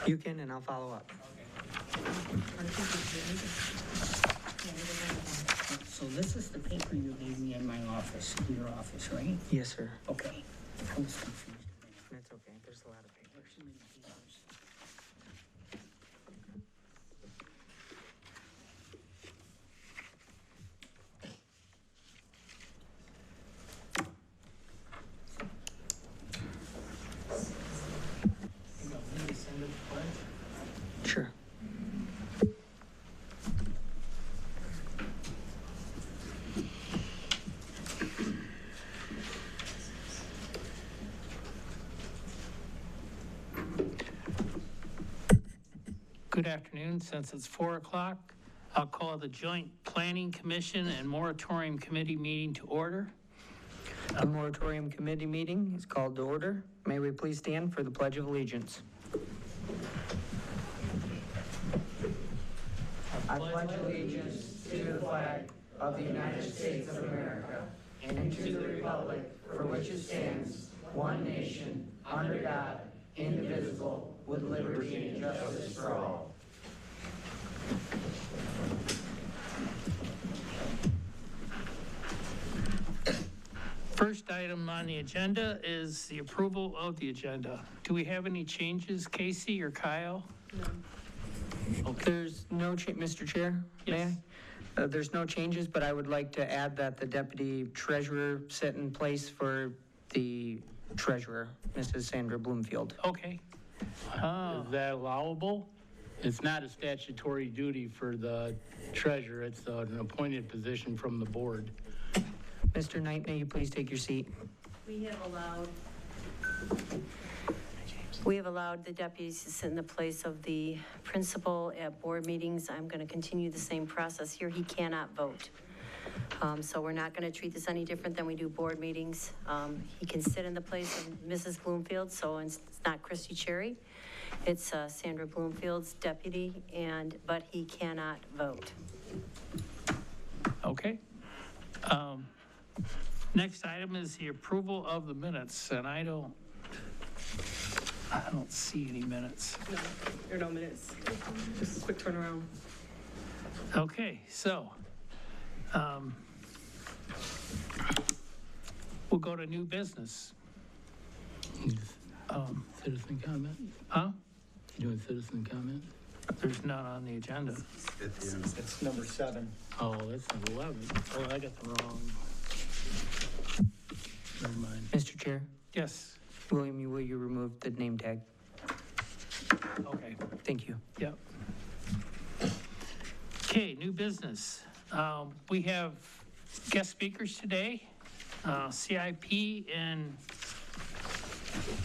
You can, and I'll follow up. So this is the paper you gave me in my office, in your office, right? Yes, sir. Okay. I was confused. That's okay. There's a lot of papers. Too many papers. Sure. Good afternoon. Since it's 4 o'clock, I'll call the Joint Planning Commission and Moratorium Committee meeting to order. The Moratorium Committee meeting is called to order. May we please stand for the Pledge of Allegiance? I pledge allegiance to the flag of the United States of America and to the republic for which it stands, one nation, under God, indivisible, with liberty and justice for all. First item on the agenda is the approval of the agenda. Do we have any changes, Casey or Kyle? There's no Mr. Chair, may Yes. I? There's no changes, but I would like to add that the deputy treasurer sit in place for the treasurer, Mrs. Sandra Bloomfield. Okay. Is that allowable? It's not a statutory duty for the treasurer, it's an appointed position from the board. Mr. Knight, may you please take your seat? We have allowed the deputies to sit in the place of the principal at board meetings. I'm going to continue the same process here. He cannot vote. So we're not going to treat this any different than we do board meetings. He can sit in the place of Mrs. Bloomfield, so it's not Christy Cherry. It's Sandra Bloomfield's deputy, but he cannot vote. Okay. Next item is the approval of the minutes, and I don't see any minutes. No, there are no minutes. Just a quick turnaround. Okay, so we'll go to new business. Citizen comment? Huh? You doing citizen comment? There's none on the agenda. It's number 7. Oh, that's number 11. Oh, I got the wrong. Never mind. Mr. Chair, Yes. William, will you remove the name tag? Okay. Thank you. Yep. Okay, new business. We have guest speakers today, CIP and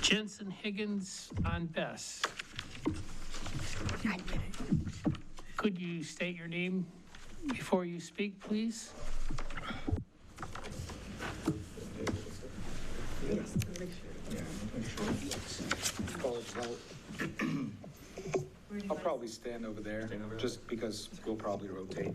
Jensen Higgins on Bess. Could you state your name before you speak, please? I'll probably stand over there, just because we'll probably rotate.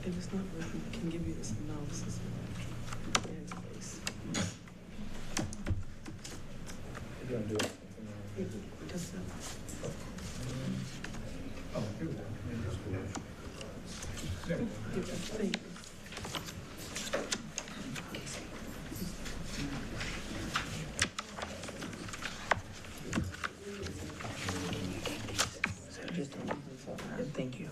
It is not written. I can give you this analysis. Yeah, it's place. You gonna do it? It doesn't. Oh, here we go. Get that thing. Thank you.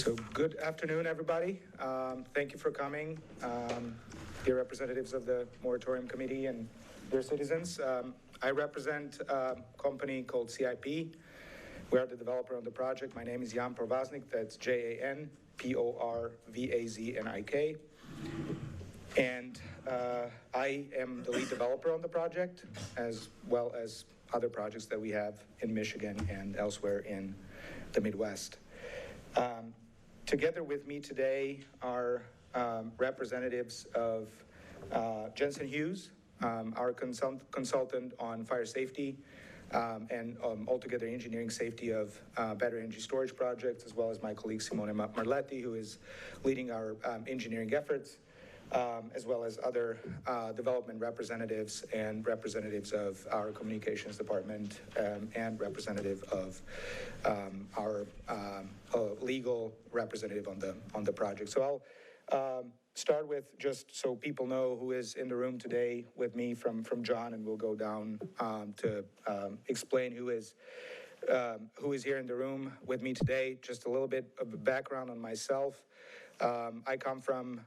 So good afternoon, everybody. Thank you for coming. Dear representatives of the Moratorium Committee and dear citizens, I represent a company called CIP. We are the developer on the project. My name is Jan Provaznik, that's Jan-Porvaznik. And I am the lead developer on the project, as well as other projects that we have in Michigan and elsewhere in the Midwest. Together with me today are representatives of Jensen Hughes, our consultant on fire safety and altogether engineering safety of battery energy storage projects, as well as my colleague Simone Marletti, who is leading our engineering efforts, as well as other development representatives and representatives of our communications department and representative of our legal representative on the project. So I'll start with, just so people know who is in the room today with me from John, and we'll go down to explain who is here in the room with me today. Just a little bit of a background on myself. I come from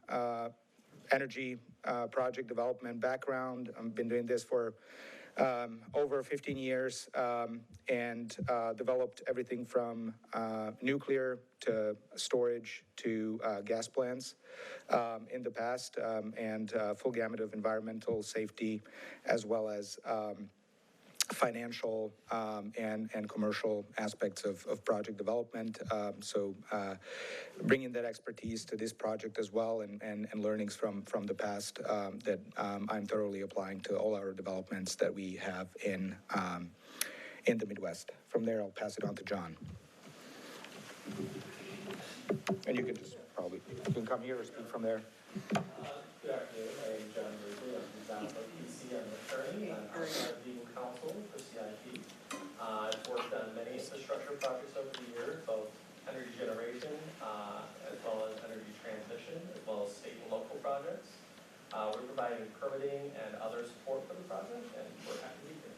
energy project development background. I've been doing this for over 15 years and developed everything from nuclear to storage to gas plants in the past, and full gamut of environmental safety, as well as financial and commercial aspects of project development. So bringing that expertise to this project as well, and learnings from the past that I'm thoroughly applying to all our developments that we have in the Midwest. From there, I'll pass it on to John. And you can just you can come here or speak from there. Good afternoon, my name is John Ridley. I'm from Township, PC. I'm an attorney. I'm outside legal counsel for CIP. I've worked on many infrastructure projects over the years, both energy generation, as well as energy transmission, as well as state and local projects. We're providing permitting and other support for the project, and we're happy to be here.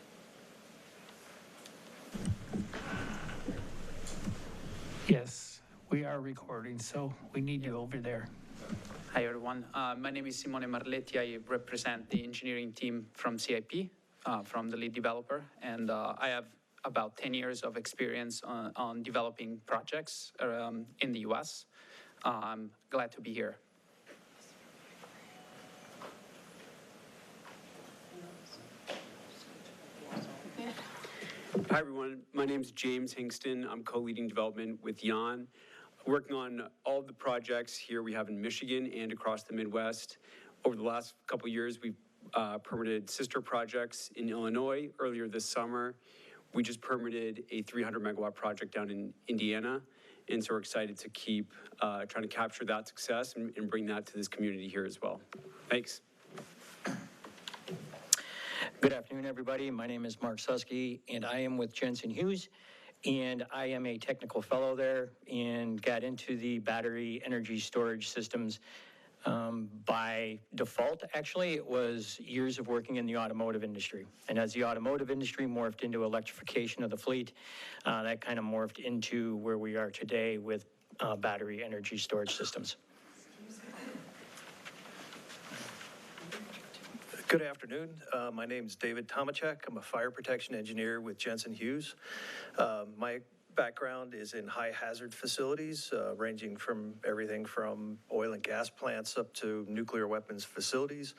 Yes, we are recording, so we need you over there. Hi, everyone. My name is Simone Marletti. I represent the engineering team from CIP, from the lead developer, and I have about 10 years of experience on developing projects in the U.S. I'm glad to be here. Hi, everyone. My name is James Hingston. I'm co-leading development with Jan. Working on all of the projects here we have in Michigan and across the Midwest. Over the last couple of years, we've permitted sister projects in Illinois. Earlier this summer, we just permitted a 300 megawatt project down in Indiana. And so we're excited to keep trying to capture that success and bring that to this community here as well. Thanks. Good afternoon, everybody. My name is Mark Susky, and I am with Jensen Hughes. And I am a technical fellow there and got into the battery energy storage systems by default. Actually, it was years of working in the automotive industry. And as the automotive industry morphed into electrification of the fleet, that kind of morphed into where we are today with battery energy storage systems. Good afternoon. My name is David Tomachek. I'm a fire protection engineer with Jensen Hughes. My background is in high hazard facilities, ranging from everything from oil and gas plants up to nuclear weapons facilities.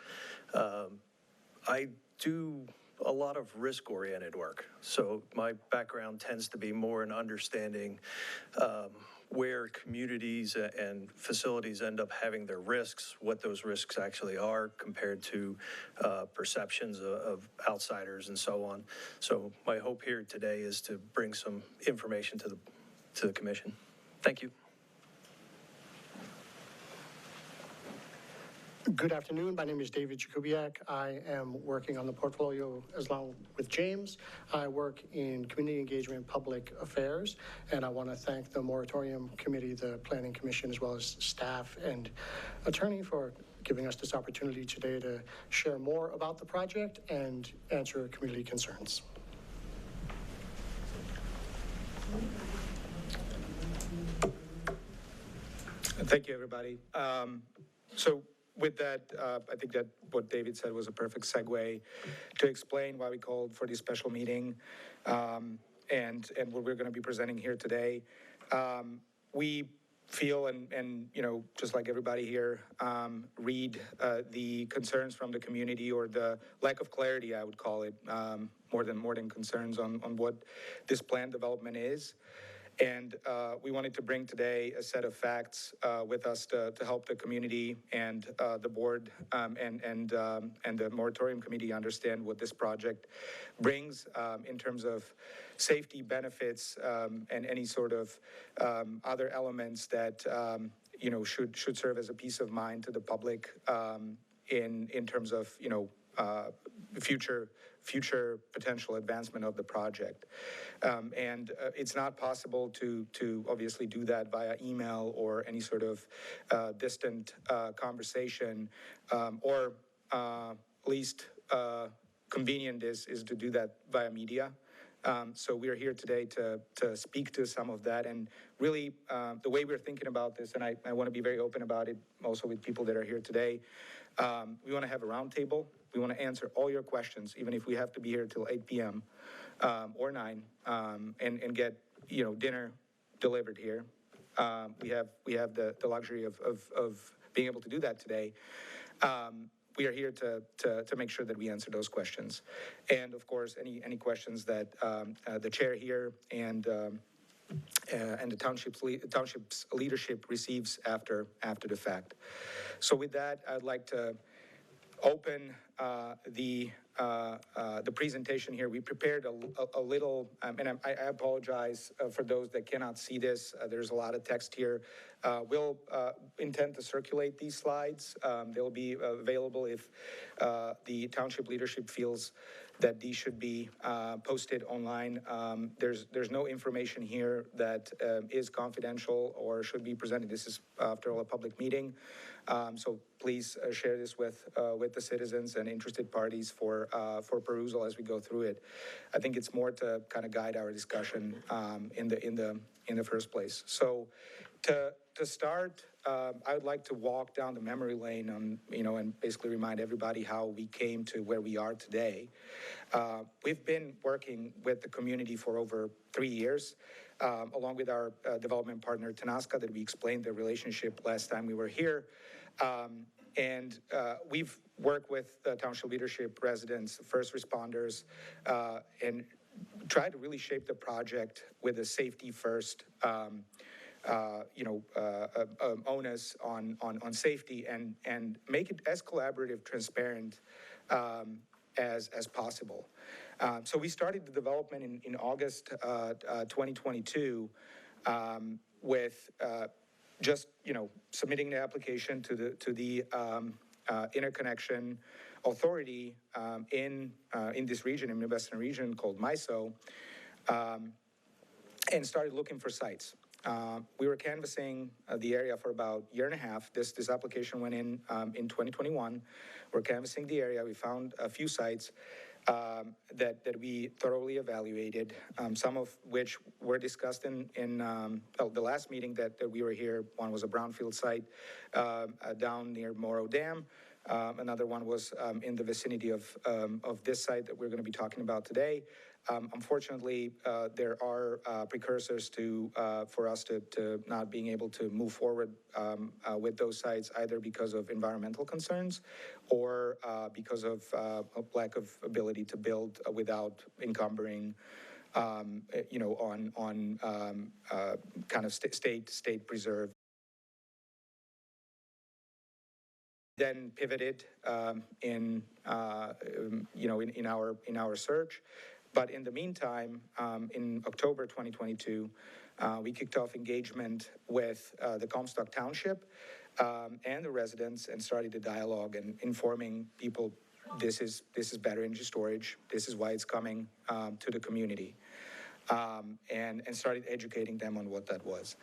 I do a lot of risk-oriented work. So my background tends to be more in understanding where communities and facilities end up having their risks, what those risks actually are compared to perceptions of outsiders and so on. So my hope here today is to bring some information to the commission. Thank you. Good afternoon. My name is David Jakubiak. I am working on the portfolio as long with James. I work in community engagement, public affairs, and I want to thank the Moratorium Committee, the Planning Commission, as well as staff and attorney for giving us this opportunity today to share more about the project and answer community concerns. Thank you, everybody. So with that, I think that what David said was a perfect segue to explain why we called for this special meeting and what we're going to be presenting here today. We feel and just like everybody here, read the concerns from the community, or the lack of clarity, I would call it, more than concerns on what this plan development is. And we wanted to bring today a set of facts with us to help the community and the board and the moratorium committee understand what this project brings in terms of safety benefits and any sort of other elements that should serve as a peace of mind to the public in terms of future potential advancement of the project. And it's not possible to obviously do that via email or any sort of distant conversation, or least convenient is to do that via media. So we're here today to speak to some of that, and really the way we're thinking about this, and I want to be very open about it also with people that are here today. We want to have a roundtable. We want to answer all your questions, even if we have to be here till 8 p.m. Or 9, and get dinner delivered here. We have the luxury of being able to do that today. We are here to make sure that we answer those questions, and of course any questions that the chair here and the township's leadership receives after the fact. So with that, I'd like to open the presentation here. We prepared a little, and I apologize for those that cannot see this. There's a lot of text here. We'll intend to circulate these slides. They'll be available if the township leadership feels that these should be posted online. There's no information here that is confidential or should be presented. This is, after all, a public meeting. So please share this with the citizens and interested parties for perusal as we go through it. I think it's more to kind of guide our discussion in the first place. So to start, I would like to walk down the memory lane and basically remind everybody how we came to where we are today. We've been working with the community for over 3 years, along with our development partner, Tenaska, that we explained the relationship last time we were here. And we've worked with the township leadership, residents, first responders, and tried to really shape the project with a safety first onus on safety and make it as collaborative, transparent as possible. So we started the development in August 2022 with just submitting the application to the interconnection authority in this region, in the Midwestern region called MISO, and started looking for sites. We were canvassing the area for about a year and a half. This application went in 2021. We're canvassing the area. We found a few sites that we thoroughly evaluated, some of which were discussed in the last meeting that we were here. One was a brownfield site down near Morrow Dam. Another one was in the vicinity of this site that we're going to be talking about today. Unfortunately, there are precursors for us to not being able to move forward with those sites, either because of environmental concerns or because of lack of ability to build without encumbering, on kind of state preserved. Then pivoted in our search. But in the meantime, in October 2022, we kicked off engagement with the Comstock Township and the residents and started a dialogue and informing people this is battery energy storage. This is why it's coming to the community, and started educating them on what that was.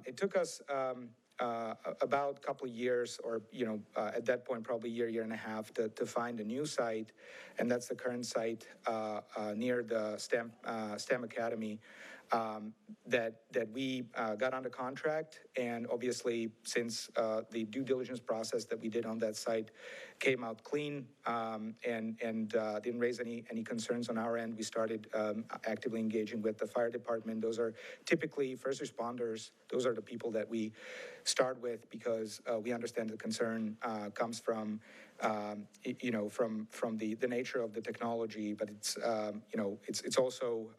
It took us about a couple of years, or at that point probably a year and a half, to find a new site, and that's the current site near the STEM Academy that we got under contract. And obviously, since the due diligence process that we did on that site came out clean and didn't raise any concerns on our end, we started actively engaging with the fire department. Those are typically first responders. Those are the people that we start with because we understand the concern comes from from the nature of the technology, but it's it's also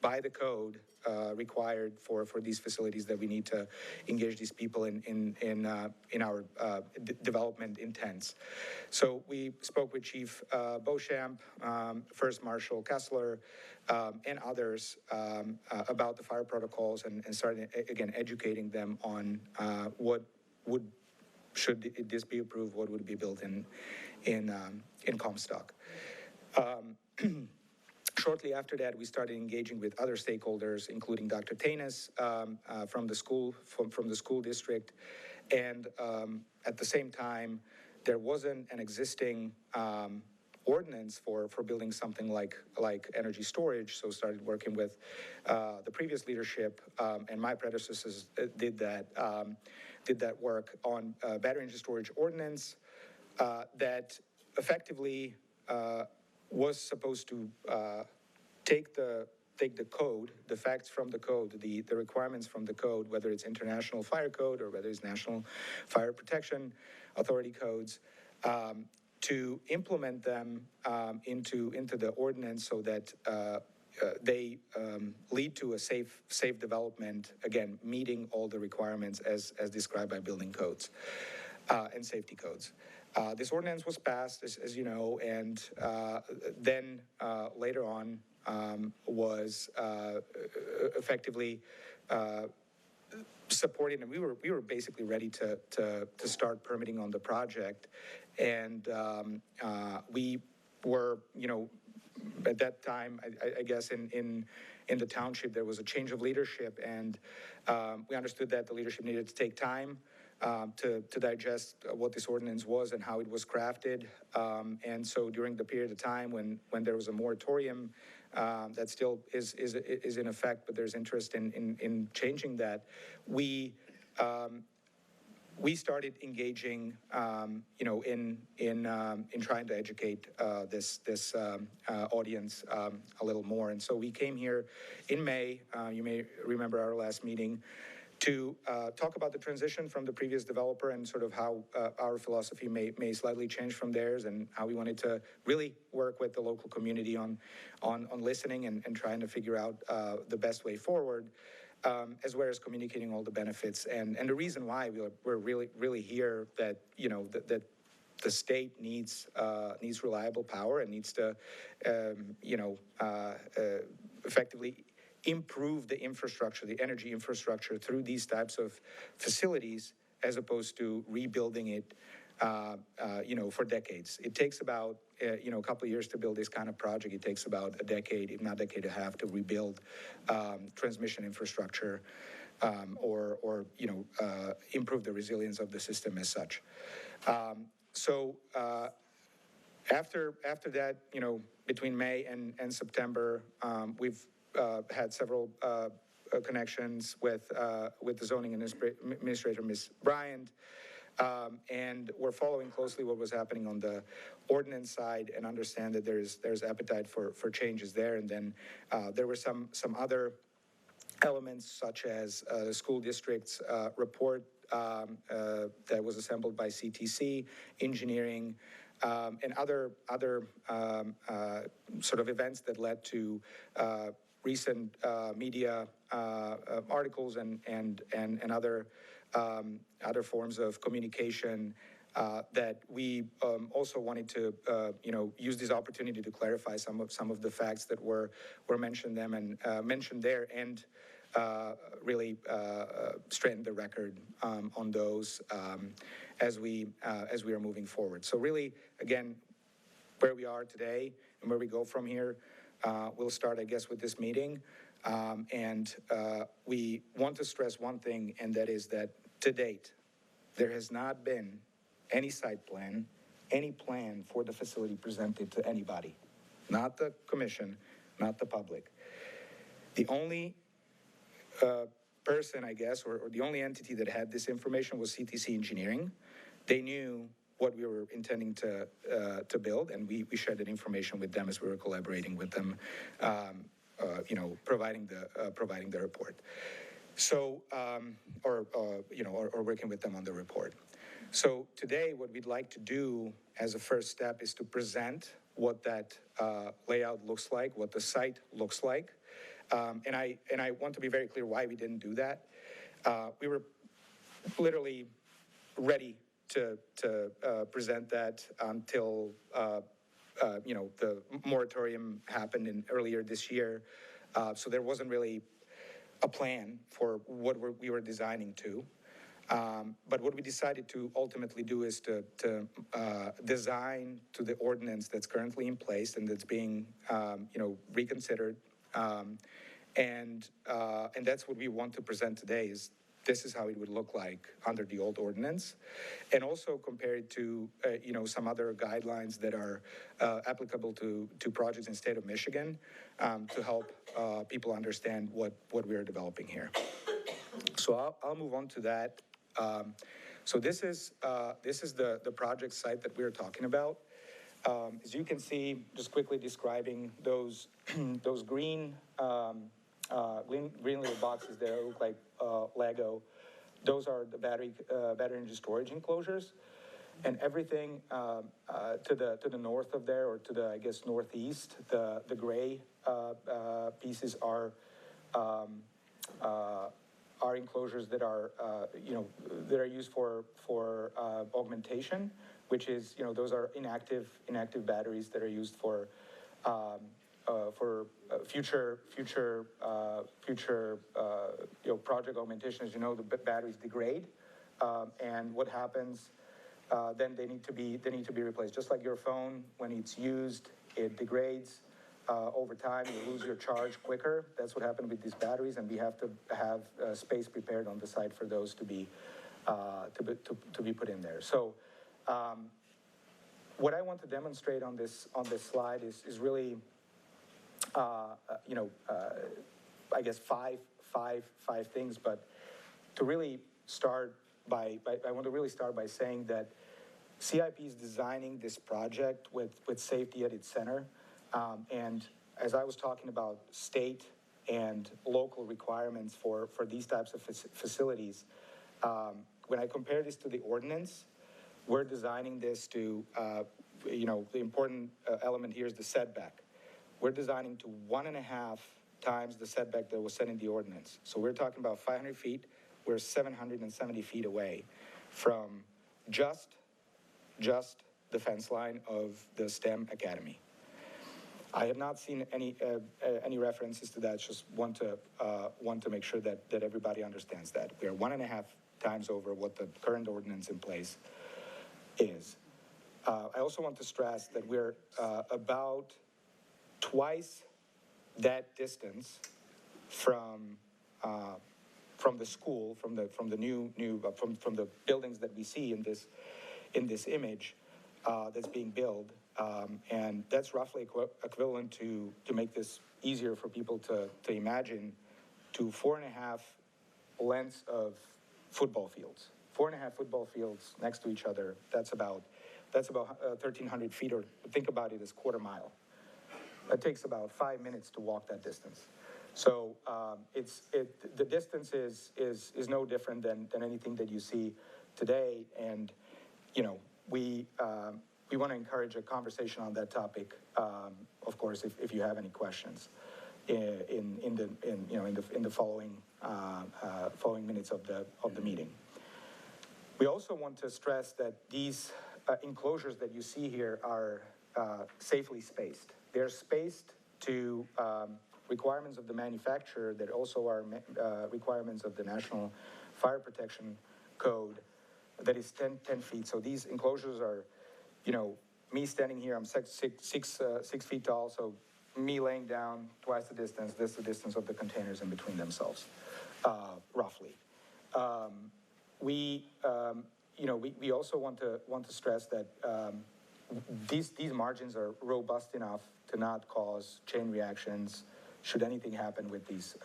by the code required for these facilities that we need to engage these people in our development intents. So we spoke with Chief Beauchamp, First Marshal Kessler, and others about the fire protocols and started again educating them on what would, should this be approved, what would be built in Comstock. Shortly after that, we started engaging with other stakeholders, including Dr. Tanis from the school district, and at the same time, there wasn't an existing ordinance for building something like energy storage. So started working with the previous leadership, and my predecessors did that work on battery energy storage ordinance that effectively was supposed to take the code, the facts from the code, the requirements from the code, whether it's International Fire Code or whether it's National Fire Protection Authority codes, to implement them into the ordinance so that they lead to a safe development, again, meeting all the requirements as described by building codes and safety codes. This ordinance was passed, as you know, and then later on was effectively supporting, and we were basically ready to start permitting on the project, and we were, at that time, I guess in the township there was a change of leadership, and we understood that the leadership needed to take time to digest what this ordinance was and how it was crafted. And so during the period of time when there was a moratorium that still is in effect, but there's interest in changing that, we started engaging, in trying to educate this audience a little more. And so we came here in May. You may remember our last meeting, to talk about the transition from the previous developer and sort of how our philosophy may slightly change from theirs, and how we wanted to really work with the local community on listening and trying to figure out the best way forward, as well as communicating all the benefits and the reason why we're really here, that that the state needs reliable power and needs to effectively improve the infrastructure, the energy infrastructure, through these types of facilities, as opposed to rebuilding it, for decades. It takes about, a couple of years to build this kind of project. It takes about a decade, if not a decade and a half, to rebuild transmission infrastructure, or improve the resilience of the system as such. So after that, between May and September, we've had several connections with the zoning administrator, Ms. Bryant, and we're following closely what was happening on the ordinance side and understand that there's appetite for changes there. And then there were some other elements, such as the school district's report that was assembled by CTC, engineering, and other sort of events that led to recent media articles and other forms of communication that we also wanted to use this opportunity to clarify some of the facts that were mentioned there, and really strengthen the record on those as we are moving forward. So really, again, where we are today and where we go from here. We'll start, I guess, with this meeting, and we want to stress one thing, and that is that to date, there has not been any site plan, any plan for the facility presented to anybody, not the commission, not the public. The only person, I guess, or the only entity that had this information was CTC Engineering. They knew what we were intending to build, and we shared that information with them as we were collaborating with them, providing the report. So, or working with them on the report. So today, what we'd like to do as a first step is to present what that layout looks like, what the site looks like. And I want to be very clear why we didn't do that. We were literally ready to present that until the moratorium happened earlier this year. So there wasn't really a plan for what we were designing to. But what we decided to ultimately do is to design to the ordinance that's currently in place and that's being reconsidered. And that's what we want to present today is this is how it would look like under the old ordinance, and also compare it to some other guidelines that are applicable to projects in the state of Michigan to help people understand what we are developing here. So I'll move on to that. So this is the project site that we're talking about. As you can see, just quickly describing those green little boxes there look like Lego. Those are the battery energy storage enclosures, and everything to the north of there, or to the, I guess, northeast, the gray pieces are enclosures that are that are used for augmentation, which is those are inactive batteries that are used for future project augmentation. As you know, the batteries degrade, and what happens then they need to be replaced. Just like your phone, when it's used, it degrades. Over time, you lose your charge quicker. That's what happened with these batteries, and we have to have space prepared on the site for those to be put in there. So, what I want to demonstrate on this slide is really, I guess five things. But to really start I want to really start by saying that CIP is designing this project with safety at its center. And as I was talking about state and local requirements for these types of facilities, when I compare this to the ordinance, we're designing this to, the important element here is the setback. We're designing to 1.5 times the setback that was set in the ordinance. So we're talking about 500 feet. We're 770 feet away from just the fence line of the STEM Academy. I have not seen any references to that. Just want to make sure that everybody understands that we are 1.5 times over what the current ordinance in place is. I also want to stress that we're about twice that distance from the school, from the buildings that we see in this image that's being built. And that's roughly equivalent to make this easier for people to imagine, to 4.5 lengths of football fields. 4.5 football fields next to each other. That's about 1,300 feet, or think about it as quarter mile. It takes about 5 minutes to walk that distance. So the distance is no different than anything that you see today, and we want to encourage a conversation on that topic. Of course, if you have any questions in the following minutes of the meeting. We also want to stress that these enclosures that you see here are safely spaced. They're spaced to requirements of the manufacturer that also are requirements of the National Fire Protection Code that is 10 feet. So these enclosures are, me standing here, I'm 6 feet tall, so me laying down twice the distance, this is the distance of the containers in between themselves, roughly. We also want to stress that these margins are robust enough to not cause chain reactions should anything happen with these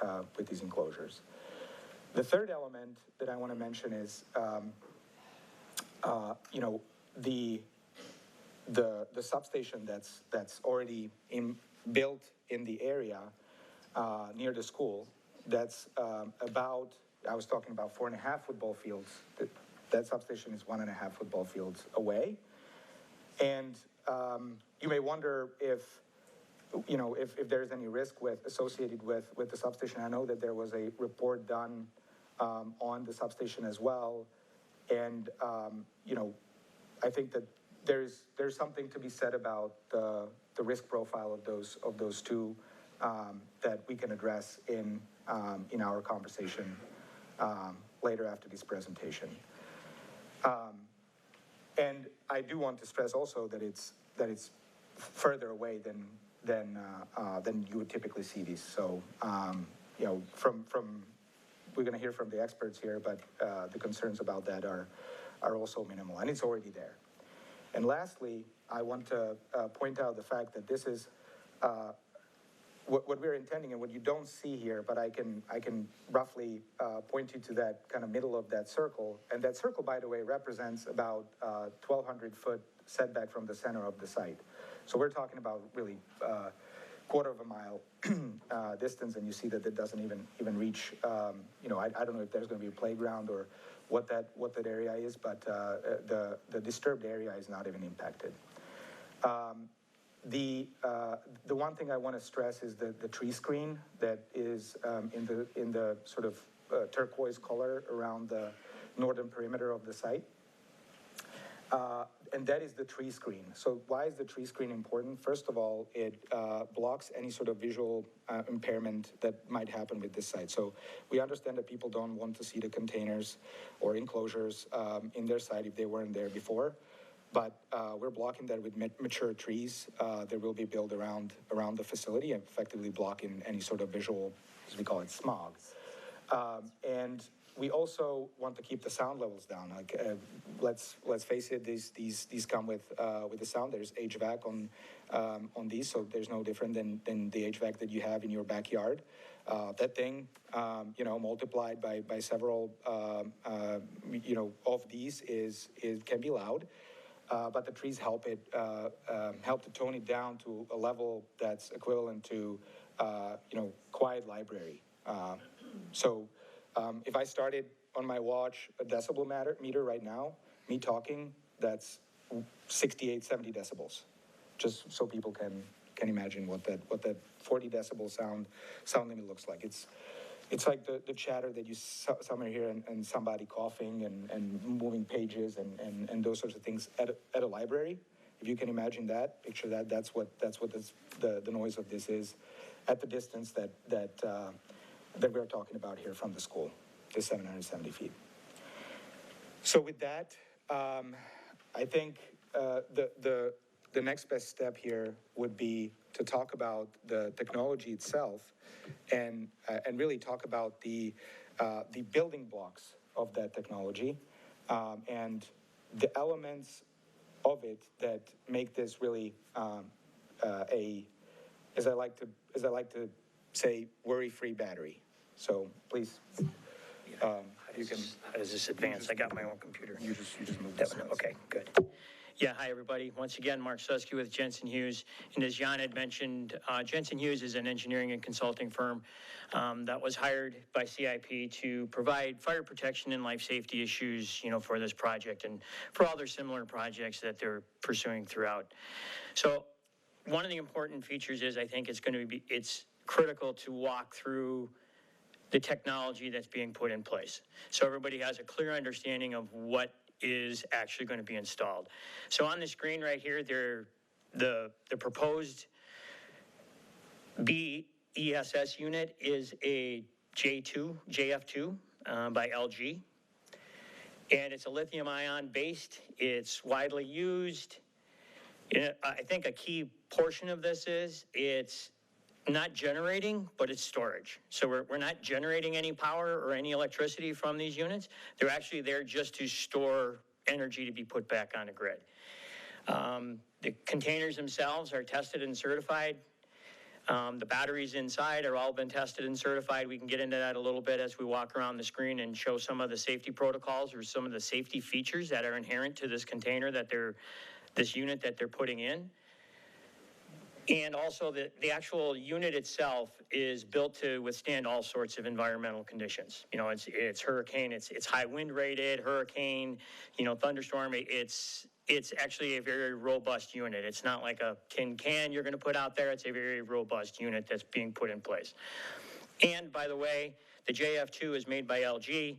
enclosures. The third element that I want to mention is, the substation that's already built in the area near the school. That's about, I was talking about 4.5 football fields. That substation is 1.5 football fields away. And you may wonder if there's any risk associated with the substation. I know that there was a report done on the substation as well. And, I think that there's something to be said about the risk profile of those two that we can address in our conversation later after this presentation. And I do want to stress also that it's further away than you would typically see these. So from we're going to hear from the experts here, but the concerns about that are also minimal, and it's already there. And lastly, I want to point out the fact that this is what we're intending and what you don't see here, but I can roughly point you to that kind of middle of that circle. And that circle, by the way, represents about 1,200-foot setback from the center of the site. So we're talking about really quarter of a mile distance, and you see that it doesn't even reach. I don't know if there's going to be a playground or what that area is, but the disturbed area is not even impacted. The one thing I want to stress is the tree screen that is in the sort of turquoise color around the northern perimeter of the site. And that is the tree screen. So why is the tree screen important? First of all, it blocks any sort of visual impairment that might happen with this site. So we understand that people don't want to see the containers or enclosures in their site if they weren't there before. But we're blocking that with mature trees that will be built around the facility and effectively blocking any sort of visual, as we call it, smog. And we also want to keep the sound levels down. Like, let's face it, these come with the sound. There's HVAC on these, so there's no different than the HVAC that you have in your backyard. That thing, multiplied by several, of these can be loud. But the trees help to tone it down to a level that's equivalent to, quiet library. If I started on my watch a decibel meter right now, me talking, that's 68, 70 decibels. Just so people can imagine what that 40 decibel sound limit looks like. It's like the chatter that you somewhere hear and somebody coughing and moving pages and those sorts of things at a library. If you can imagine that, picture that. That's what the noise of this is at the distance that we're talking about here from the school, the 770 feet. So with that, I think the next best step here would be to talk about the technology itself and really talk about the building blocks of that technology and the elements of it that make this really as I like to say, worry-free battery. So please, you can. How does this advance? I got my own computer. You just move this. Okay, good. Yeah, hi, everybody. Once again, Mark Susky with Jensen Hughes. And as Jan had mentioned, Jensen Hughes is an engineering and consulting firm that was hired by CIP to provide fire protection and life safety issues, for this project and for all their similar projects that they're pursuing throughout. So one of the important features is I think it's critical to walk through the technology that's being put in place, so everybody has a clear understanding of what is actually going to be installed. So on the screen right here, the proposed BESS unit is a JF2 by LG, and it's a lithium-ion based. It's widely used. I think a key portion of this is it's not generating, but it's storage. So we're not generating any power or any electricity from these units. They're actually there just to store energy to be put back on the grid. The containers themselves are tested and certified. The batteries inside are all been tested and certified. We can get into that a little bit as we walk around the screen and show some of the safety protocols or some of the safety features that are inherent to this container this unit that they're putting in. And also the actual unit itself is built to withstand all sorts of environmental conditions. You know, it's hurricane, it's high wind rated, hurricane, you know, thunderstorm. It's actually a very robust unit. It's not like a tin can you're going to put out there. It's a very robust unit that's being put in place. And by the way, the JF2 is made by LG,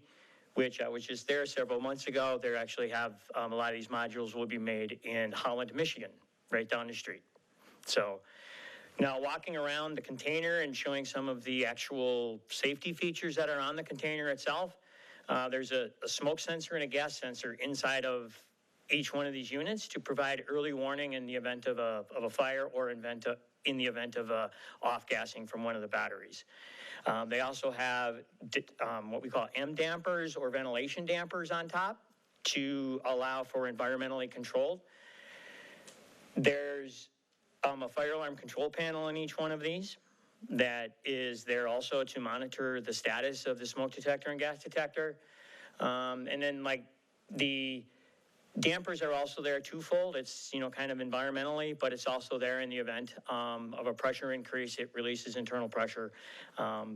which I was just there several months ago. They actually have a lot of these modules will be made in Holland, Michigan, right down the street. So now walking around the container and showing some of the actual safety features that are on the container itself, there's a smoke sensor and a gas sensor inside of each one of these units to provide early warning in the event of a fire or in the event of off-gassing from one of the batteries. They also have what we call M dampers or ventilation dampers on top to allow for environmentally controlled. There's a fire alarm control panel in each one of these that is there also to monitor the status of the smoke detector and gas detector. And then like the dampers are also there twofold. It's, you know, kind of environmentally, but it's also there in the event of a pressure increase. It releases internal pressure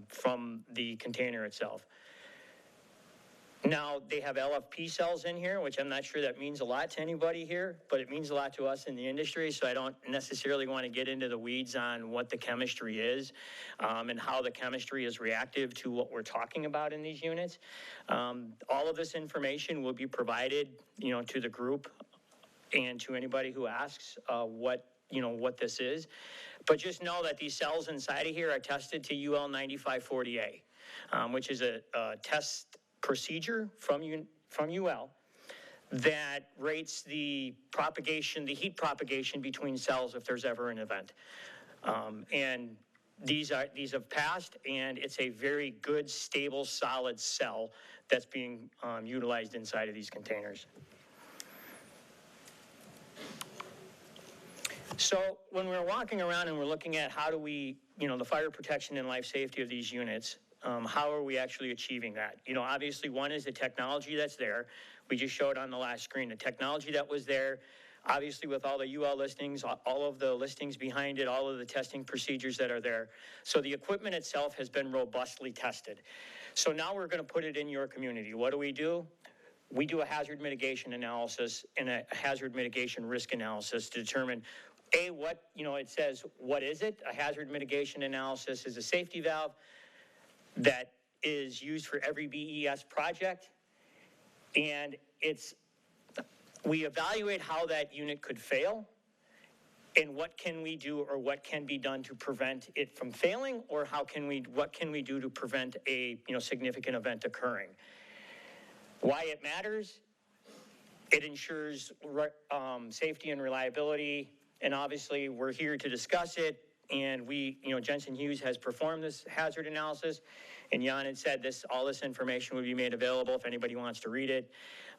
from the container itself. Now, they have LFP cells in here, which I'm not sure that means a lot to anybody here, but it means a lot to us in the industry, so I don't necessarily want to get into the weeds on what the chemistry is and how the chemistry is reactive to what we're talking about in these units. All of this information will be provided, you know, to the group and to anybody who asks what this is. But just know that these cells inside of here are tested to UL 9540A, which is a test procedure from UL that rates the heat propagation between cells if there's ever an event. And these have passed, and it's a very good, stable, solid cell that's being utilized inside of these containers. So when we're walking around and we're looking at how do we, you know, the fire protection and life safety of these units, how are we actually achieving that? You know, obviously one is the technology that's there. We just showed on the last screen the technology that was there, obviously with all the UL listings, all of the listings behind it, all of the testing procedures that are there. So the equipment itself has been robustly tested. So now we're going to put it in your community. What do? We do a hazard mitigation analysis and a hazard mitigation risk analysis to determine it says, what is it? A hazard mitigation analysis is a safety valve that is used for every BES project, and we evaluate how that unit could fail and what can we do or what can be done to prevent it from failing, or what can we do to prevent a significant event occurring. Why it matters? It ensures safety and reliability, and obviously we're here to discuss it. And Jensen Hughes has performed this hazard analysis, and Jan had said all this information would be made available if anybody wants to read it.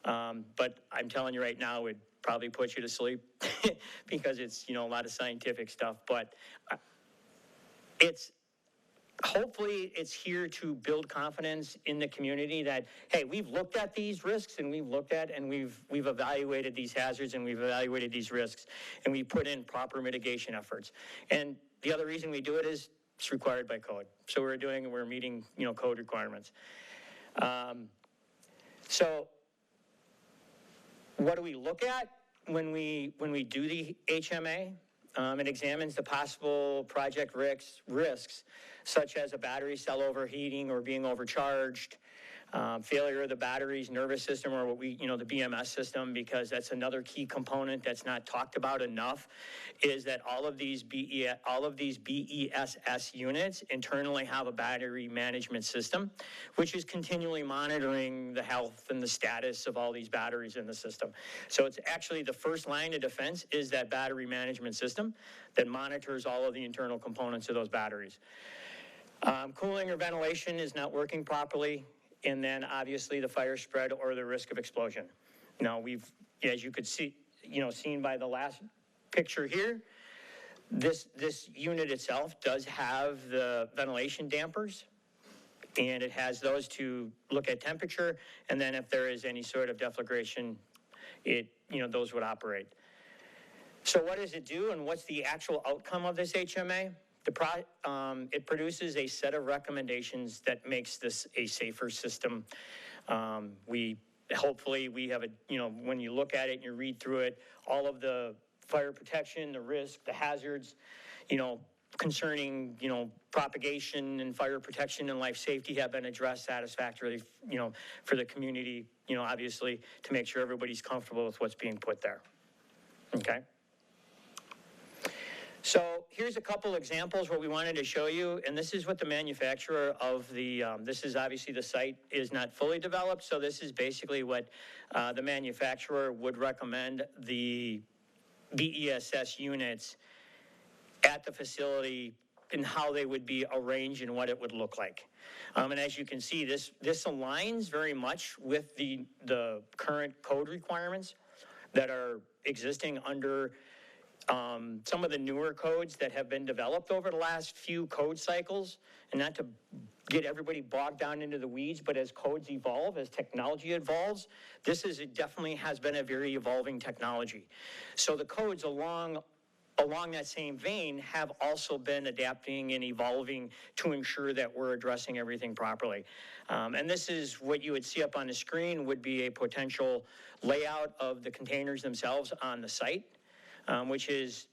But I'm telling you right now, it would probably put you to sleep because it's, a lot of scientific stuff. But hopefully it's here to build confidence in the community that, hey, we've looked at these risks and we've evaluated these hazards and we've evaluated these risks, and we put in proper mitigation efforts. And the other reason we do it is it's required by code. So we're meeting, code requirements. So what do we look at when we do the HMA? It examines the possible project risks, such as a battery cell overheating or being overcharged, failure of the battery's nervous system, or the BMS system, because that's another key component that's not talked about enough, is that all of these BESS units internally have a battery management system, which is continually monitoring the health and the status of all these batteries in the system. So it's actually the first line of defense is that battery management system that monitors all of the internal components of those batteries. Cooling or ventilation is not working properly, and then obviously the fire spread or the risk of explosion. Now as you could see, seen by the last picture here, This unit itself does have the ventilation dampers, and it has those to look at temperature, and then if there is any sort of deflagration, those would operate. So what does it do, and what's the actual outcome of this HMA? It produces a set of recommendations that makes this a safer system. Hopefully we have when you look at it and you read through it, all of the fire protection, the risk, the hazards, concerning, propagation and fire protection and life safety have been addressed satisfactorily, for the community, obviously, to make sure everybody's comfortable with what's being put there. Okay? So here's a couple examples what we wanted to show you, and this is what the manufacturer of this is obviously the site is not fully developed, so this is basically what the manufacturer would recommend the BESS units at the facility and how they would be arranged and what it would look like. And as you can see, this aligns very much with the current code requirements that are existing under some of the newer codes that have been developed over the last few code cycles, and not to get everybody bogged down into the weeds, but as codes evolve, as technology evolves, it definitely has been a very evolving technology. So the codes along that same vein have also been adapting and evolving to ensure that we're addressing everything properly. And this is what you would see up on the screen would be a potential layout of the containers themselves on the site. Which is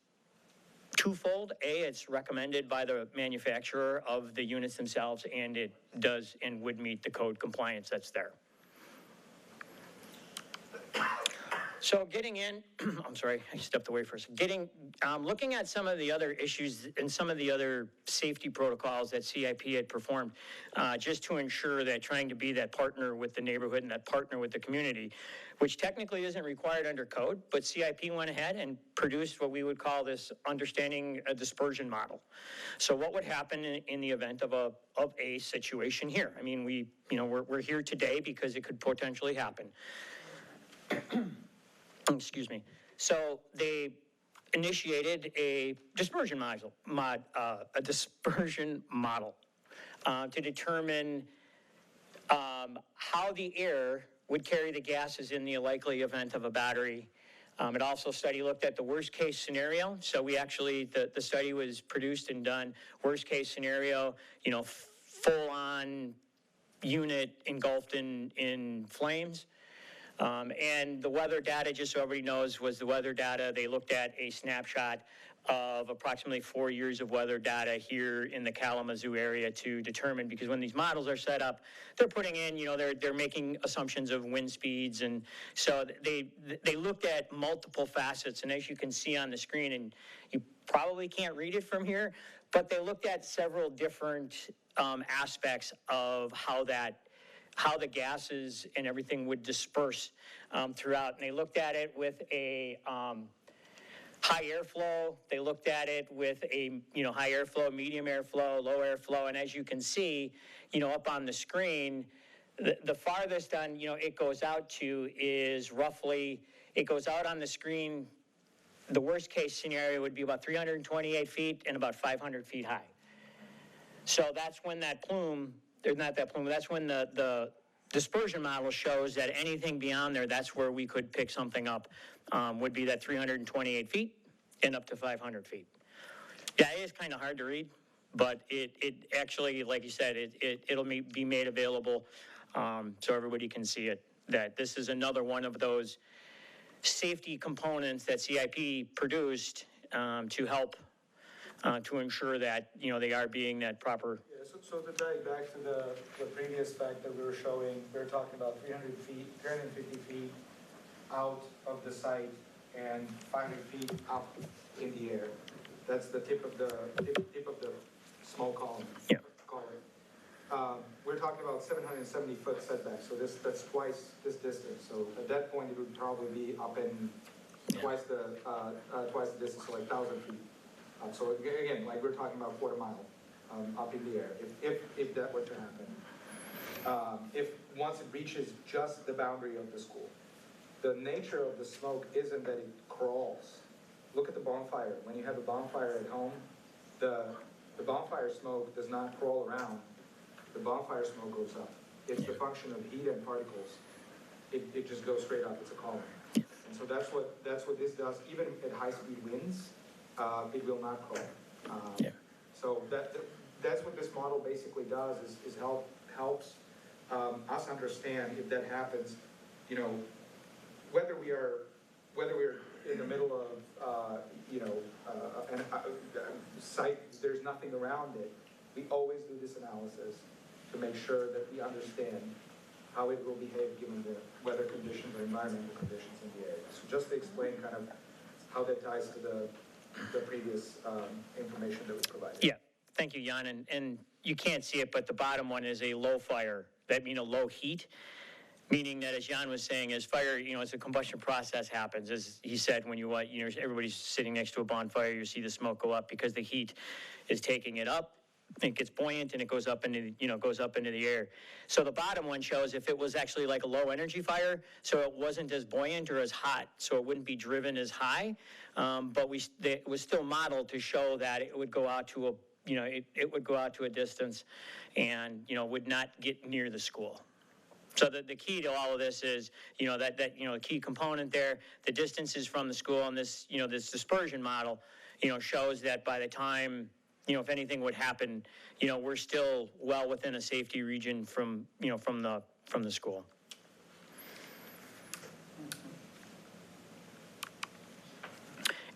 twofold. A, it's recommended by the manufacturer of the units themselves, and it does and would meet the code compliance that's there. So getting in, I'm sorry, I stepped away for a second. Looking at some of the other issues and some of the other safety protocols that CIP had performed, just to ensure that trying to be that partner with the neighborhood and that partner with the community, which technically isn't required under code, but CIP went ahead and produced what we would call this understanding a dispersion model. So what would happen in the event of a situation here? I mean, we're here today because it could potentially happen. Excuse me. So they initiated a dispersion model, to determine how the air would carry the gases in the likely event of a battery. It also looked at the worst case scenario. So we actually, the study was produced and done, worst case scenario, full on unit engulfed in flames. And the weather data, just so everybody knows, was the weather data. They looked at a snapshot of approximately 4 years of weather data here in the Kalamazoo area to determine, because when these models are set up, they're putting in, they're making assumptions of wind speeds. And so they looked at multiple facets. And as you can see on the screen, and you probably can't read it from here, but they looked at several different aspects of how the gases and everything would disperse throughout. And they looked at it with a high airflow. They looked at it with a high airflow, medium airflow, low airflow. And as you can see, up on the screen, the farthest on it goes out to is roughly, it goes out on the screen. The worst case scenario would be about 328 feet and about 500 feet high. So that's when that plume. That's when the dispersion model shows that anything beyond there, that's where we could pick something up, would be that 328 feet and up to 500 feet. Yeah, it is kind of hard to read, but it actually, like you said, it'll be made available so everybody can see it, that this is another one of those safety components that CIP produced to help to ensure that, they are being that proper. So to dive back to the previous fact that we were showing, we were talking about 350 feet out of the site and 500 feet up in the air. That's the tip of the smoke column. Yeah. We're talking about 770 foot setback, so that's twice this distance. So at that point, it would probably be up in twice the distance, so like 1,000 feet. So again, like we're talking about quarter mile. Up in the air, if that were to happen. If once it reaches just the boundary of the school. The nature of the smoke isn't that it crawls look at the bonfire. When you have a bonfire at home, the bonfire smoke does not crawl around. The bonfire smoke goes up. It's the function of heat and particles. It just goes straight up. It's a column. And so that's what this does. Even at high-speed winds, it will not crawl. So that's what this model basically does, is helps us understand if that happens, you know, whether we're in the middle of, a site, there's nothing around it. We always do this analysis to make sure that we understand how it will behave given the weather conditions or environmental conditions in the area. So just to explain kind of how that ties to the previous information that was provided. Yeah, thank you, Jan. And you can't see it, but the bottom one is a low fire. That means a low heat, meaning that, as Jan was saying, as fire, as a combustion process happens, as he said, when everybody's sitting next to a bonfire, you see the smoke go up because the heat is taking it up. It gets buoyant and it goes up into the air. So the bottom one shows if it was actually like a low energy fire, so it wasn't as buoyant or as hot, so it wouldn't be driven as high. But it was still modeled to show that it would go out to it would go out to a distance, and would not get near the school. So the key to all of this is, a key component there, the distances from the school, and this dispersion model, shows that by the time, if anything would happen, we're still well within a safety region from the school.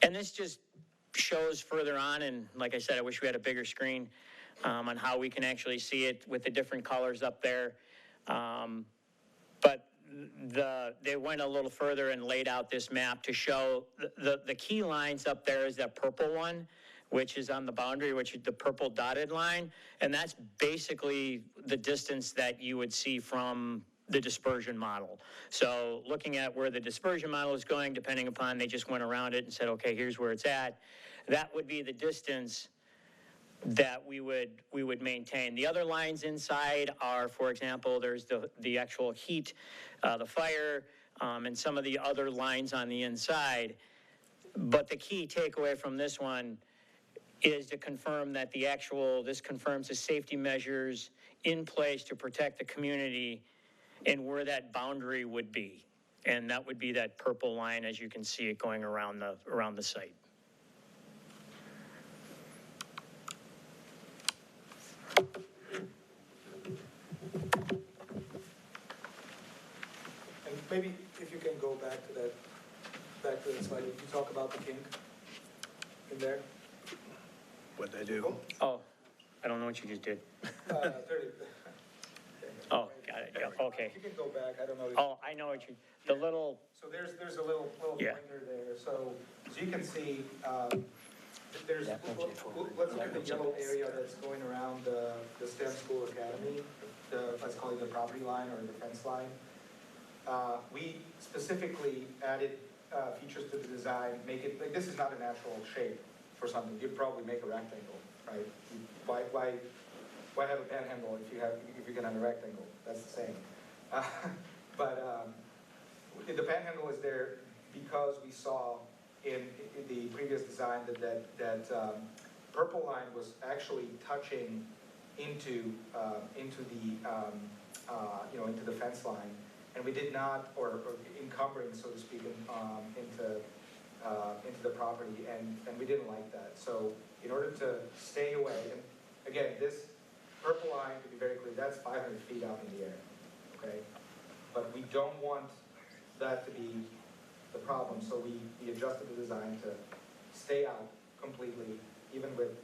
And this just shows further on, and like I said, I wish we had a bigger screen on how we can actually see it with the different colors up there. But they went a little further and laid out this map to show the key lines up there is that purple one, which is on the boundary, which is the purple dotted line. And that's basically the distance that you would see from the dispersion model. So looking at where the dispersion model is going, depending upon, they just went around it and said, okay, here's where it's at. That would be the distance that we would maintain. The other lines inside are, for example, there's the actual heat, the fire, and some of the other lines on the inside. But the key takeaway from this one is to confirm that this confirms the safety measures in place to protect the community and where that boundary would be. And that would be that purple line, as you can see it going around the site. And maybe if you can go back to that slide, if you talk about the kink in there. What'd I do? Oh, I don't know what you just did. 30. Oh, got it. Yeah, okay. If you can go back, I don't know. Oh, I know what the little. So there's a little Yeah. pointer there. So you can see, let's look at the yellow area that's going around the STEM School Academy, let's call it the property line or the fence line. We specifically added features to the design, make it, like, this is not a natural shape for something. You'd probably make a rectangle, right? Why have a panhandle if you're gonna have a rectangle? That's the same. But the panhandle is there because we saw in the previous design that purple line was actually touching into the fence line, and we did not, or encumbering, so to speak, into the property, and we didn't like that. So in order to stay away, and again, this purple line, to be very clear, that's 500 feet up in the air, okay? But we don't want that to be the problem, so we adjusted the design to stay out completely, even with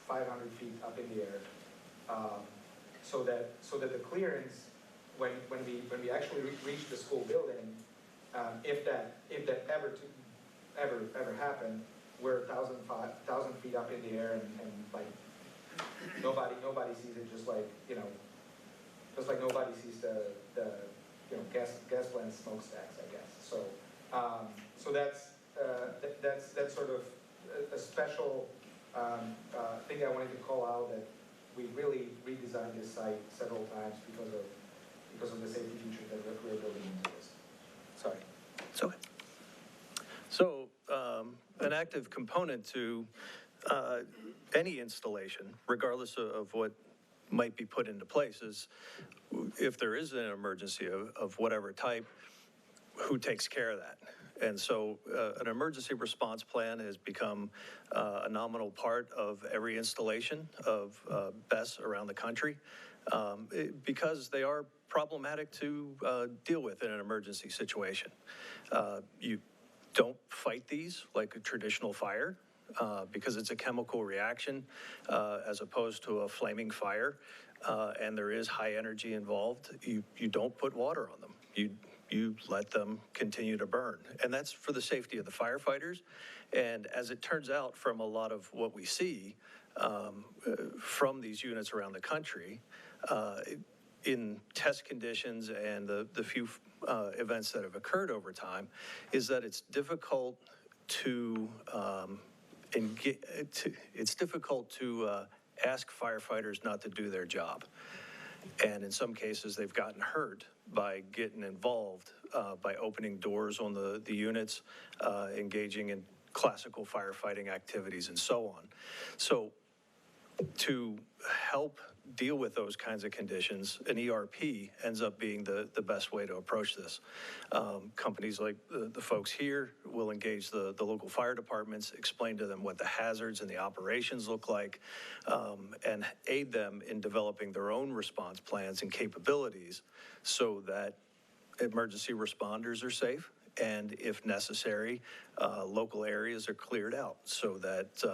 500 feet up in the air, so that the clearance, when we actually reach the school building, if that ever happened, we're 1,000 feet up in the air, and like nobody sees it, just like nobody sees the gas plant smokestacks, I guess. So that's sort of a special thing I wanted to call out, that we really redesigned this site several times because of the safety features that we're building into this. Sorry. So an active component to any installation, regardless of what might be put into place, is if there is an emergency of whatever type, who takes care of that? And so an emergency response plan has become a nominal part of every installation of BESS around the country because they are problematic to deal with in an emergency situation. You don't fight these like a traditional fire because it's a chemical reaction as opposed to a flaming fire, and there is high energy involved. You don't put water on them. You let them continue to burn. And that's for the safety of the firefighters. And as it turns out from a lot of what we see from these units around the country, in test conditions and the few events that have occurred over time, is that it's difficult to ask firefighters not to do their job. And in some cases, they've gotten hurt by getting involved, by opening doors on the units, engaging in classical firefighting activities, and so on. So to help deal with those kinds of conditions, an ERP ends up being the best way to approach this. Companies like the folks here will engage the local fire departments, explain to them what the hazards and the operations look like, and aid them in developing their own response plans and capabilities so that emergency responders are safe, and if necessary, local areas are cleared out so that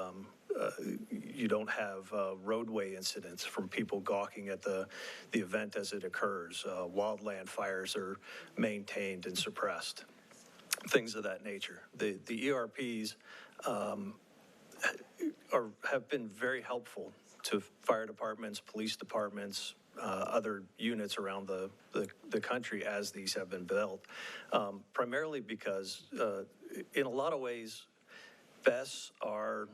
you don't have roadway incidents from people gawking at the event as it occurs. Wildland fires are maintained and suppressed, things of that nature. The ERPs have been very helpful to fire departments, police departments, other units around the country as these have been built, primarily because in a lot of ways, BESS are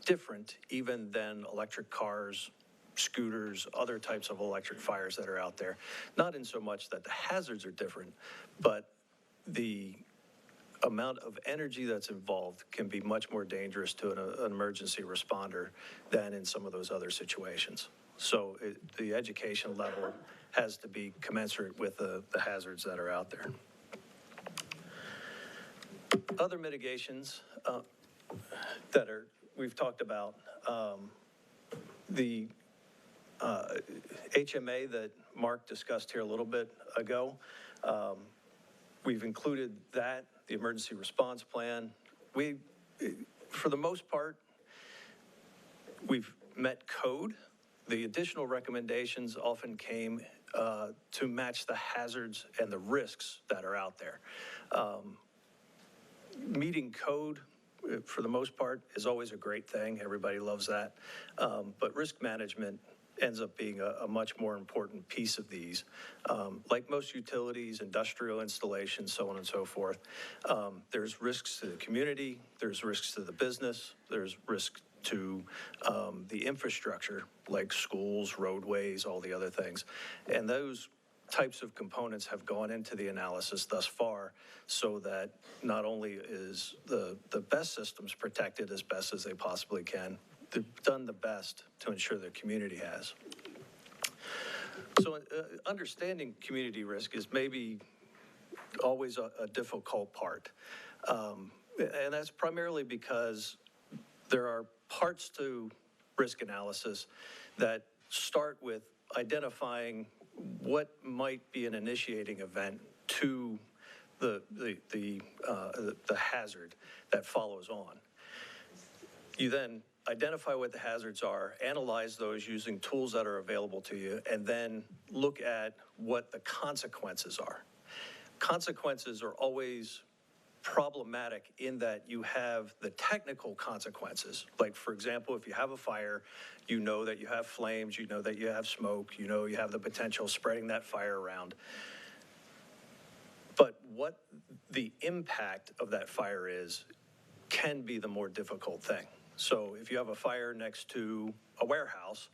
different even than electric cars, scooters, other types of electric fires that are out there. Not in so much that the hazards are different, but the amount of energy that's involved can be much more dangerous to an emergency responder than in some of those other situations. So the education level has to be commensurate with the hazards that are out there. Other mitigations that we've talked about, the HMA that Mark discussed here a little bit ago, we've included that, the emergency response plan. For the most part, we've met code. The additional recommendations often came to match the hazards and the risks that are out there. Meeting code, for the most part, is always a great thing. Everybody loves that. But risk management ends up being a much more important piece of these. Like most utilities, industrial installations, so on and so forth, there's risks to the community, there's risks to the business, there's risk to the infrastructure, like schools, roadways, all the other things. And those types of components have gone into the analysis thus far so that not only is the BESS systems protected as best as they possibly can, they've done the best to ensure the community has. So understanding community risk is maybe always a difficult part. And that's primarily because there are parts to risk analysis that start with identifying what might be an initiating event to the hazard that follows on. You then identify what the hazards are, analyze those using tools that are available to you, and then look at what the consequences are. Consequences are always problematic in that you have the technical consequences. Like, for example, if you have a fire, you know that you have flames, you know that you have smoke, you know you have the potential of spreading that fire around. But what the impact of that fire is can be the more difficult thing. So if you have a fire next to a warehouse,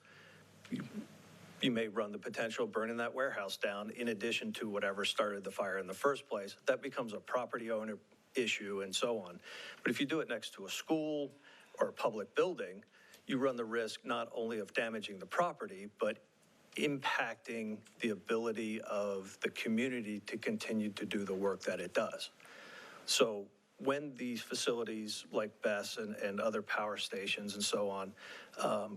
you may run the potential of burning that warehouse down in addition to whatever started the fire in the first place. That becomes a property owner issue and so on. But if you do it next to a school or a public building, you run the risk not only of damaging the property, but impacting the ability of the community to continue to do the work that it does. So when these facilities like BESS and other power stations and so on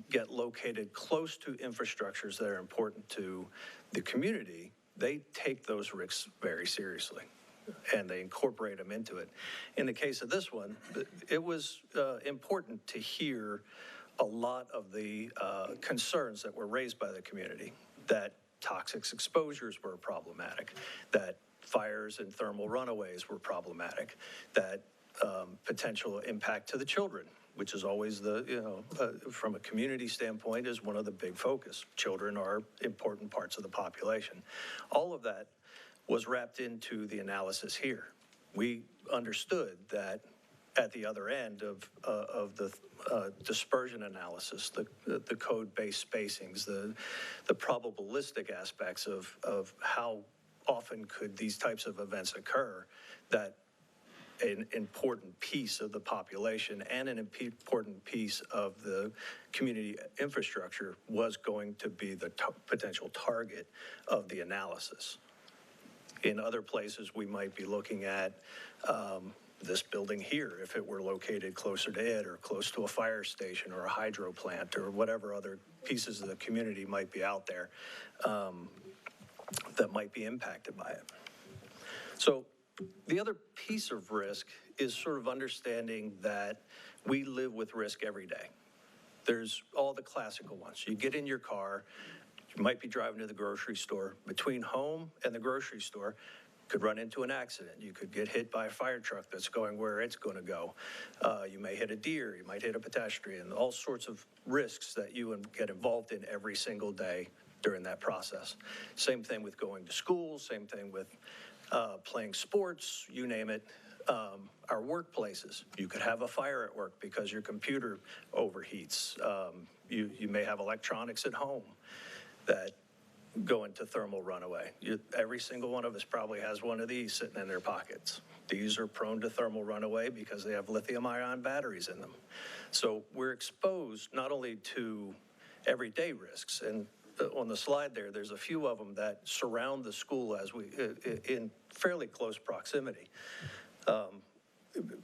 get located close to infrastructures that are important to the community, they take those risks very seriously and they incorporate them into it. In the case of this one, it was important to hear a lot of the concerns that were raised by the community, that toxic exposures were problematic, that fires and thermal runaways were problematic, that potential impact to the children, which is always from a community standpoint, is one of the big focus. Children are important parts of the population. All of that was wrapped into the analysis here. We understood that at the other end of the dispersion analysis, the code-based spacings, the probabilistic aspects of how often could these types of events occur, that an important piece of the population and an important piece of the community infrastructure was going to be the potential target of the analysis. In other places, we might be looking at this building here, if it were located closer to it or close to a fire station or a hydro plant or whatever other pieces of the community might be out there that might be impacted by it. So the other piece of risk is sort of understanding that we live with risk every day. There's all the classical ones. You get in your car, you might be driving to the grocery store. Between home and the grocery store, could run into an accident. You could get hit by a fire truck that's going where it's going to go. You may hit a deer, you might hit a pedestrian, all sorts of risks that you get involved in every single day during that process. Same thing with going to school, same thing with playing sports, you name it. Our workplaces, you could have a fire at work because your computer overheats. You may have electronics at home that go into thermal runaway. Every single one of us probably has one of these sitting in their pockets. These are prone to thermal runaway because they have lithium-ion batteries in them. So we're exposed not only to everyday risks, and on the slide there's a few of them that surround the school as we in fairly close proximity.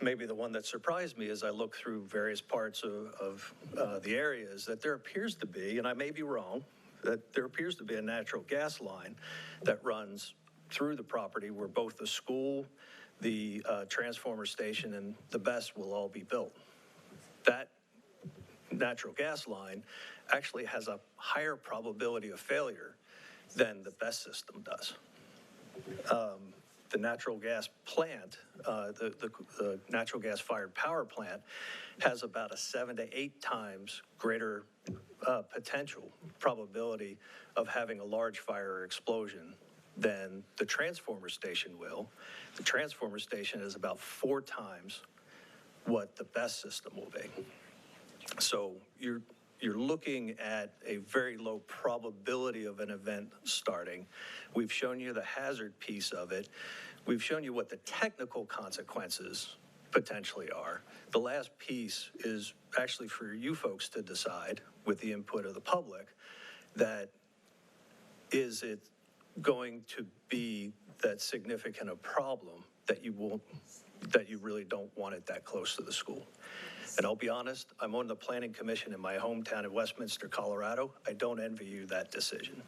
Maybe the one that surprised me as I look through various parts of the area is that there appears to be, and I may be wrong, that there appears to be a natural gas line that runs through the property where both the school, the transformer station, and the BESS will all be built. That natural gas line actually has a higher probability of failure than the BESS system does. The natural gas plant, the natural gas fired power plant, has about a 7 to 8 times greater potential probability of having a large fire or explosion than the transformer station will. The transformer station is about 4 times what the BESS system will be. So you're looking at a very low probability of an event starting. We've shown you the hazard piece of it. We've shown you what the technical consequences potentially are. The last piece is actually for you folks to decide with the input of the public, that is it going to be that significant a problem that you really don't want it that close to the school. And I'll be honest, I'm on the planning commission in my hometown of Westminster, Colorado. I don't envy you that decision.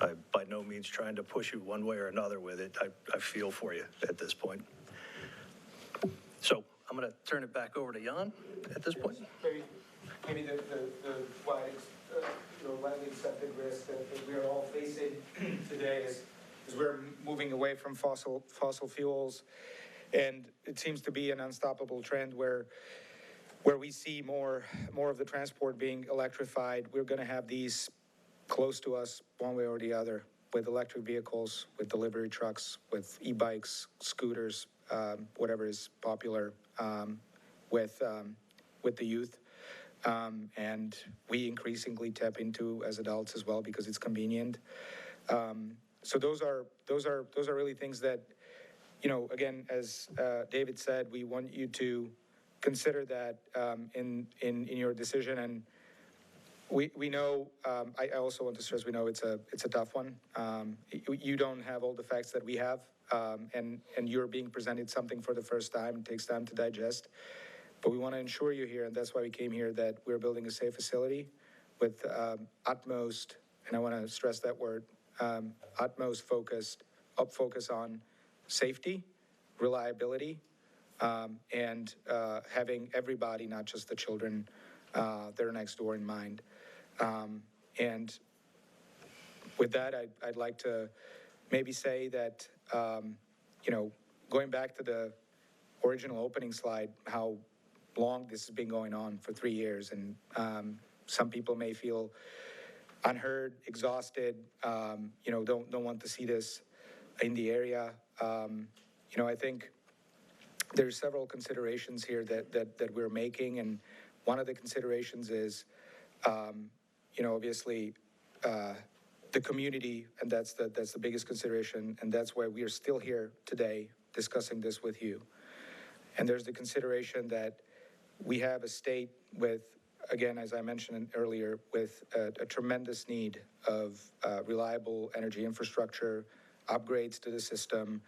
I'm by no means trying to push you one way or another with it. I feel for you at this point. So I'm going to turn it back over to Jan at this point. Maybe the widely accepted risk that we are all facing today is we're moving away from fossil fuels, and it seems to be an unstoppable trend where we see more of the transport being electrified. We're going to have these close to us one way or the other, with electric vehicles, with delivery trucks, with e-bikes, scooters, whatever is popular with the youth. And we increasingly tap into as adults as well because it's convenient. So those are really things that again, as David said, we want you to consider that in your decision. And we know, I also want to stress, we know it's a tough one. You don't have all the facts that we have, and you're being presented something for the first time. It takes time to digest. But we want to ensure you here, and that's why we came here, that we're building a safe facility with utmost, and I want to stress that word, utmost focus on safety, reliability, and having everybody, not just the children that are next door, in mind. And with that, I'd like to maybe say that, going back to the original opening slide, how long this has been going on for 3 years, and some people may feel unheard, exhausted, don't want to see this in the area. I think there's several considerations here that we're making, and one of the considerations is, obviously, the community, and that's the biggest consideration, and that's why we are still here today discussing this with you. And there's the consideration that we have a state with, again, as I mentioned earlier, with a tremendous need of reliable energy infrastructure, upgrades to the system.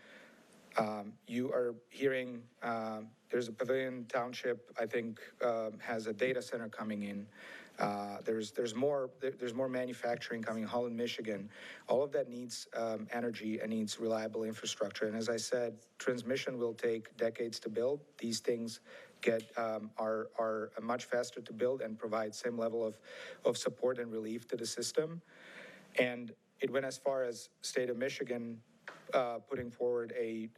You are hearing there's a Pavilion Township, I think, has a data center coming in. There's more manufacturing coming in Holland, Michigan. All of that needs energy and needs reliable infrastructure. And as I said, transmission will take decades to build. These things are much faster to build and provide same level of support and relief to the system. And it went as far as state of Michigan putting forward a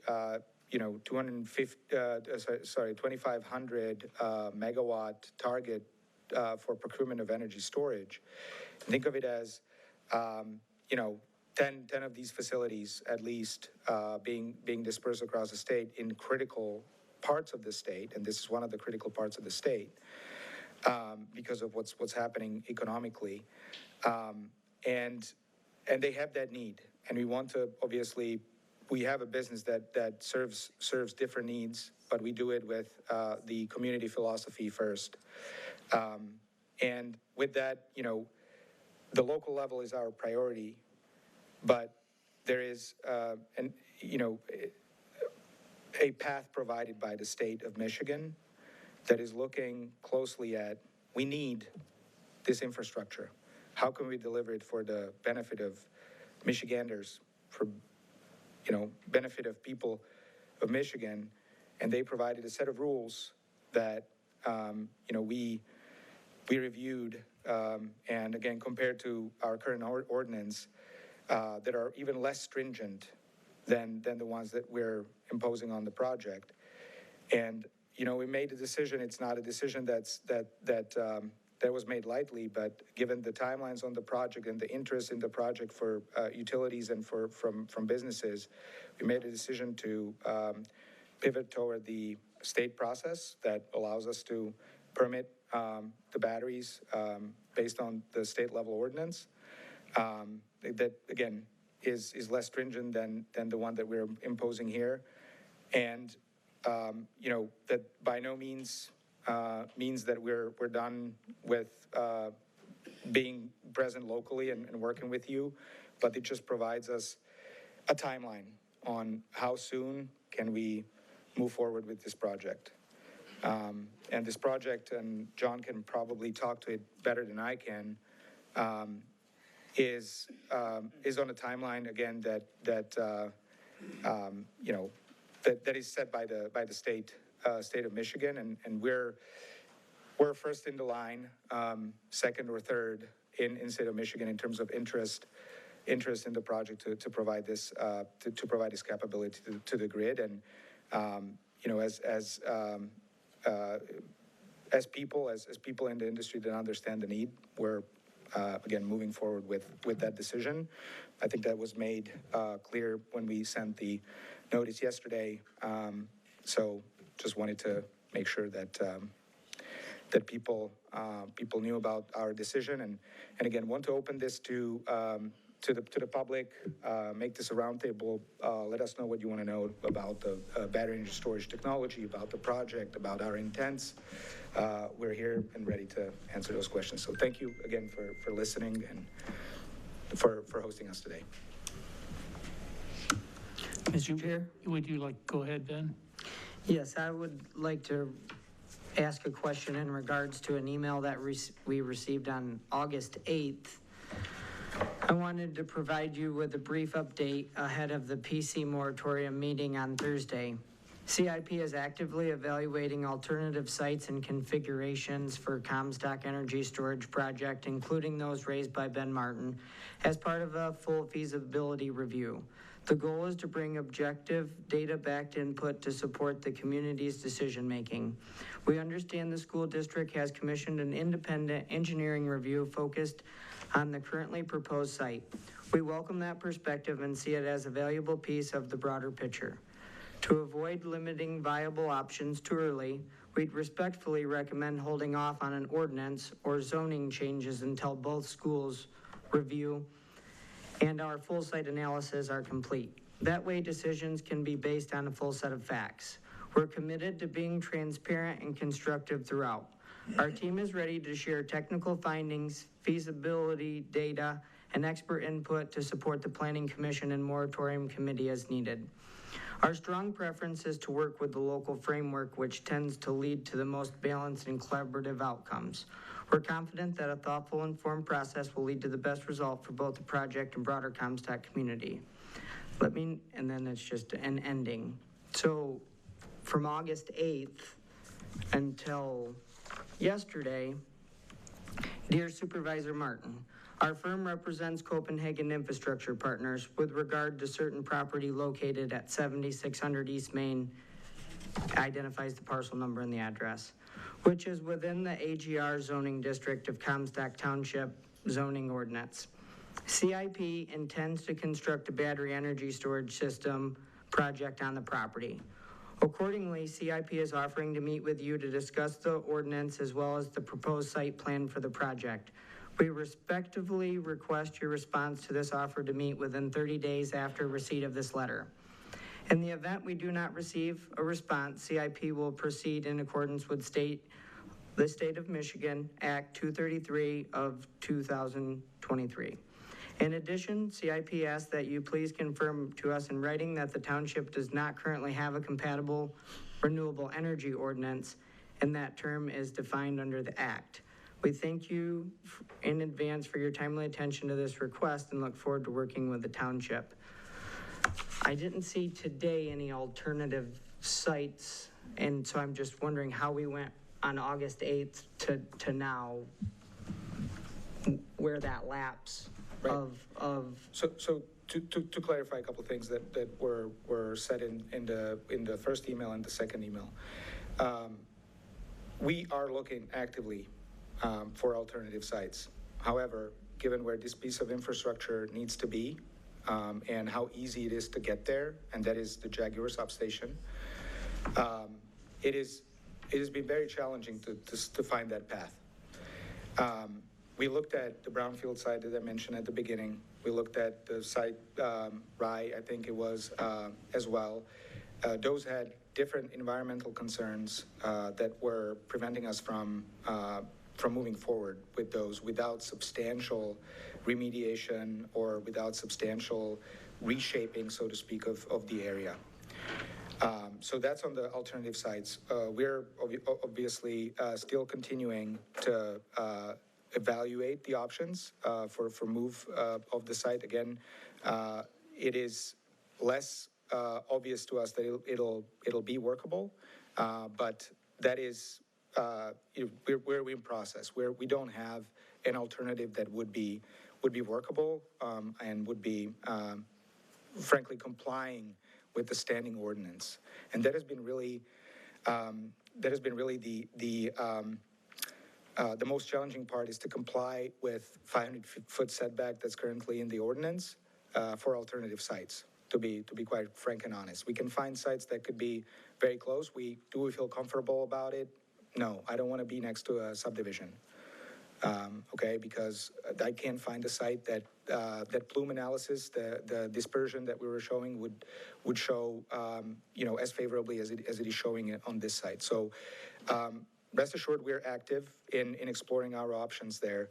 2,500 megawatt target for procurement of energy storage. Think of it as 10 of these facilities at least being dispersed across the state in critical parts of the state, and this is one of the critical parts of the state because of what's happening economically, and they have that need, and we want to, obviously, we have a business that serves different needs, but we do it with the community philosophy first. And with that, the local level is our priority, but there is a path provided by the state of Michigan that is looking closely at, we need this infrastructure. How can we deliver it for the benefit of Michiganders, for benefit of people of Michigan? And they provided a set of rules that we reviewed, and again, compared to our current ordinance, that are even less stringent than the ones that we're imposing on the project. And we made a decision. It's not a decision that was made lightly, but given the timelines on the project and the interest in the project for utilities and from businesses, we made a decision to pivot toward the state process that allows us to permit the batteries based on the state level ordinance. That again is less stringent than the one that we're imposing here, and that by no means means that we're done with being present locally and working with you, but it just provides us a timeline on how soon can we move forward with this project. And this project, and John can probably talk to it better than I can, is on a timeline again that is set by the state of Michigan, and we're first in the line, second or third in state of Michigan in terms of interest in the project to provide this to provide this capability to the grid. And as people in the industry that understand the need, we're again moving forward with that decision. I think that was made clear when we sent the notice yesterday. So just wanted to make sure that that people knew about our decision, and again want to open this to to the public, make this a roundtable. Let us know what you want to know about the battery energy storage technology, about the project, about our intents. We're here and ready to answer those questions. So thank you again for listening and for hosting us today. Mr. Chair, would you like, go ahead, Ben? Yes, I would like to ask a question in regards to an email that we received on August 8th. I wanted to provide you with a brief update ahead of the PC moratorium meeting on Thursday. CIP is actively evaluating alternative sites and configurations for Comstock energy storage project, including those raised by Ben Martin, as part of a full feasibility review. The goal is to bring objective, data-backed input to support the community's decision-making. We understand the school district has commissioned an independent engineering review focused on the currently proposed site. We welcome that perspective and see it as a valuable piece of the broader picture. To avoid limiting viable options too early, we'd respectfully recommend holding off on an ordinance or zoning changes until both schools review and our full site analysis are complete. That way decisions can be based on a full set of facts. We're committed to being transparent and constructive throughout. Our team is ready to share technical findings, feasibility data, and expert input to support the Planning Commission and Moratorium Committee as needed. Our strong preference is to work with the local framework, which tends to lead to the most balanced and collaborative outcomes. We're confident that a thoughtful, informed process will lead to the best result for both the project and broader Comstock community. And then it's just an ending. So from August 8th until yesterday, dear Supervisor Martin, our firm represents Copenhagen Infrastructure Partners with regard to certain property located at 7600 East Main, identifies the parcel number and the address, which is within the AGR zoning district of Comstock Township zoning ordinance. CIP intends to construct a battery energy storage system project on the property. Accordingly, CIP is offering to meet with you to discuss the ordinance as well as the proposed site plan for the project. We respectfully request your response to this offer to meet within 30 days after receipt of this letter. In the event we do not receive a response, CIP will proceed in accordance with the State of Michigan Act 233 of 2023. In addition, CIP asks that you please confirm to us in writing that the township does not currently have a compatible renewable energy ordinance, and that term is defined under the Act. We thank you in advance for your timely attention to this request and look forward to working with the township. I didn't see today any alternative sites, and so I'm just wondering how we went on August 8th to now, where that lapse Right. of. So to clarify a couple of things that were said in the first email and the second email, we are looking actively for alternative sites. However, given where this piece of infrastructure needs to be and how easy it is to get there, and that is the Jaguar substation, it has been very challenging to find that path. We looked at the brownfield site that I mentioned at the beginning. We looked at the site, Rye, I think it was, as well. Those had different environmental concerns that were preventing us from moving forward with those without substantial remediation or without substantial reshaping, so to speak, of the area. So that's on the alternative sites. We're obviously still continuing to evaluate the options for move of the site. Again, it is less obvious to us that it'll be workable, but that is we're in process where we don't have an alternative that would be workable and would be frankly complying with the standing ordinance, and that has been really the most challenging part is to comply with 500-foot setback that's currently in the ordinance for alternative sites. To be quite frank and honest, we can find sites that could be very close. Do we feel comfortable about it? No, I don't want to be next to a subdivision. Okay, because I can't find a site that, that plume analysis, the dispersion that we were showing would show, as favorably as it is showing it on this site. So rest assured, we're active in exploring our options there.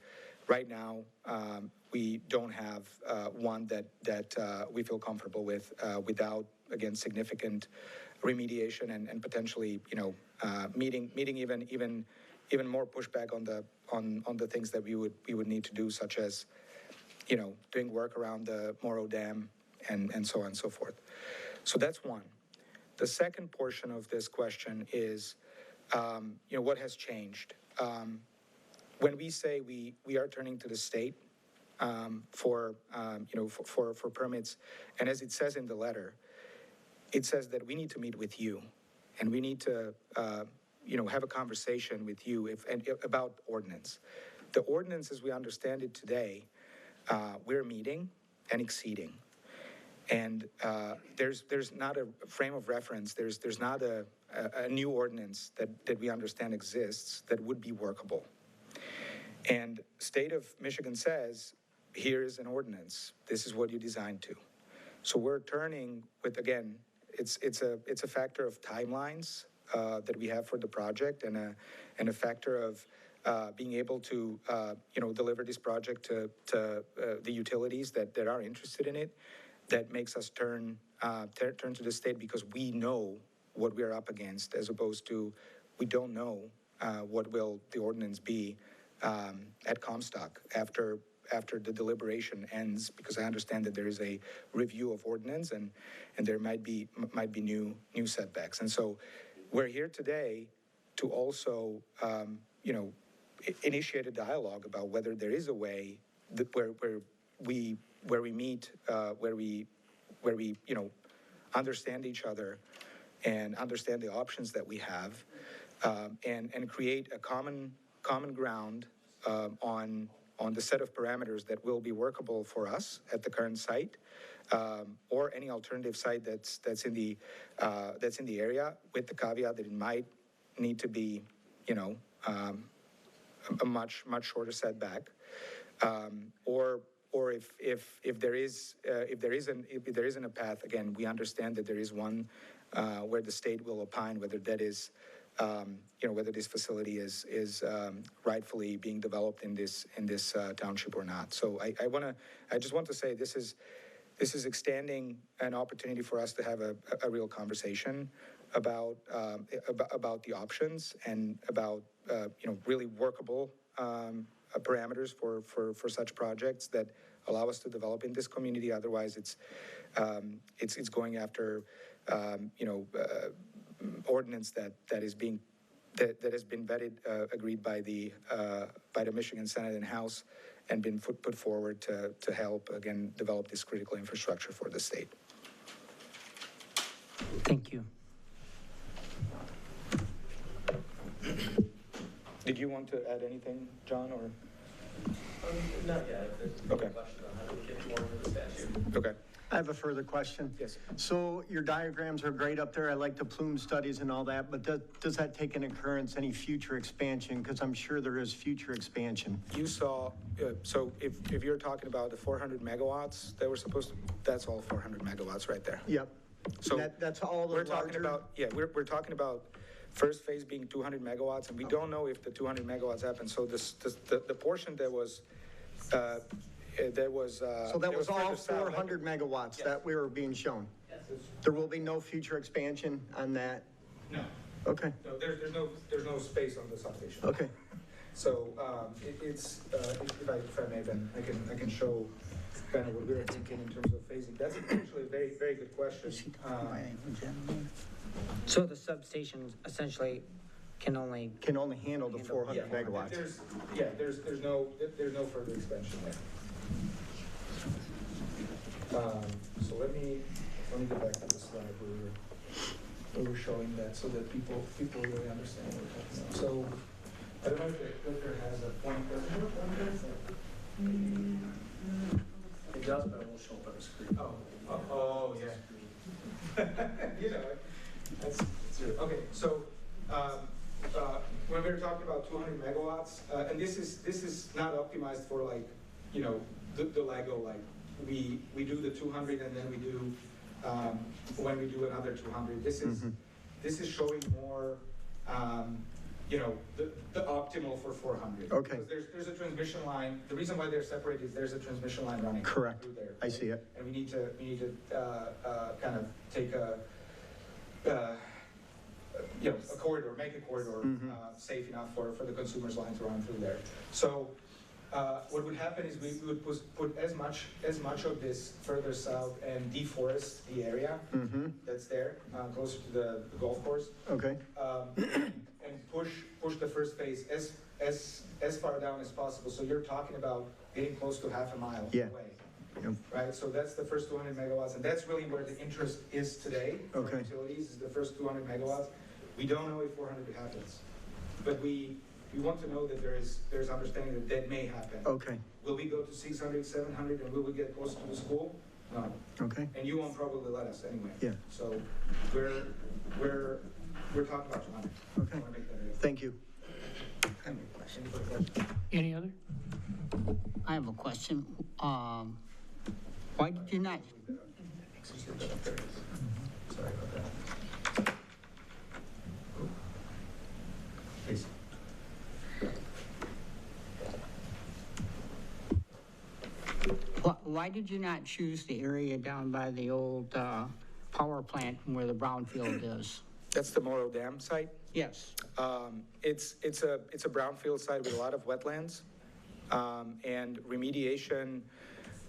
Right now, we don't have one that we feel comfortable with without, again, significant remediation and potentially, meeting even more pushback on the things that we would need to do, such as, doing work around the Morro Dam and so on and so forth. So that's one. The second portion of this question is, what has changed? When we say we are turning to the state for permits, and as it says in the letter, it says that we need to meet with you, and we need to have a conversation with you about ordinance. The ordinance, as we understand it today, we're meeting and exceeding, and there's not a frame of reference. There's not a new ordinance that we understand exists that would be workable. And state of Michigan says, here is an ordinance. This is what you designed to. So we're turning with, again, it's a factor of timelines that we have for the project, and a factor of being able to deliver this project to the utilities that are interested in it. That makes us turn to the state because we know what we're up against, as opposed to we don't know what will the ordinance be at Comstock after the deliberation ends, because I understand that there is a review of ordinance and there might be new setbacks. And so we're here today to also initiate a dialogue about whether there is a way that where we meet, where we understand each other and understand the options that we have, and create a common ground on the set of parameters that will be workable for us at the current site, or any alternative site that's in the area, with the caveat that it might need to be, a much shorter setback, or if there isn't a path, again, we understand that there is one where the state will opine whether that is, whether this facility is rightfully being developed in this township or not. So I just want to say this is extending an opportunity for us to have a real conversation about the options and about really workable parameters for such projects that allow us to develop in this community. Otherwise, it's going after ordinance that has been vetted, agreed by the Michigan Senate and House, and been put forward to help, again, develop this critical infrastructure for the state. Thank you. Did you want to add anything, John, or? Not yet. There's Okay. a question on how to get more into the statute. Okay. I have a further question. Yes. So your diagrams are great up there. I like the plume studies and all that, but does that take into occurrence any future expansion? Because I'm sure there is future expansion. You saw, so if you're talking about the 400 megawatts that were supposed to, that's all 400 megawatts right there. Yep. So that's all the we're talking about, we're talking about first phase being 200 megawatts, and we don't know if the 200 megawatts happen. So the portion that was, so that was all further south. 400 megawatts Yes. that we were being shown? Yes. There will be no future expansion on that? No. Okay, No, there's no space on the substation. okay. So it's if I may, then I can show kind of what we were thinking in terms of phasing. That's actually a very, very good question. So the substation essentially can only, handle the 400 megawatts. There's no further expansion there. So let me get back to the slide where we were showing that, so that people really understand what we're talking about. So I don't know if the filter has a pointer. It does, but it won't show up on the screen. Oh, yeah. That's true. Okay, so when we were talking about 200 megawatts, and this is not optimized for like, you know, the Lego, like we do the 200 and then we do, when we do another 200. This is showing more, you know, the optimal for 400. Okay. Because there's a transmission line. The reason why they're separated is there's a transmission line running Correct. through there. I see it. And we need to kind of take you know, a corridor, make a corridor safe enough for the consumer's line to run through there. So what would happen is we would put as much of this further south and deforest the area that's there, closer to the golf course. Okay. And push the first phase as far down as possible. So you're talking about getting close to half a mile away. Yep. Right, so that's the first 200 megawatts, and that's really where the interest is today for Okay. utilities, is the first 200 megawatts. We don't know if 400 happens, but we want to know that there's understanding that that may happen. Okay. Will we go to 600, 700, and will we get close to the school? No. Okay. And you won't probably let us anyway. Yeah. So we're talking about 200. Okay. I wanna make that clear. Thank you. Any other? I have a question. Why did you not, Sorry about that. Please. why did you not choose the area down by the old power plant where the brownfield is? That's the Morro Dam site. Yes. It's a brownfield site with a lot of wetlands, and remediation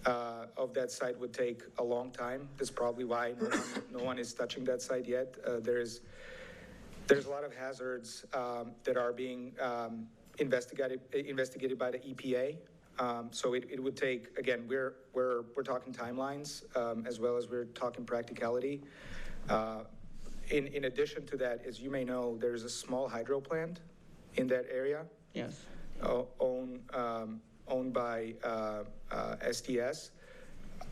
of that site would take a long time. That's probably why no one is touching that site yet. There's a lot of hazards that are being investigated by the EPA. So it would take, again, we're talking timelines as well as we're talking practicality. In addition to that, as you may know, there's a small hydro plant in that area. Yes. Owned by STS,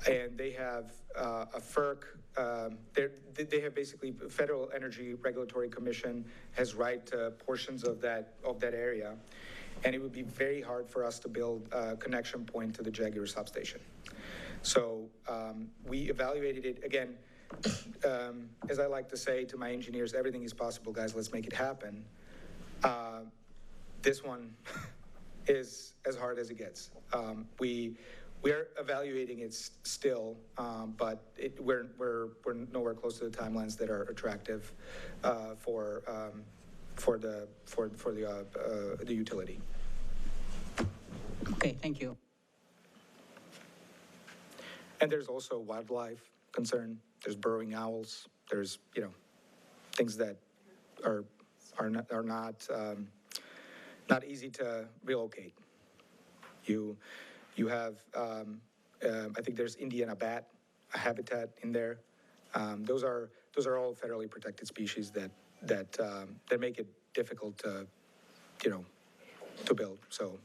and they have a FERC. They have basically Federal Energy Regulatory Commission has right to portions of that area, and it would be very hard for us to build a connection point to the Jaguar substation. So we evaluated it again. As I like to say to my engineers, everything is possible, guys. Let's make it happen. This one is as hard as it gets. We're evaluating it still, but we're nowhere close to the timelines that are attractive for the utility. Okay, thank you. And there's also wildlife concern. There's burrowing owls. There's things that are not easy to relocate. You have I think there's Indiana bat, a habitat in there. Those are all federally protected species that make it difficult to build. So,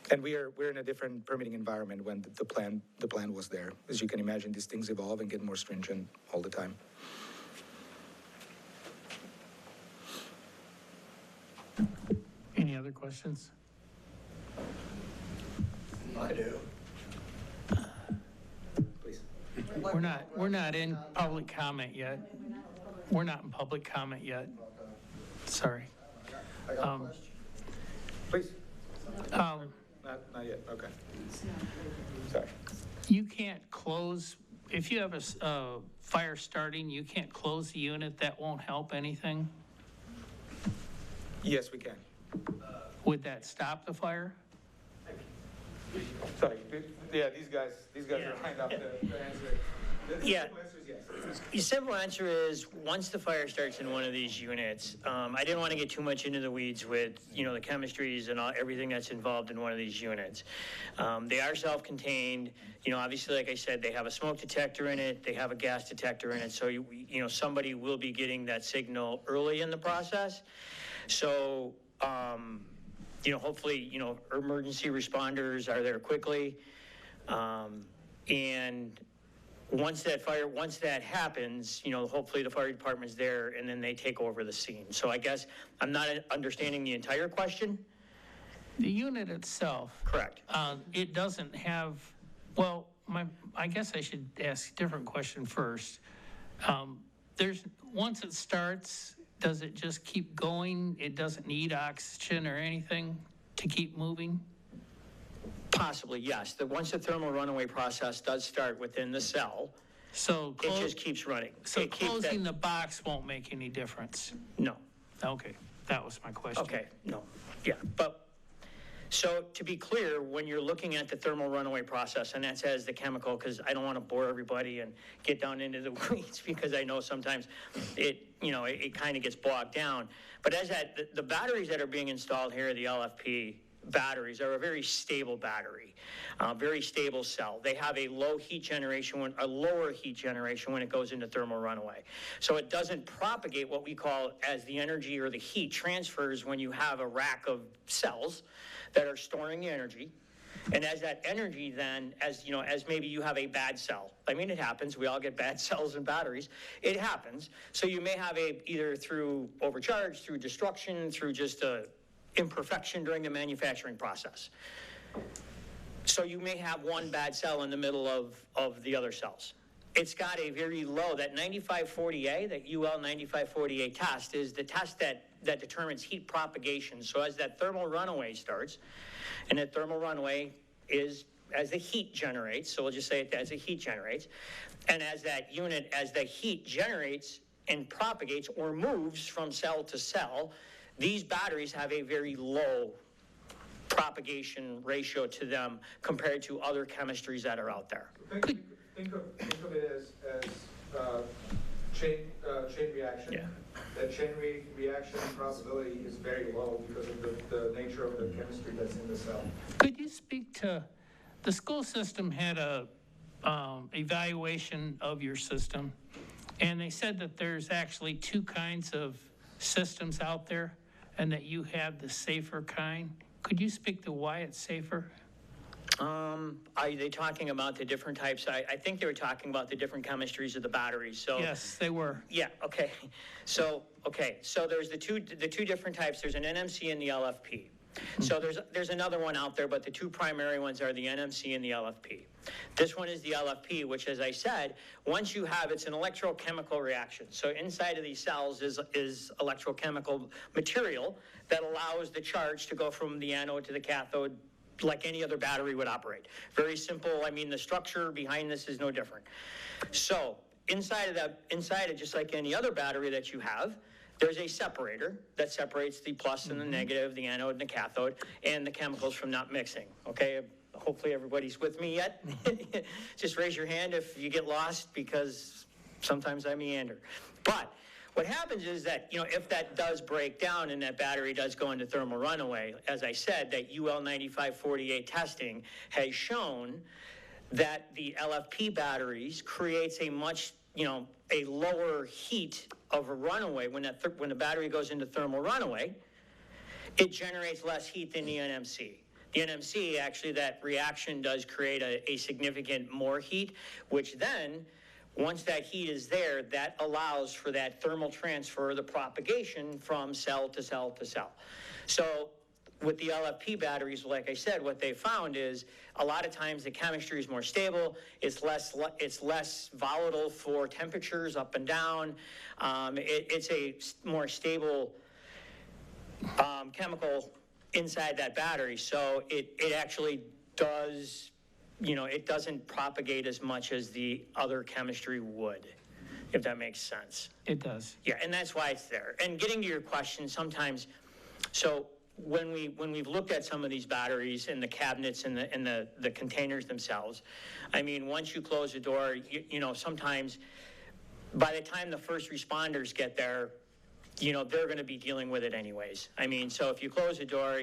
and we're in a different permitting environment when the plan was there. As you can imagine, these things evolve and get more stringent all the time. Any other questions? I do. Please. We're not in public comment yet. We're not in public comment yet. Sorry. I got a question. Please. Not yet. Okay. Sorry. You can't close, if you have a fire starting, you can't close the unit. That won't help anything? Yes, we can. Would that stop the fire? Sorry. Yeah, these guys are lined up to answer. The Yeah. simple answer is yes. The simple answer is, once the fire starts in one of these units, I didn't want to get too much into the weeds with, the chemistries and everything that's involved in one of these units. They are self-contained. Obviously, like I said, they have a smoke detector in it. They have a gas detector in it. So, somebody will be getting that signal early in the process. So, hopefully, emergency responders are there quickly. And once that happens, hopefully the fire department's there and then they take over the scene. So I guess I'm not understanding the entire question. The unit itself. Correct. It doesn't have, well, I guess I should ask a different question first. Once it starts, does it just keep going? It doesn't need oxygen or anything to keep moving? Possibly, yes. Once the thermal runaway process does start within the cell, so it just keeps running. So closing the box won't make any difference? No. Okay, that was my question. Okay, no, yeah. But, so to be clear, when you're looking at the thermal runaway process, and that says the chemical, because I don't want to bore everybody and get down into the weeds, because I know sometimes it kind of gets bogged down. But the batteries that are being installed here, the LFP batteries, are a very stable battery, very stable cell. They have a lower heat generation when it goes into thermal runaway. So it doesn't propagate what we call as the energy or the heat transfers when you have a rack of cells that are storing the energy. And as that energy then, as maybe you have a bad cell. I mean, it happens. We all get bad cells and batteries. It happens. So you may have either through overcharge, through destruction, through just a imperfection during the manufacturing process. So you may have one bad cell in the middle of the other cells. It's got a very low, that 9540A, that UL 9540A test is the test that determines heat propagation. So as that thermal runaway starts, and that thermal runaway is as the heat generates, so we'll just say it as the heat generates, and as the heat generates and propagates or moves from cell to cell, these batteries have a very low propagation ratio to them compared to other chemistries that are out there. Think of it as chain reaction. Yeah. That chain reaction probability is very low because of the nature of the chemistry that's in the cell. Could you speak to, the school system had a evaluation of your system, and they said that there's actually two kinds of systems out there and that you have the safer kind. Could you speak to why it's safer? Are they talking about the different types? I think they were talking about the different chemistries of the batteries. So yes, they were. Yeah. Okay. So there's the two different types. There's an NMC and the LFP. So there's another one out there, but the two primary ones are the NMC and the LFP. This one is the LFP, which, as I said, once you have, it's an electrochemical reaction. So inside of these cells is electrochemical material that allows the charge to go from the anode to the cathode like any other battery would operate. Very simple. I mean, the structure behind this is no different. So inside of just like any other battery that you have, there's a separator that separates the plus and the negative, the anode and the cathode, and the chemicals from not mixing. Okay, hopefully everybody's with me yet. Just raise your hand if you get lost, because sometimes I meander. But what happens is that, if that does break down and that battery does go into thermal runaway, as I said, that UL 9548 testing has shown that the LFP batteries creates a much, a lower heat of a runaway. When the battery goes into thermal runaway, it generates less heat than the NMC. The NMC, actually, that reaction does create a significant more heat, which then, once that heat is there, that allows for that thermal transfer, the propagation from cell to cell to cell. So with the LFP batteries, like I said, what they found is a lot of times the chemistry is more stable. It's less volatile for temperatures up and down. It's a more stable chemical inside that battery. So it actually does, it doesn't propagate as much as the other chemistry would, if that makes sense. It does. Yeah, and that's why it's there. And getting to your question, sometimes, so when we've looked at some of these batteries and the cabinets and the containers themselves, I mean, once you close the door, sometimes by the time the first responders get there, they're going to be dealing with it anyways. I mean, so if you close the door,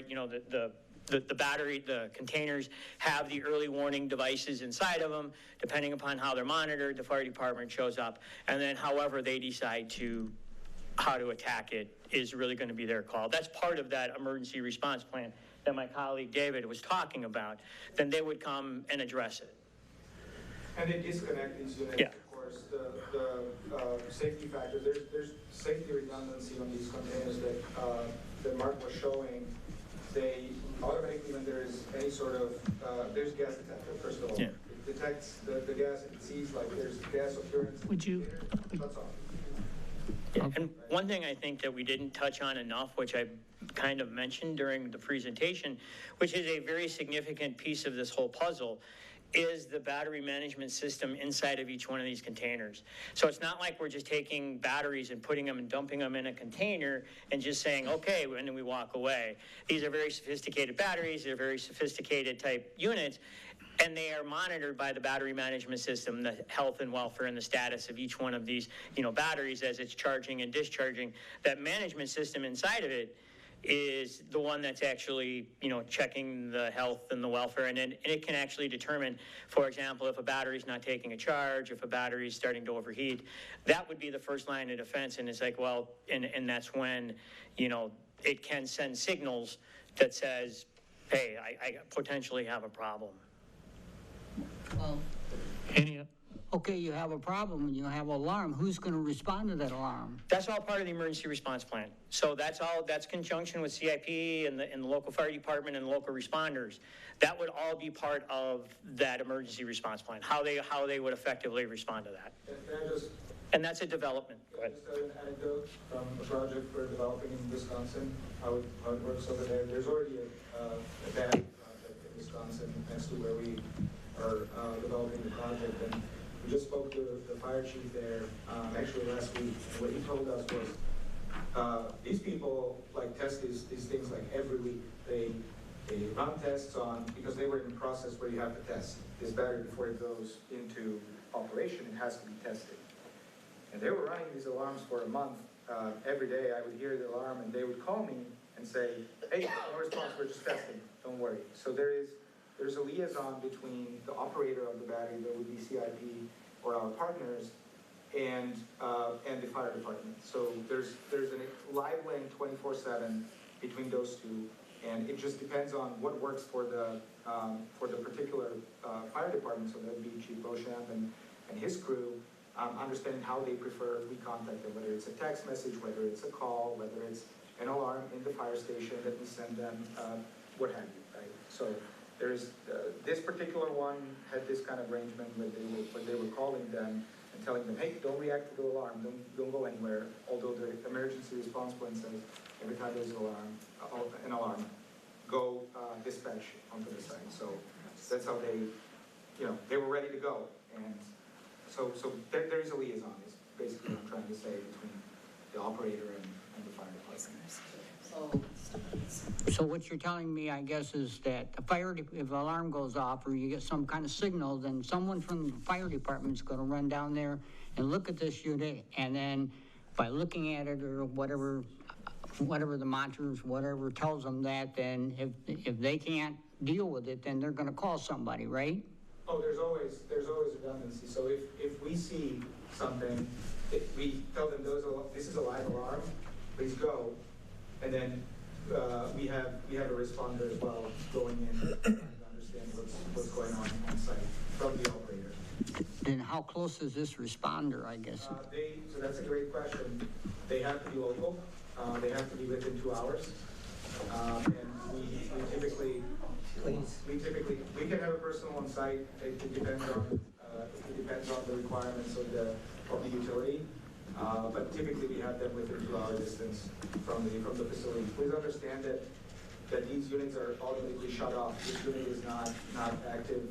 the battery, the containers have the early warning devices inside of them. Depending upon how they're monitored, the fire department shows up, and then however they decide how to attack it is really going to be their call. That's part of that emergency response plan that my colleague David was talking about. Then they would come and address it. And they disconnect these units, Yeah. of course, the safety factor, there's safety redundancy on these containers that Mark was showing. They automatically, when there is any sort of, there's gas detector, first of all. Yeah. It detects the gas, it sees like there's gas occurrence. Would you- Shuts off. Yeah, and one thing I think that we didn't touch on enough, which I kind of mentioned during the presentation, which is a very significant piece of this whole puzzle, is the battery management system inside of each one of these containers. So it's not like we're just taking batteries and putting them and dumping them in a container and just saying, okay, and then we walk away. These are very sophisticated batteries, they're very sophisticated type units, and they are monitored by the battery management system, the health and welfare and the status of each one of these, batteries as it's charging and discharging. That management system inside of it is the one that's actually, checking the health and the welfare. And then it can actually determine, for example, if a battery's not taking a charge, if a battery's starting to overheat, that would be the first line of defense. And it's like, well, and that's when, it can send signals that says, hey, I potentially have a problem. Okay, you have a problem and you have an alarm. Who's going to respond to that alarm? That's all part of the emergency response plan. So that's conjunction with CIP and the local fire department and local responders. That would all be part of that emergency response plan, how they would effectively respond to that. And that's a development. Go ahead. Just an anecdote from a project we're developing in Wisconsin, how it works over there. There's already a battery project in Wisconsin next to where we are developing the project. And we just spoke to the fire chief there actually last week. And what he told us was these people test these things every week. They run tests on, because they were in a process where you have to test this battery before it goes into operation. It has to be tested. And they were running these alarms for a month. Every day I would hear the alarm and they would call me and say, hey, no response, we're just testing, don't worry. So there's a liaison between the operator of the battery, that would be CIP or our partners, and the fire department. So there's a live link 24/7 between those two, and it just depends on what works for the particular fire department. So that would be Chief Beauchamp and his crew. Understanding how they prefer we contact them, whether it's a text message, whether it's a call, whether it's an alarm in the fire station that we send them, what have you, right? So there's, this particular one had this kind of arrangement where they were calling them and telling them, hey, don't react to the alarm, don't go anywhere, although the emergency response plan says every time there's an alarm, go dispatch onto the site. So that's how they were ready to go. And so there is a liaison, is basically what I'm trying to say, between the operator and the fire department. So what you're telling me, I guess, is that if an alarm goes off or you get some kind of signal, then someone from the fire department's going to run down there and look at this unit, and then by looking at it or whatever the monitors, whatever tells them that, then if they can't deal with it, then they're going to call somebody, right? Oh, there's always redundancy. So if we see something, we tell them this is a live alarm, please go, and then we have a responder as well going in to understand what's going on site from the operator. Then how close is this responder, I guess? So that's a great question. They have to be local. They have to be within 2 hours, and we typically. We can have a person on site. It depends on the requirements of the utility. But typically we have them within 2 hour distance from the facility. Please understand that these units are automatically shut off. This unit is not active,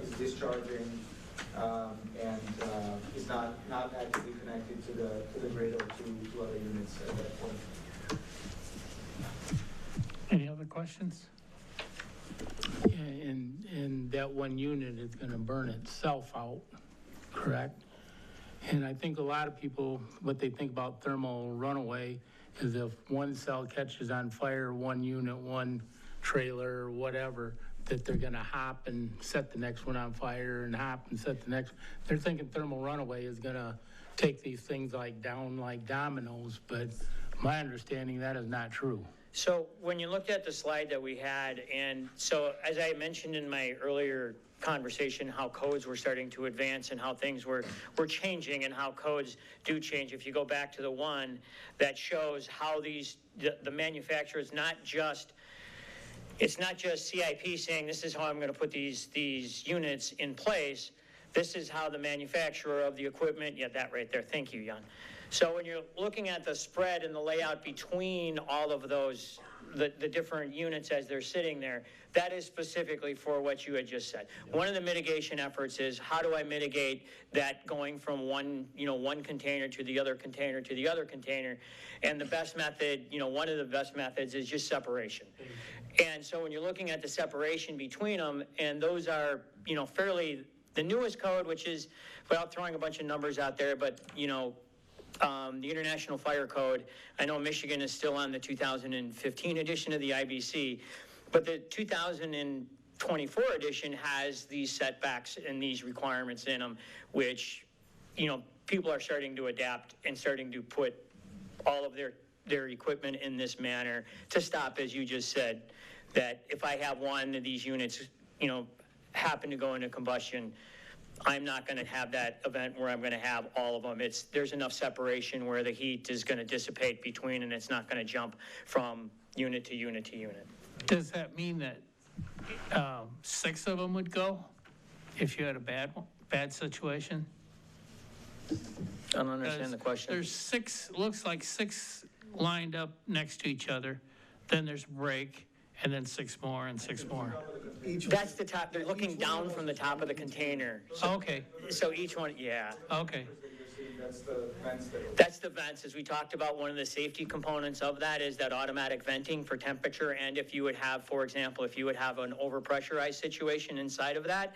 is discharging, and is not actively connected to the grid or to other units at that point. Any other questions? Yeah, and that one unit is going to burn itself out, correct? And I think a lot of people, what they think about thermal runaway is if one cell catches on fire, one unit, one trailer, or whatever, that they're going to hop and set the next one on fire and hop and set the next. They're thinking thermal runaway is going to take these things down like dominoes, but My understanding, that is not true. So when you looked at the slide that we had, and so as I mentioned in my earlier conversation, how codes were starting to advance and how things were changing and how codes do change. If you go back to the one that shows how the manufacturer is not just, it's not just CIP saying this is how I'm going to put these units in place. This is how the manufacturer of the equipment, yeah, that right there. Thank you, Jan. So when you're looking at the spread and the layout between all of those, the different units as they're sitting there, that is specifically for what you had just said. One of the mitigation efforts is how do I mitigate that going from one container to the other container to the other container? And the best method, one of the best methods is just separation. And so when you're looking at the separation between them, and those are, fairly, the newest code, which is, without throwing a bunch of numbers out there, but, the International Fire Code, I know Michigan is still on the 2015 edition of the IBC, but the 2024 edition has these setbacks and these requirements in them, which, people are starting to adapt and starting to put all of their equipment in this manner to stop, as you just said, that if I have one of these units, happen to go into combustion, I'm not going to have that event where I'm going to have all of them. There's enough separation where the heat is going to dissipate between, and it's not going to jump from unit to unit to unit. Does that mean that 6 of them would go if you had a bad situation? I don't understand the question. There's 6, looks like 6 lined up next to each other. Then there's break, and then 6 more and 6 more. That's the top. They're looking down from the top of the container. So, okay. So each one, yeah. Okay. That's the vents. As we talked about, one of the safety components of that is that automatic venting for temperature. And if you would have, for example, if you would have an overpressurized situation inside of that,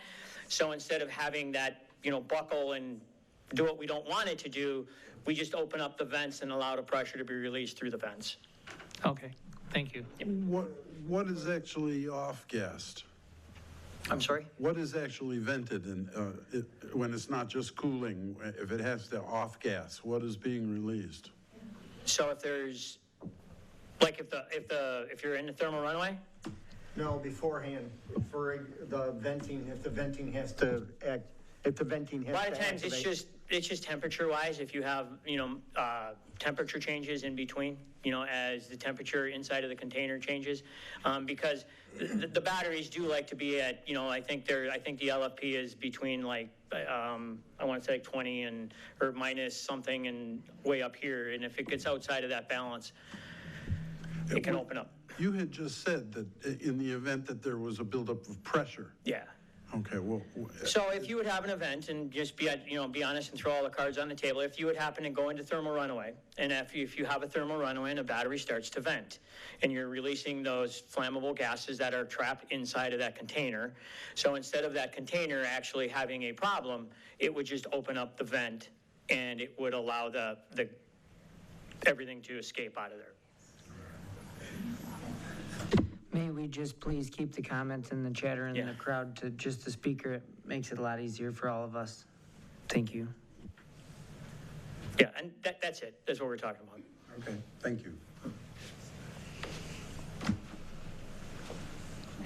so instead of having that, buckle and do what we don't want it to do, we just open up the vents and allow the pressure to be released through the vents. Okay. Thank you. What is actually off-gassed? I'm sorry? What is actually vented when it's not just cooling? If it has the off-gas, what is being released? So if there's, like if you're in the thermal runaway? No, beforehand, for the venting, if the venting has to act, if the venting has to A lot of times activate. it's just temperature-wise, if you have, temperature changes in between, as the temperature inside of the container changes, because the batteries do like to be at, I think the LFP is between I want to say 20 or minus something and way up here, and if it gets outside of that balance, it can open up. You had just said that in the event that there was a buildup of pressure. Yeah. Okay, well. So if you would have an event, and just be honest and throw all the cards on the table, if you would happen to go into thermal runaway, and if you have a thermal runaway and a battery starts to vent, and you're releasing those flammable gases that are trapped inside of that container, so instead of that container actually having a problem, it would just open up the vent, and it would allow the everything to escape out of there. May we just please keep the comments and the chatter in the crowd to just the speaker? It makes it a lot easier for all of us. Thank you. Yeah, and that's it. That's what we're talking about. Okay, thank you.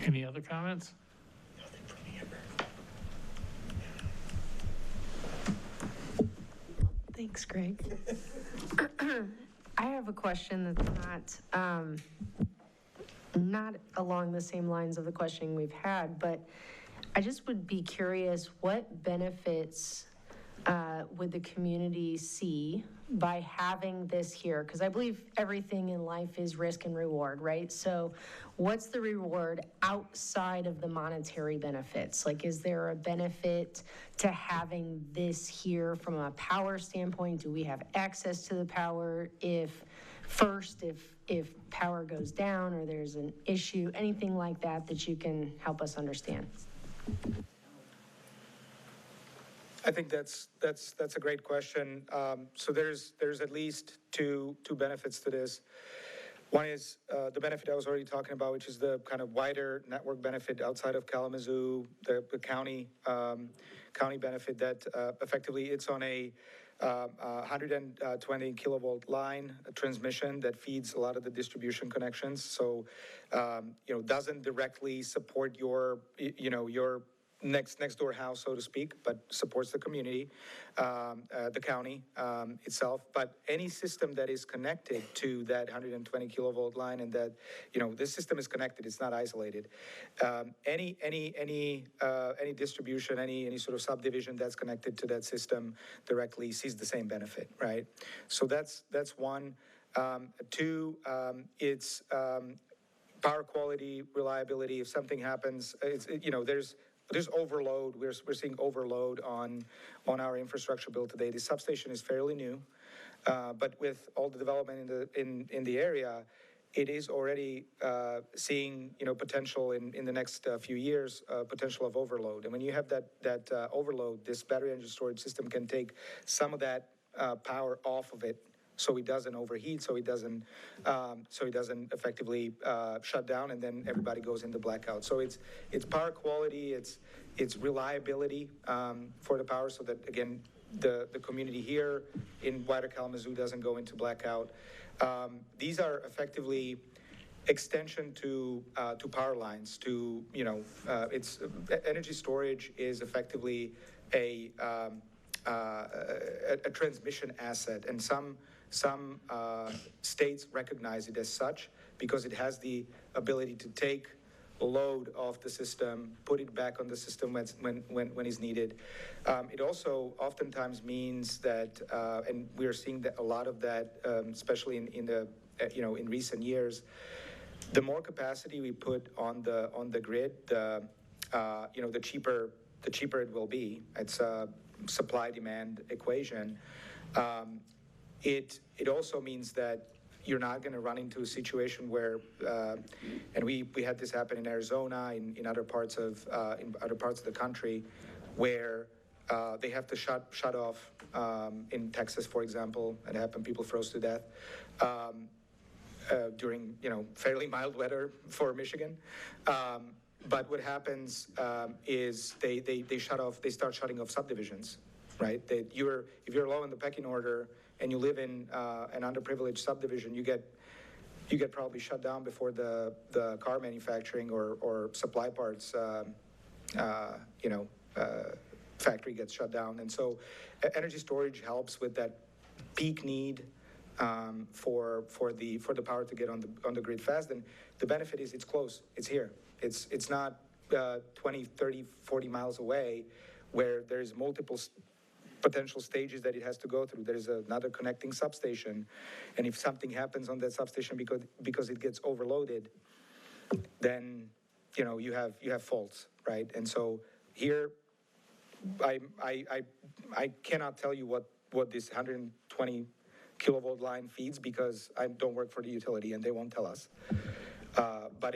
Any other comments? Thanks, Greg. I have a question that's not along the same lines of the questioning we've had, but I just would be curious, what benefits would the community see by having this here? Because I believe everything in life is risk and reward, right? So what's the reward outside of the monetary benefits? Like, is there a benefit to having this here from a power standpoint? Do we have access to the power if power goes down or there's an issue, anything like that you can help us understand? I think that's a great question. So there's at least two benefits to this. One is the benefit I was already talking about, which is the kind of wider network benefit outside of Kalamazoo, the county benefit that effectively it's on a 120 kilovolt line, a transmission that feeds a lot of the distribution connections. So, doesn't directly support your next door house, so to speak, but supports the community, the county itself. But any system that is connected to that 120 kilovolt line, and that this system is connected, it's not isolated. Any distribution, any sort of subdivision that's connected to that system directly sees the same benefit, right? So that's one. Two, it's power quality, reliability. If something happens, there's overload. We're seeing overload on our infrastructure build today. The substation is fairly new, but with all the development in the area, it is already seeing potential in the next few years, potential of overload. And when you have that overload, this battery energy storage system can take some of that power off of it, so it doesn't overheat, so it doesn't effectively shut down, and then everybody goes into blackout. So it's power quality, it's reliability for the power, so that again the community here in wider Kalamazoo doesn't go into blackout. These are effectively extension to power lines. It's energy storage is effectively a transmission asset, and some states recognize it as such because it has the ability to take a load off the system, put it back on the system when it's needed. It also oftentimes means that, and we are seeing a lot of that, especially in recent years. The more capacity we put on the grid, the cheaper it will be. It's a supply-demand equation. It also means that you're not going to run into a situation where, and we had this happen in Arizona, in other parts of the country, where they have to shut off. In Texas, for example, it happened. People froze to death during fairly mild weather for Michigan. But what happens is they shut off. They start shutting off subdivisions, right? If you're low in the pecking order and you live in an underprivileged subdivision, you get probably shut down before the car manufacturing or supply parts factory gets shut down. And so energy storage helps with that peak need for the power to get on the grid fast. And the benefit is it's close, it's here. It's not 20, 30, 40 miles away where there's multiple potential stages that it has to go through. There's another connecting substation, and if something happens on that substation because it gets overloaded, then you have faults, right? And so here, I cannot tell you what this 120 kilovolt line feeds because I don't work for the utility and they won't tell us. But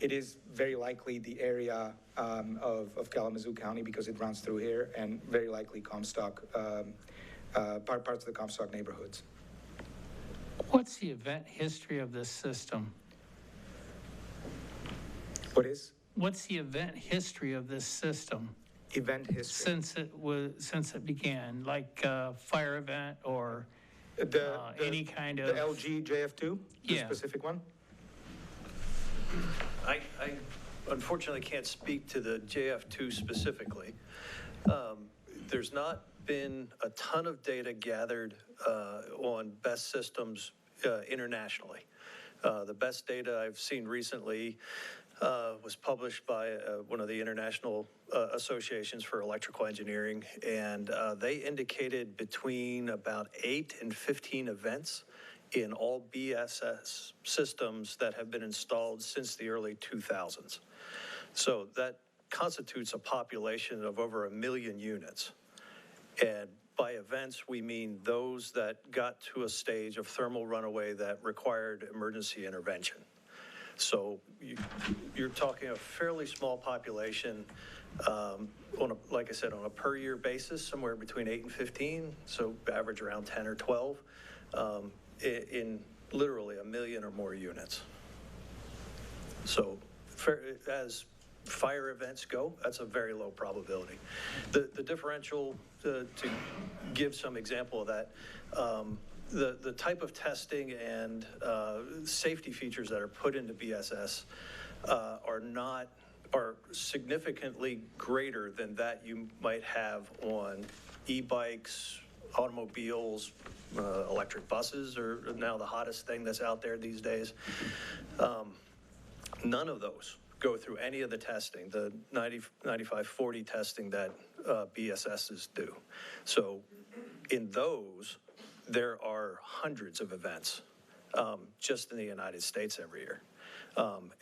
it is very likely the area of Kalamazoo County because it runs through here, and very likely Comstock, parts of the Comstock neighborhoods. What's the event history of this system? What's the event history of this system? Event history? Since it began, like fire event or any kind of... The LG JF2? The specific one? I unfortunately can't speak to the JF2 specifically. There's not been a ton of data gathered on BESS systems internationally. The best data I've seen recently was published by one of the international associations for electrical engineering, and they indicated between about 8 and 15 events in all BSS systems that have been installed since the early 2000s. So that constitutes a population of over 1 million units. And by events, we mean those that got to a stage of thermal runaway that required emergency intervention. So you're talking a fairly small population, like I said, on a per year basis, somewhere between 8 and 15, so average around 10 or 12. In literally 1 million or more units. So as fire events go, that's a very low probability. The differential to give some example of that, the type of testing and safety features that are put into BSS are significantly greater than that you might have on e-bikes, automobiles, electric buses are now the hottest thing that's out there these days. None of those go through any of the testing, the 9540 testing that BSSs do. So in those, there are hundreds of events just in the United States every year.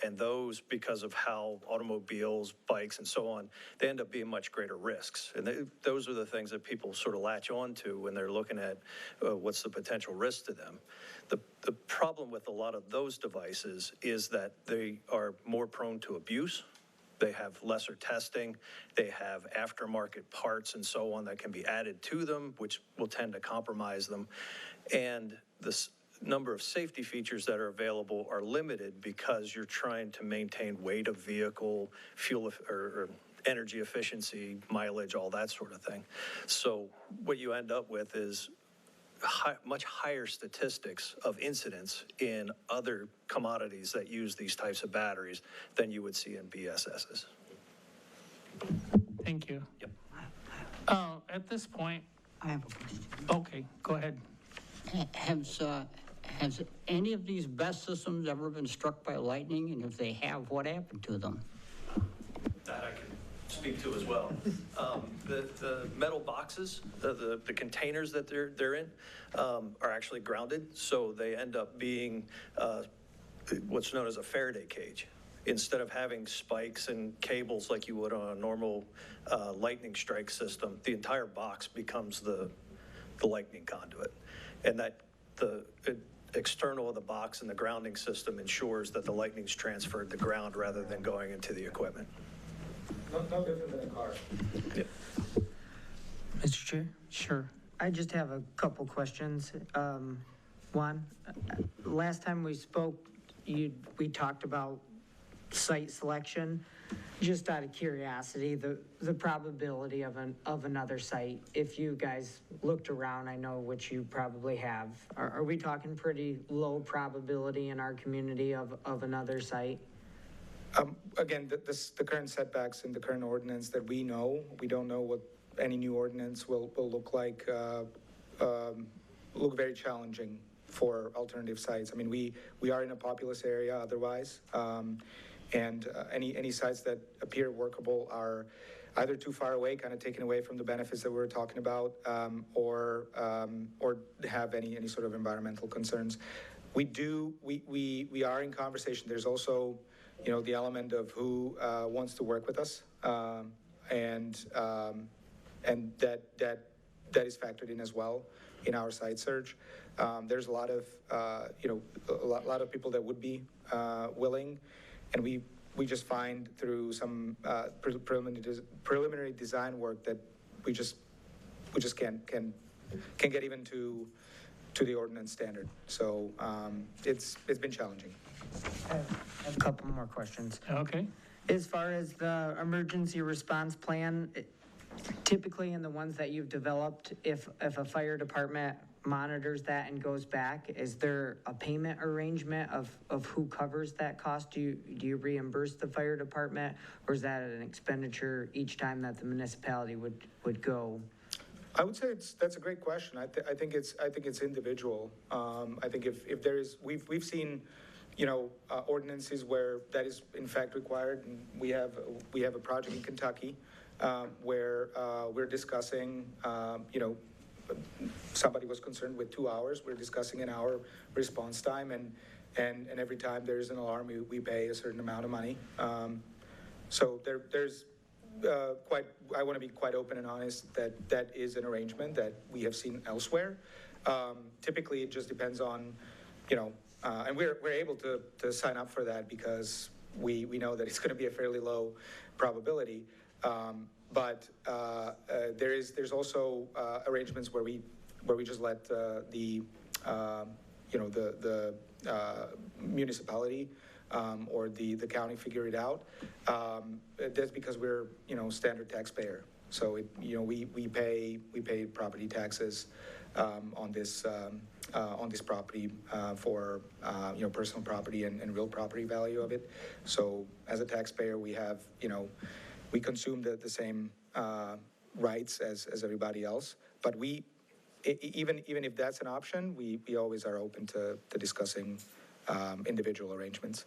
And those, because of how automobiles, bikes, and so on, they end up being much greater risks. And those are the things that people sort of latch on to when they're looking at what's the potential risk to them. The problem with a lot of those devices is that they are more prone to abuse. They have lesser testing. They have aftermarket parts and so on that can be added to them, which will tend to compromise them. And this number of safety features that are available are limited because you're trying to maintain weight of vehicle, fuel or energy efficiency, mileage, all that sort of thing. So what you end up with is much higher statistics of incidents in other commodities that use these types of batteries than you would see in BSSs. Thank you. Yep. At this point, I have a question. okay, go ahead. Has any of these BESS systems ever been struck by lightning? And if they have, what happened to them? That I can speak to as well. The metal boxes, the containers that they're in are actually grounded, so they end up being what's known as a Faraday cage. Instead of having spikes and cables like you would on a normal lightning strike system, the entire box becomes the lightning conduit. And that the external of the box and the grounding system ensures that the lightning's transferred to ground rather than going into the equipment. No different than a car. Yep. Mr. Chair? Sure. I just have a couple questions. One, last time we spoke, we talked about site selection. Just out of curiosity, the probability of another site, if you guys looked around, I know which you probably have, are we talking pretty low probability in our community of another site? Again, the current setbacks in the current ordinance that we know, we don't know what any new ordinance will look like, look very challenging for alternative sites. I mean, we are in a populous area otherwise, and any sites that appear workable are either too far away, kind of taken away from the benefits that we were talking about, or have any sort of environmental concerns. We are in conversation. There's also, the element of who wants to work with us, and that is factored in as well in our site search. There's a lot of a lot of people that would be willing, and we just find through some preliminary design work that we just can't get even to the ordinance standard. So it's been challenging. I have a couple more questions. Okay. As far as the emergency response plan, typically in the ones that you've developed, if a fire department monitors that and goes back, is there a payment arrangement of who covers that cost? Do you reimburse the fire department, or is that an expenditure each time that the municipality would go? I would say that's a great question. I think it's individual. I think if there is, we've seen, ordinances where that is in fact required. And we have a project in Kentucky where we're discussing, somebody was concerned with 2 hours. We're discussing an hour response time, and every time there's an alarm, we pay a certain amount of money. So there's I want to be quite open and honest that is an arrangement that we have seen elsewhere. Typically, it just depends on, and we're able to sign up for that because we know that it's going to be a fairly low probability. But there's also arrangements where we just let the municipality or the county figure it out. That's because we're standard taxpayer. So we pay property taxes on this property for personal property and real property value of it. So as a taxpayer, we have we consume the same rights as everybody else. But even if that's an option, we always are open to discussing individual arrangements.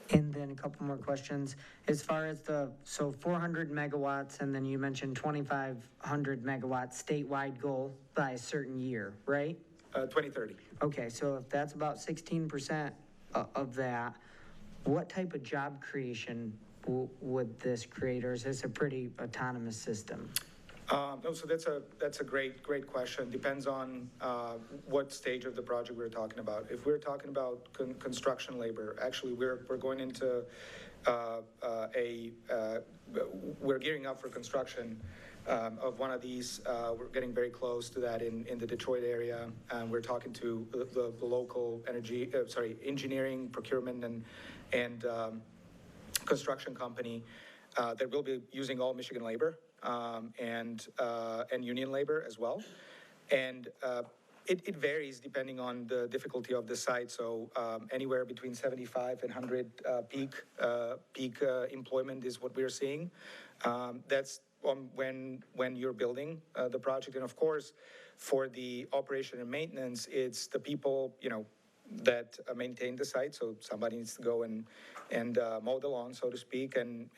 And then a couple more questions. As far as so 400 megawatts, and then you mentioned 2,500 megawatts statewide goal by a certain year, right? 2030. Okay, so if that's about 16% of that, what type of job creation would this create, or is this a pretty autonomous system? No, so that's a great question. Depends on what stage of the project we're talking about. If we're talking about construction labor, actually we're going into we're gearing up for construction of one of these. We're getting very close to that in the Detroit area, and we're talking to the local engineering, procurement, and construction company that will be using all Michigan labor. And union labor as well. And it varies depending on the difficulty of the site. So anywhere between 75 and 100 peak employment is what we're seeing. That's when you're building the project. And of course, for the operation and maintenance, it's the people, that maintain the site. So somebody needs to go and mow the lawn, so to speak, and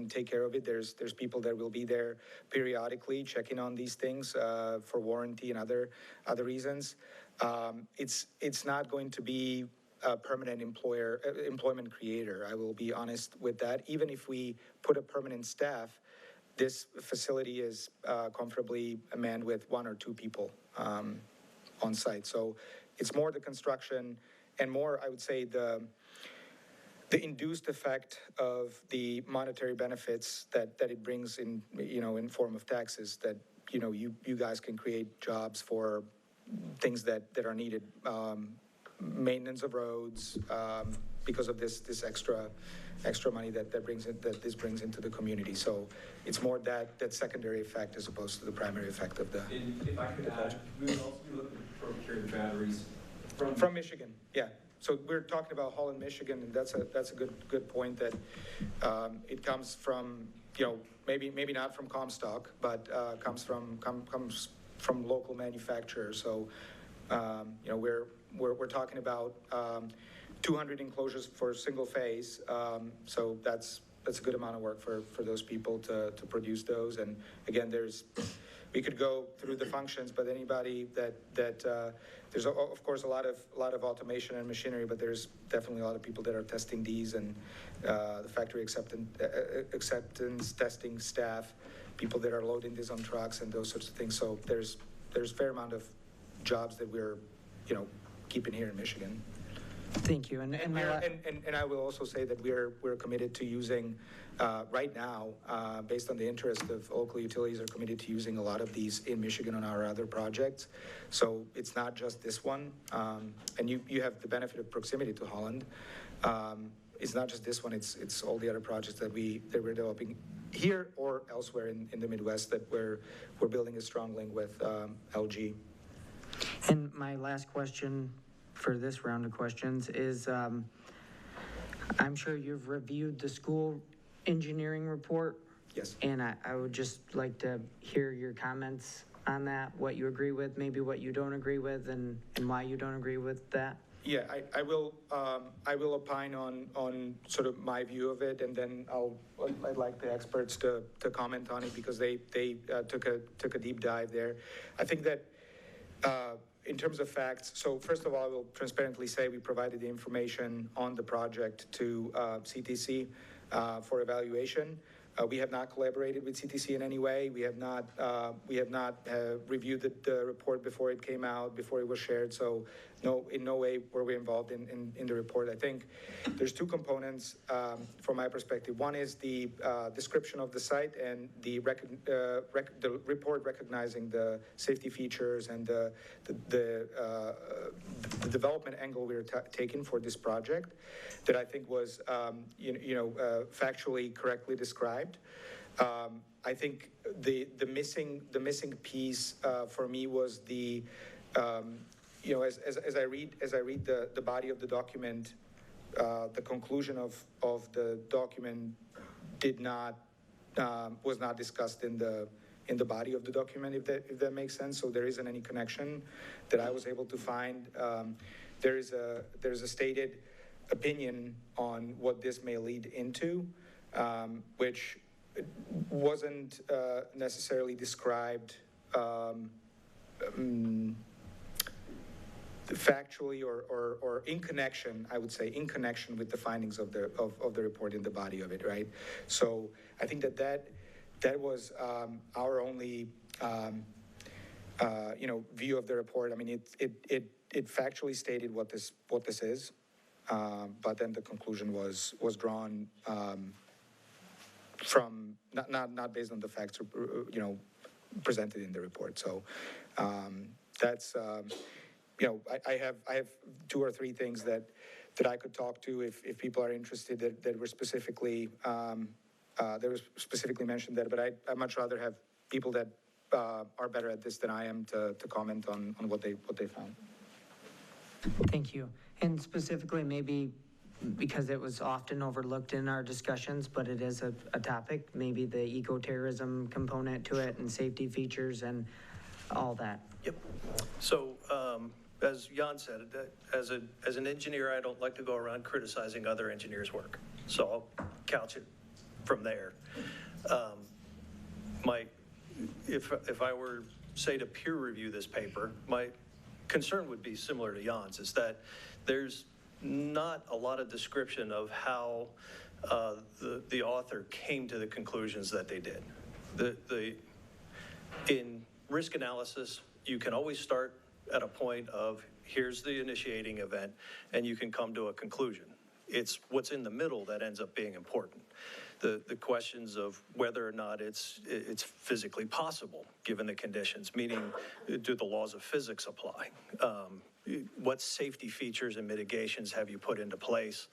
take care of it. There's people that will be there periodically checking on these things for warranty and other reasons. It's not going to be a permanent employment creator. I will be honest with that. Even if we put a permanent staff, this facility is comfortably manned with 1 or 2 people on site. So it's more the construction and more, I would say, the induced effect of the monetary benefits that it brings in, in form of taxes, that, you guys can create jobs for things that are needed. Maintenance of roads, because of this extra money that this brings into the community. So it's more that secondary effect as opposed to the primary effect of the. And if I could add, we would also be looking to procure the batteries from Michigan. Yeah. So we're talking about Holland, Michigan, and that's a good point that it comes from, maybe not from Comstock, but comes from local manufacturers. So we're talking about 200 enclosures for single phase. So that's a good amount of work for those people to produce those. And again, we could go through the functions, but anybody that there's of course a lot of automation and machinery, but there's definitely a lot of people that are testing these, and the factory acceptance testing staff, people that are loading these on trucks and those sorts of things. So there's a fair amount of jobs that we're keeping here in Michigan. Thank you. And I will also say that we're committed to using right now, based on the interest of local utilities, are committed to using a lot of these in Michigan on our other projects. So it's not just this one, and you have the benefit of proximity to Holland. It's not just this one; it's all the other projects that we're developing here or elsewhere in the Midwest that we're building a strong link with LG. And my last question for this round of questions is, I'm sure you've reviewed the school engineering report. Yes. And I would just like to hear your comments on that, what you agree with, maybe what you don't agree with, and why you don't agree with that. Yeah, I will opine on sort of my view of it, and then I'd like the experts to comment on it, because they took a deep dive there. I think that in terms of facts, so first of all, I will transparently say we provided the information on the project to CTC for evaluation. We have not collaborated with CTC in any way. We have not reviewed the report before it came out, before it was shared. So in no way were we involved in the report. I think there's 2 components from my perspective. One is the description of the site and the report recognizing the safety features and the development angle we were taking for this project, that I think was factually correctly described. I think the missing piece for me was the, you know, as I read the body of the document, the conclusion of the document was not discussed in the body of the document, if that makes sense. So there isn't any connection that I was able to find. There's a stated opinion on what this may lead into, which wasn't necessarily described factually or in connection, I would say, in connection with the findings of the report in the body of it, right? So I think that was our only you know, view of the report. I mean, it factually stated what this is, but then the conclusion was drawn from not based on the facts, you know, presented in the report. So that's you know, I have 2 or 3 things that I could talk to if people are interested that were specifically mentioned there. But I'd much rather have people that are better at this than I am to comment on what they found. Thank you. And specifically, maybe because it was often overlooked in our discussions, but it is a topic, maybe the eco-terrorism component to it and safety features and all that. Yep. So, as Jan said, as an engineer, I don't like to go around criticizing other engineers' work. So I'll couch it from there. If I were, say, to peer review this paper, my concern would be similar to Jan's, is that there's not a lot of description of how the author came to the conclusions that they did. In risk analysis, you can always start at a point of, here's the initiating event, and you can come to a conclusion. It's what's in the middle that ends up being important. The questions of whether or not it's physically possible, given the conditions, meaning, do the laws of physics apply? What safety features and mitigations have you put into place?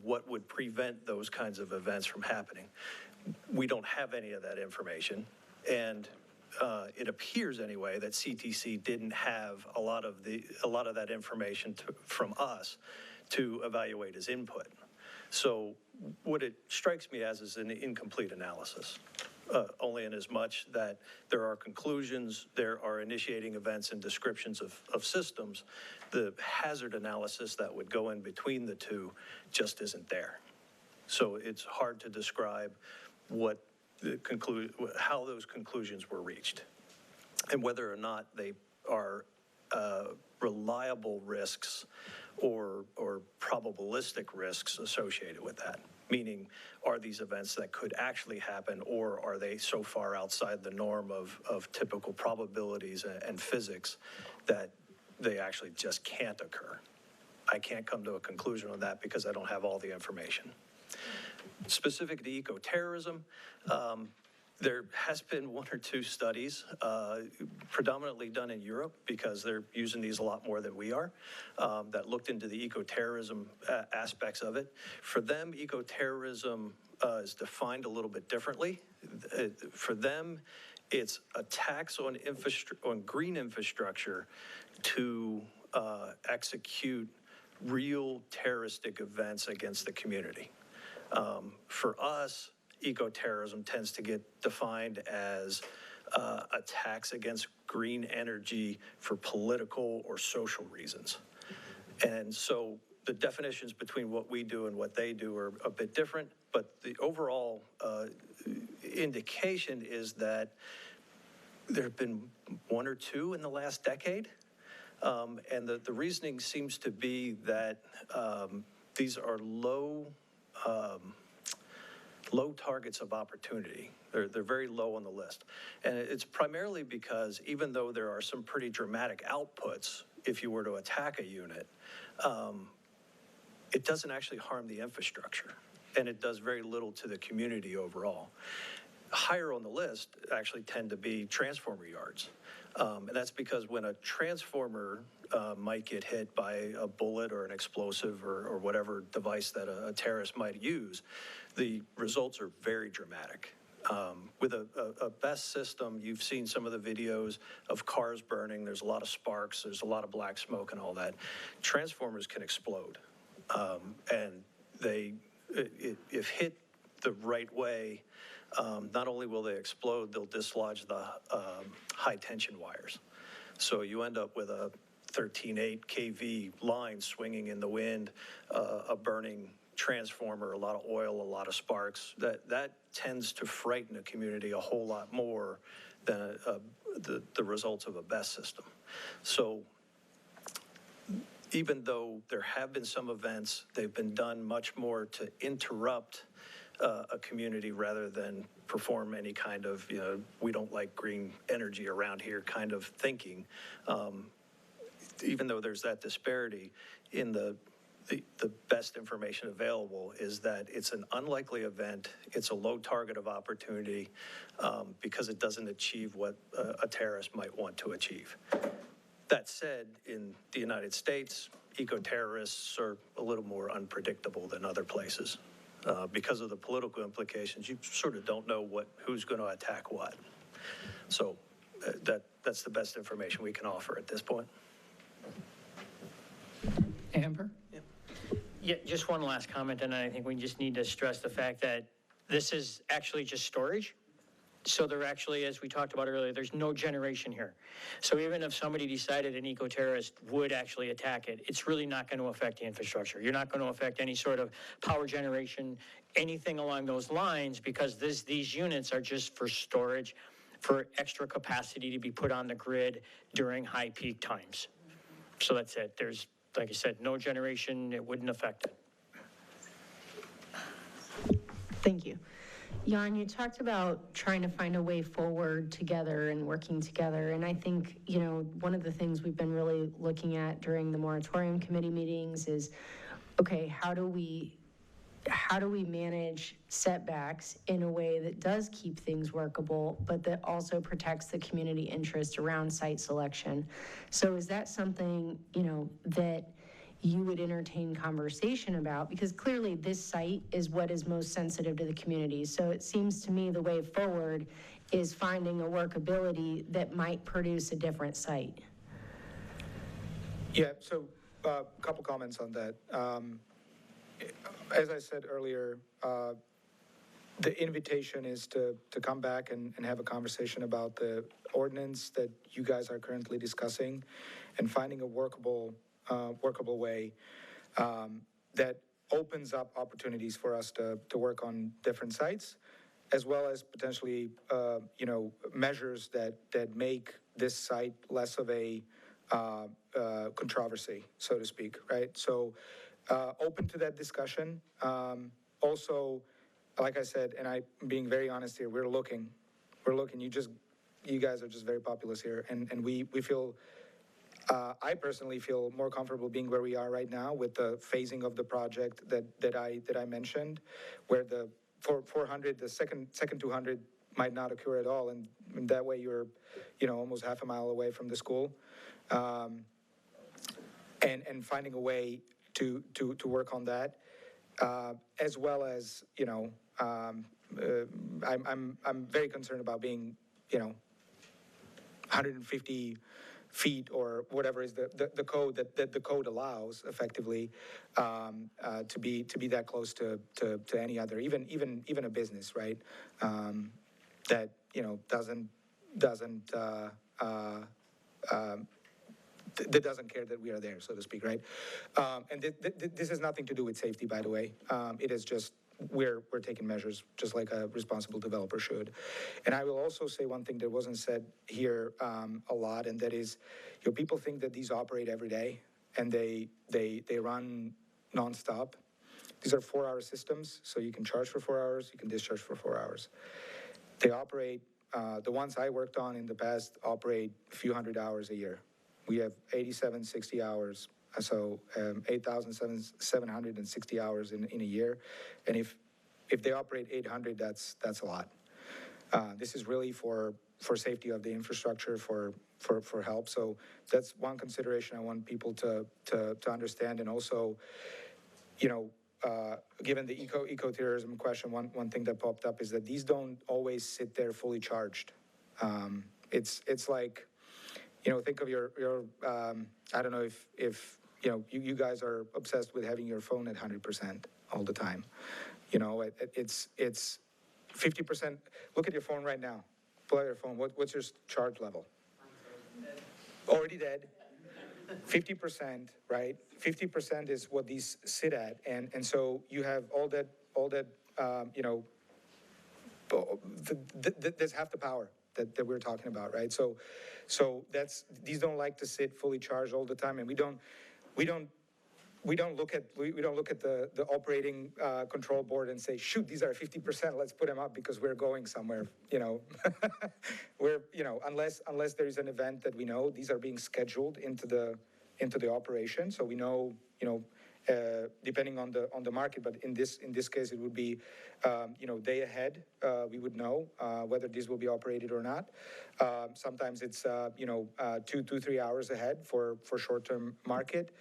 What would prevent those kinds of events from happening? We don't have any of that information, and it appears anyway that CTC didn't have a lot of that information from us to evaluate as input. So what it strikes me as is an incomplete analysis, only in as much that there are conclusions, there are initiating events and descriptions of systems. The hazard analysis that would go in between the two just isn't there. So it's hard to describe what how those conclusions were reached and whether or not they are reliable risks or probabilistic risks associated with that. Meaning, are these events that could actually happen, or are they so far outside the norm of typical probabilities and physics that they actually just can't occur? I can't come to a conclusion on that because I don't have all the information. Specific to eco-terrorism, there has been 1 or 2 studies, predominantly done in Europe because they're using these a lot more than we are, that looked into the eco-terrorism aspects of it. For them, eco-terrorism is defined a little bit differently. For them, it's attacks on green infrastructure to execute real terroristic events against the community. For us, eco-terrorism tends to get defined as attacks against green energy for political or social reasons. And so the definitions between what we do and what they do are a bit different, but the overall indication is that there have been 1 or 2 in the last decade. And the reasoning seems to be that these are low targets of opportunity. They're very low on the list. And it's primarily because even though there are some pretty dramatic outputs, if you were to attack a unit, it doesn't actually harm the infrastructure. And it does very little to the community overall. Higher on the list actually tend to be transformer yards. And that's because when a transformer might get hit by a bullet or an explosive or whatever device that a terrorist might use, the results are very dramatic. With a BESS system, you've seen some of the videos of cars burning. There's a lot of sparks. There's a lot of black smoke and all that. Transformers can explode. And if hit the right way, not only will they explode, they'll dislodge the high tension wires. So you end up with a 13.8 kV line swinging in the wind, a burning transformer, a lot of oil, a lot of sparks. That tends to frighten a community a whole lot more than the results of a BESS system. So even though there have been some events, they've been done much more to interrupt a community rather than perform any kind of, we don't like green energy around here kind of thinking. Even though there's that disparity, in the best information available is that it's an unlikely event. It's a low target of opportunity because it doesn't achieve what a terrorist might want to achieve. That said, in the United States, eco-terrorists are a little more unpredictable than other places. Because of the political implications, you sort of don't know who's going to attack what. So that's the best information we can offer at this point. Amber? Yeah, just one last comment, and I think we just need to stress the fact that this is actually just storage. So there actually, as we talked about earlier, there's no generation here. So even if somebody decided an eco-terrorist would actually attack it, it's really not going to affect the infrastructure. You're not going to affect any sort of power generation, anything along those lines, because these units are just for storage, for extra capacity to be put on the grid during high peak times. So that's it. There's, like I said, no generation, it wouldn't affect it. Thank you. Jan, you talked about trying to find a way forward together and working together. And I think, one of the things we've been really looking at during the moratorium committee meetings is, okay, how do we manage setbacks in a way that does keep things workable, but that also protects the community interest around site selection? So is that something, that you would entertain conversation about? Because clearly this site is what is most sensitive to the community. So it seems to me the way forward is finding a workability that might produce a different site. Yeah, so a couple comments on that. As I said earlier, the invitation is to come back and have a conversation about the ordinance that you guys are currently discussing and finding a workable way that opens up opportunities for us to work on different sites, as well as potentially, measures that make this site less of a controversy, so to speak, right? So open to that discussion. Also, like I said, and I'm being very honest here, we're looking. You guys are just very populous here, and we feel, I personally feel more comfortable being where we are right now with the phasing of the project that I mentioned, where the 400, the second 200 might not occur at all, and that way you're, almost half a mile away from the school, and finding a way to work on that, as well as, I'm very concerned about being, 150 feet or whatever is the code that the code allows effectively, to be that close to any other, even a business, right? That, that doesn't care that we are there, so to speak, right? And this has nothing to do with safety, by the way. It is just, we're taking measures just like a responsible developer should. And I will also say one thing that wasn't said here a lot, and that is, people think that these operate every day and they run nonstop. These are 4-hour systems, so you can charge for 4 hours, you can discharge for 4 hours. They operate, the ones I worked on in the past operate a few hundred hours a year. We have 60 hours, so 8,760 hours in a year. And if they operate 800, that's a lot. This is really for safety of the infrastructure, for help. So that's one consideration I want people to understand. And also, given the eco-terrorism question, one thing that popped up is that these don't always sit there fully charged. It's like, think of your I don't know if you guys are obsessed with having your phone at 100% all the time. It's 50%. Look at your phone right now. Pull out your phone. What's your charge level? Already dead. 50%, right? 50% is what these sit at, and so you have all that. There's half the power that we're talking about, right? So these don't like to sit fully charged all the time, and we don't look at the operating control board and say, shoot, these are 50%, let's put them up because we're going somewhere, unless there is an event that we know, these are being scheduled into the operation, so we know, depending on the market, but in this case, it would be, day ahead, we would know whether these will be operated or not. Sometimes it's, 2-3 hours ahead for short-term market.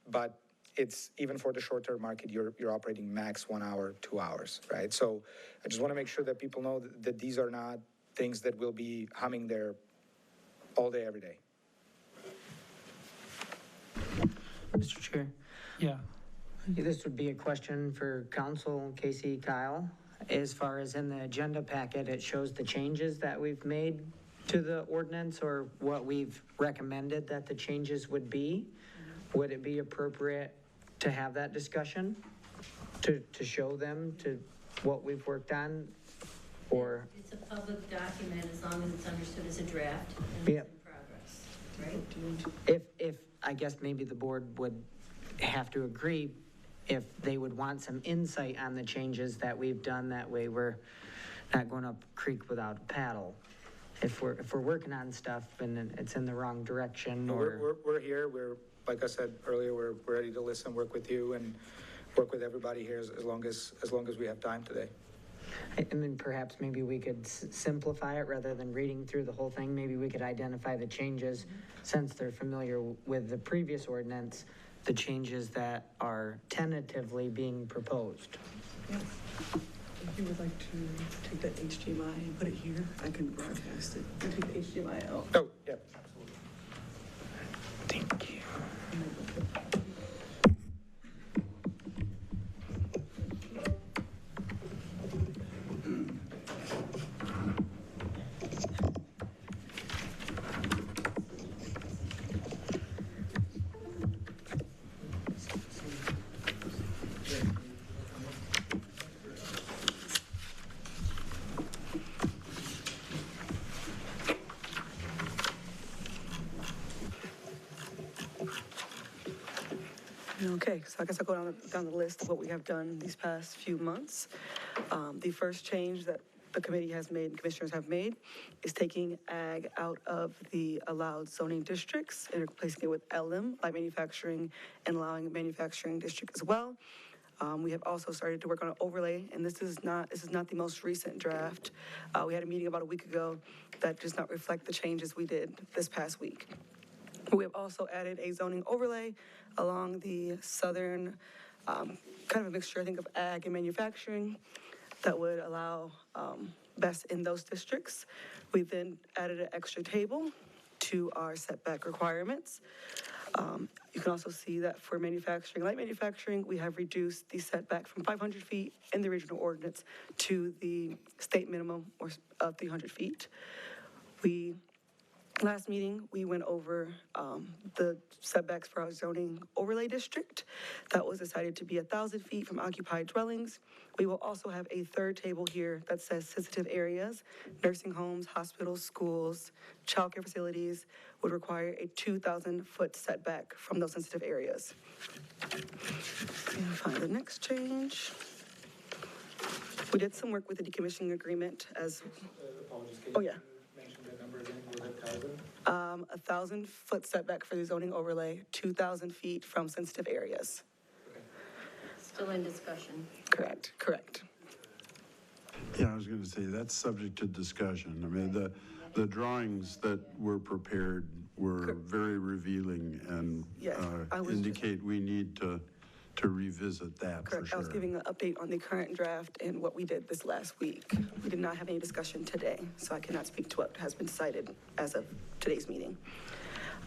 But it's even for the short-term market, you're operating max 1 hour, 2 hours, right? So I just want to make sure that people know that these are not things that will be humming there all day, every day. Mr. Chair, Yeah. this would be a question for Council Casey, Kyle. As far as in the agenda packet, it shows the changes that we've made to the ordinance or what we've recommended that the changes would be. Would it be appropriate to have that discussion, to show them to what we've worked on, or? It's a public document as long as it's understood as a draft and Yep. it's in progress, right? If, I guess maybe the board would have to agree if they would want some insight on the changes that we've done, that way we're not going up creek without a paddle. If we're working on stuff and it's in the wrong direction, or. We're here, like I said earlier, we're ready to listen, work with you, and work with everybody here as long as we have time today. And then perhaps maybe we could simplify it rather than reading through the whole thing. Maybe we could identify the changes, since they're familiar with the previous ordinance, the changes that are tentatively being proposed. Yeah. If you would like to take that HDMI and put it here, I can broadcast it and take the HDMI out. Oh, yeah. Thank you. Okay, so I guess I'll go down the list of what we have done these past few months. The first change that the committee has made and commissioners have made is taking ag out of the allowed zoning districts and replacing it with LM, light manufacturing, and allowing manufacturing district as well. We have also started to work on an overlay, and this is not the most recent draft. We had a meeting about a week ago that does not reflect the changes we did this past week. We have also added a zoning overlay along the southern, kind of a mixture, I think, of ag and manufacturing that would allow best in those districts. We then added an extra table to our setback requirements. You can also see that for manufacturing, light manufacturing, we have reduced the setback from 500 feet in the original ordinance to the state minimum of 300 feet. Last meeting, we went over the setbacks for our zoning overlay district. That was decided to be 1,000 feet from occupied dwellings. We will also have a third table here that says sensitive areas, nursing homes, hospitals, schools, childcare facilities would require a 2,000-foot setback from those sensitive areas. And find the next change. We did some work with the decommissioning agreement as, oh yeah. 1,000-foot setback for the zoning overlay, 2,000 feet from sensitive areas. Still in discussion. Correct. Yeah, I was going to say, that's subject to discussion. I mean, the drawings that were prepared were very revealing and Yes, indicate we need to to revisit that for Correct. I was sure. giving an update on the current draft and what we did this last week. We did not have any discussion today, so I cannot speak to what has been decided as of today's meeting.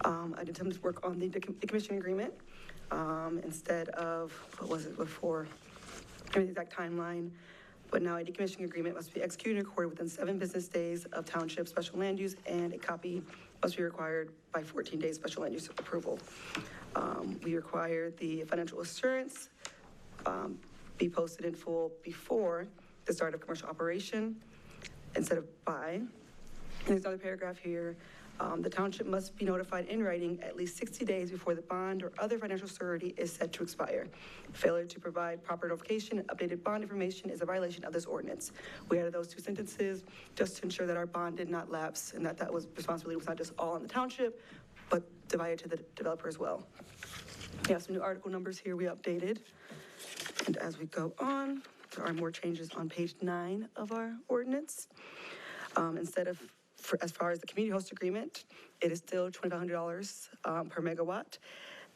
I did some work on the decommissioning agreement. Instead of, what was it before? I mean, the exact timeline. But now a decommissioning agreement must be executed and recorded within 7 business days of township special land use, and a copy must be required by 14 days special land use approval. We require the financial assurance be posted in full before the start of commercial operation instead of by. And there's another paragraph here. The township must be notified in writing at least 60 days before the bond or other financial surety is set to expire. Failure to provide proper notification and updated bond information is a violation of this ordinance. We added those 2 sentences just to ensure that our bond did not lapse and that responsibility was not just all on the township, but divided to the developer as well. We have some new article numbers here we updated. And as we go on, there are more changes on page 9 of our ordinance. Instead of, as far as the community host agreement, it is still $2,500 per megawatt.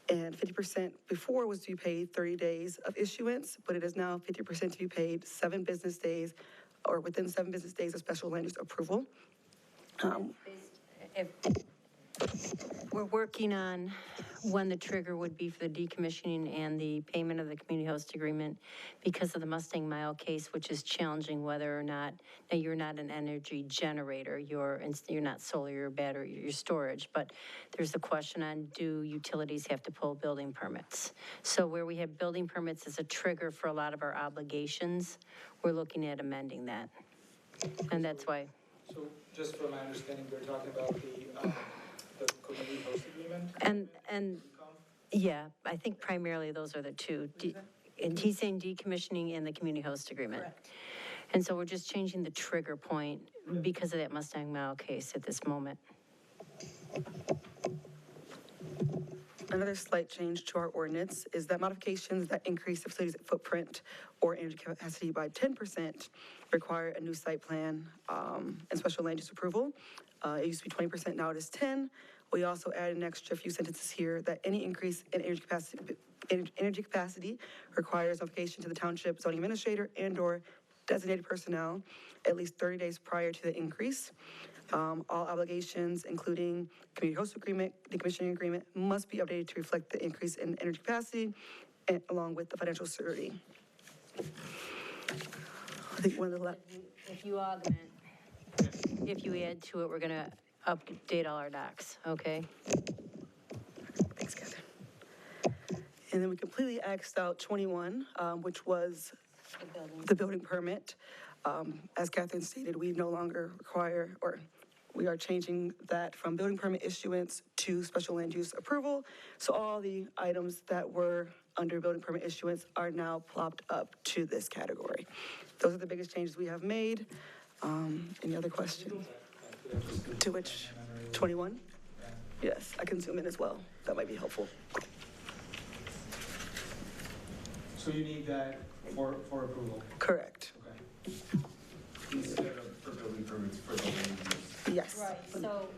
And 50% before was to be paid 30 days of issuance, but it is now 50% to be paid 7 business days or within 7 business days of special land use approval. We're working on when the trigger would be for the decommissioning and the payment of the community host agreement because of the Mustang Mile case, which is challenging whether or not, now you're not an energy generator, you're not solar, you're battery, you're storage, but there's the question on do utilities have to pull building permits? So where we have building permits as a trigger for a lot of our obligations, we're looking at amending that. And that's why. So just from my understanding, we're talking about the community host agreement? And yeah, I think primarily those are the two. And he's saying decommissioning and the community host agreement. Correct. And so we're just changing the trigger point because of that Mustang Mile case at this moment. Another slight change to our ordinance is that modifications that increase the facility's footprint or energy capacity by 10% require a new site plan and special land use approval. It used to be 20%, now it is 10. We also added an extra few sentences here that any increase in energy capacity requires notification to the township zoning administrator and/or designated personnel at least 30 days prior to the increase. All obligations, including community host agreement, decommissioning agreement, must be updated to reflect the increase in energy capacity and along with the financial security. I think one of the If you augment, if you add to it, we're going to update all our docs, okay? Thanks, Catherine. And then we completely X'd out 21, which was the building permit. As Catherine stated, we no longer require, or we are changing that from building permit issuance to special land use approval. So all the items that were under building permit issuance are now plopped up to this category. Those are the biggest changes we have made. Any other questions? To which, 21? Yes, I can zoom in as well. That might be helpful. So you need that for approval? Correct. Okay. Instead of for building permits for the land use. Yes. Right, so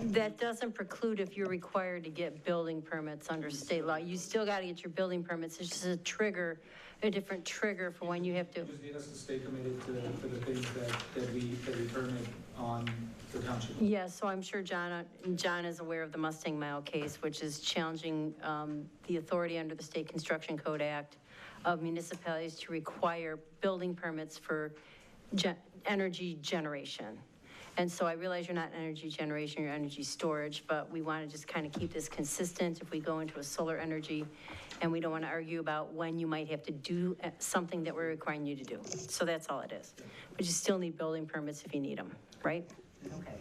that doesn't preclude if you're required to get building permits under state law. You still got to get your building permits. It's just a trigger, a different trigger for when you have to. You just need us to stay committed to the things that we permit on the township. Yeah, so I'm sure John is aware of the Mustang Mile case, which is challenging the authority under the State Construction Code Act of municipalities to require building permits for energy generation. And so I realize you're not energy generation, you're energy storage, but we want to just kind of keep this consistent if we go into a solar energy, and we don't want to argue about when you might have to do something that we're requiring you to do. So that's all it is. But you still need building permits if you need them, right? Okay.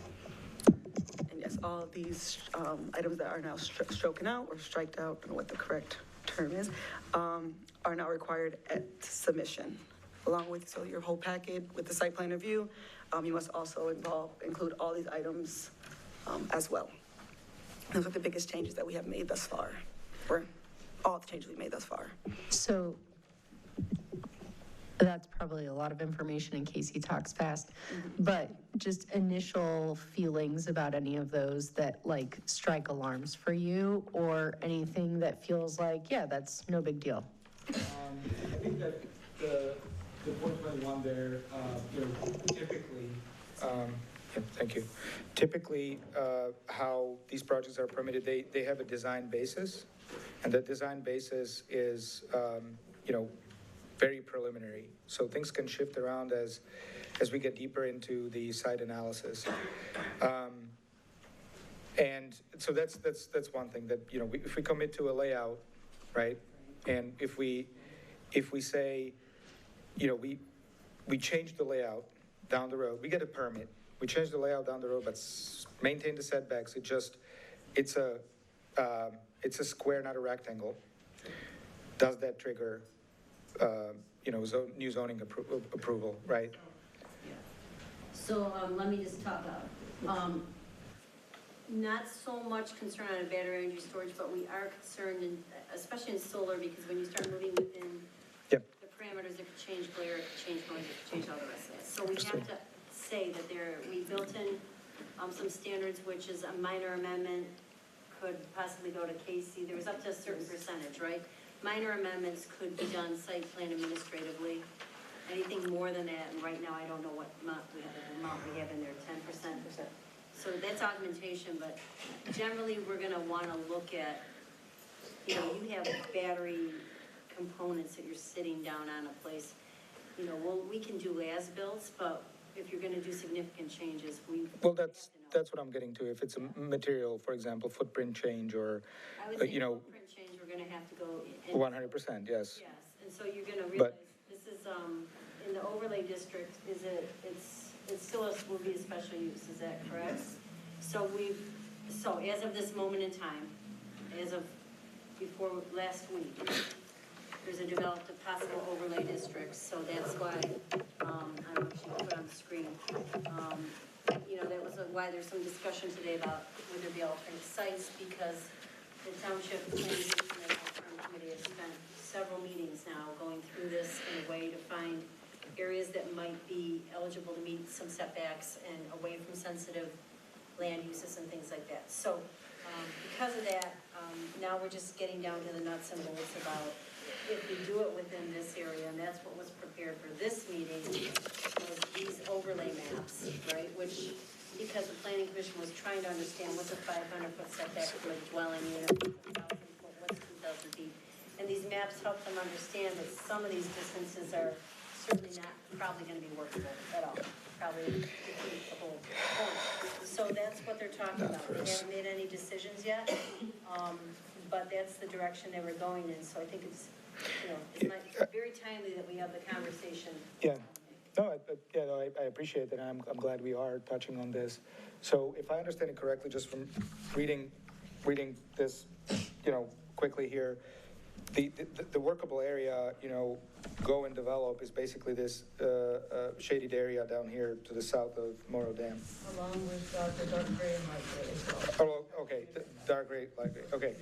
And yes, all of these items that are now stroken out or striked out, I don't know what the correct term is, are now required at submission. Along with, so your whole packet with the site plan review, you must also include all these items as well. Those are the biggest changes that we have made thus far, or all the changes we made thus far. So That's probably a lot of information in case he talks fast, but just initial feelings about any of those that like strike alarms for you, or anything that feels like, yeah, that's no big deal. I think that the 421 there, typically. Yeah, thank you. Typically, how these projects are permitted, they have a design basis, and that design basis is, very preliminary. So things can shift around as we get deeper into the site analysis. And so that's one thing that, if we commit to a layout, right? And if we say, we change the layout down the road, we get a permit, we change the layout down the road, but maintain the setbacks. It's a square, not a rectangle. Does that trigger, new zoning approval, right? So let me just talk about, not so much concern on a battery energy storage, but we are concerned, especially in solar, because when you start moving within the parameters, it could change glare, it could change noise, it could change all the rest of it. So we have to say that we built in some standards, which is a minor amendment, could possibly go to Casey. There was up to a certain percentage, right? Minor amendments could be done site plan administratively. Anything more than that, and right now I don't know what amount we have in there, 10%. So that's augmentation, but generally we're gonna wanna look at, you have battery components that you're sitting down on a place. We can do as-built, but if you're gonna do significant changes, Well, that's what I'm getting to. If it's a material, for example, footprint change or, I would say footprint change, we're gonna have to go in. 100%, yes. Yes, and so you're gonna realize, this is, in the overlay district, it's still will be a special use, is that correct? So as of this moment in time, as of before last week, there's a developed a possible overlay district, so that's why, I don't know if you can put on the screen. That was why there's some discussion today about would there be alternate sites, because the Township Planning Committee has spent several meetings now going through this in a way to find areas that might be eligible to meet some setbacks and away from sensitive land uses and things like that. So because of that, now we're just getting down to the nuts and bolts about if we do it within this area, and that's what was prepared for this meeting, was these overlay maps, right? Which, because the Planning Commission was trying to understand what's a 500-foot setback for a dwelling unit, what's 2,000 feet. And these maps help them understand that some of these distances are certainly not probably going to be workable at all. Probably defeat the whole point. So that's what they're talking about. They haven't made any decisions yet, but that's the direction they were going in. So I think it's very timely that we have the conversation. Yeah. No, I appreciate that. I'm glad we are touching on this. So if I understand it correctly, just from reading this, quickly here, the workable area, go and develop is basically this shaded area down here to the south of Morro Dam. Along with the dark gray and light gray as well. Oh, okay, dark gray, light gray, okay.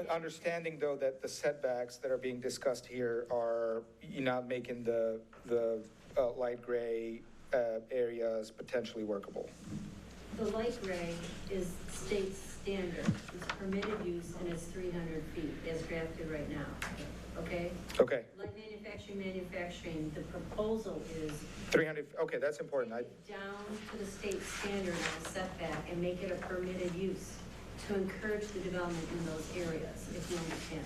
Understanding though that the setbacks that are being discussed here are not making the light gray areas potentially workable. The light gray is state standard. It's permitted use and it's 300 feet as drafted right now, okay? Okay. Light manufacturing, the proposal is 300, okay, that's important. Down to the state standard on a setback and make it a permitted use to encourage the development in those areas, if you understand.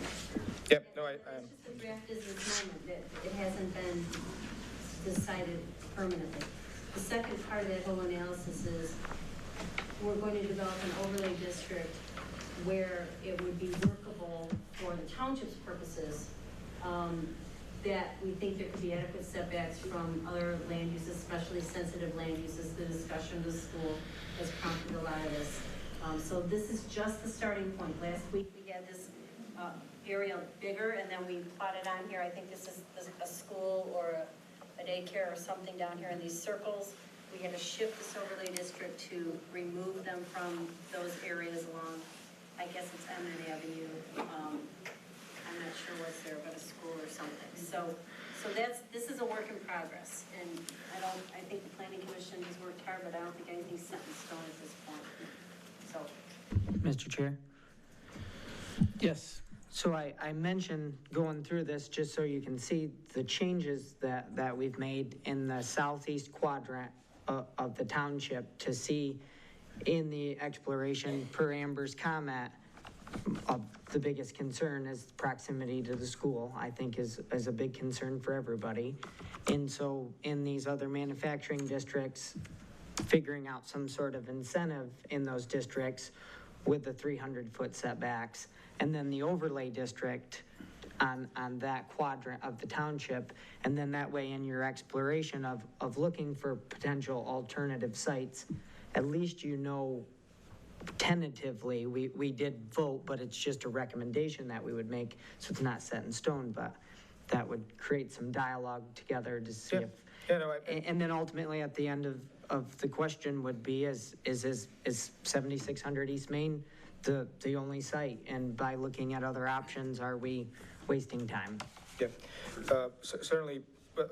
Yep, no, It's just the draft is this moment, that it hasn't been decided permanently. The second part of that whole analysis is we're going to develop an overlay district where it would be workable for the township's purposes, that we think there could be adequate setbacks from other land uses, especially sensitive land uses. The discussion of the school has prompted a lot of this. So this is just the starting point. Last week we had this area bigger, and then we plotted on here, I think this is a school or a daycare or something down here in these circles. We had to shift this overlay district to remove them from those areas along, I guess it's Eminent Avenue. I'm not sure what's there, but a school or So this is a work in progress, and I think the planning commission has worked hard, but I don't think anything's set in stone at this point, so. Mr. Chair? Yes. So I mentioned going through this just so you can see the changes that we've made in the southeast quadrant of the township to see in the exploration per Amber's comment of the biggest concern is proximity to the school, I think is a big concern for everybody. And so in these other manufacturing districts, figuring out some sort of incentive in those districts with the 300-foot setbacks, and then the overlay district on that quadrant of the township, and then that way in your exploration of looking for potential alternative sites, at least you know tentatively, we did vote, but it's just a recommendation that we would make, so it's not set in stone, but that would create some dialogue together to see if, and then ultimately at the end of the question would be, is 7600 East Main the only site? And by looking at other options, are we wasting time? Yeah, certainly,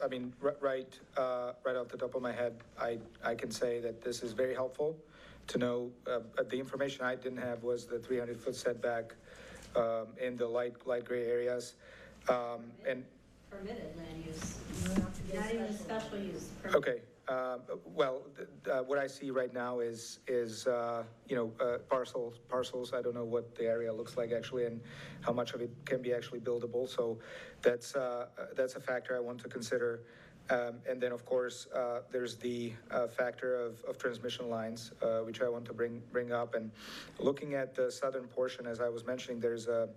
I mean, right off the top of my head, I can say that this is very helpful to know. The information I didn't have was the 300-foot setback in the light gray areas. And permitted land use, not even special use. Okay, well, what I see right now is parcels. I don't know what the area looks like actually, and how much of it can be actually buildable. So that's a factor I want to consider. And then, of course, there's the factor of transmission lines, which I want to bring up. And looking at the southern portion, as I was mentioning, there's a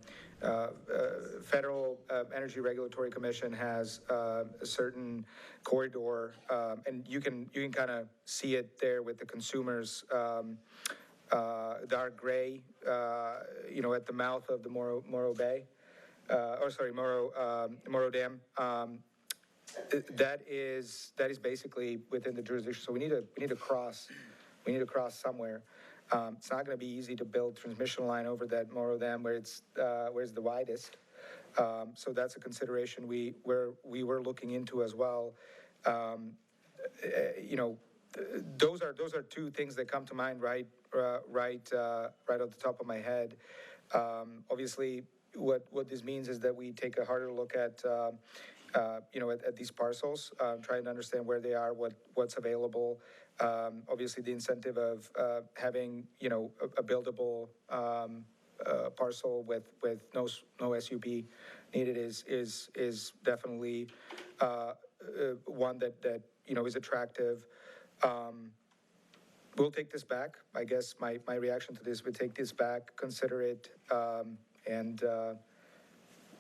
Federal Energy Regulatory Commission has a certain corridor, and you can kind of see it there with the consumers, dark gray, at the mouth of the Morro Bay, Morro Dam. That is basically within the jurisdiction. So we need to cross somewhere. It's not going to be easy to build transmission line over that Morro Dam where it's the widest. So that's a consideration we were looking into as well. Those are two things that come to mind right off the top of my head. Obviously, what this means is that we take a harder look at these parcels, trying to understand where they are, what's available. Obviously, the incentive of having, a buildable parcel with no SUP needed is definitely one that is attractive. We'll take this back. I guess my reaction to this, we take this back, consider it, and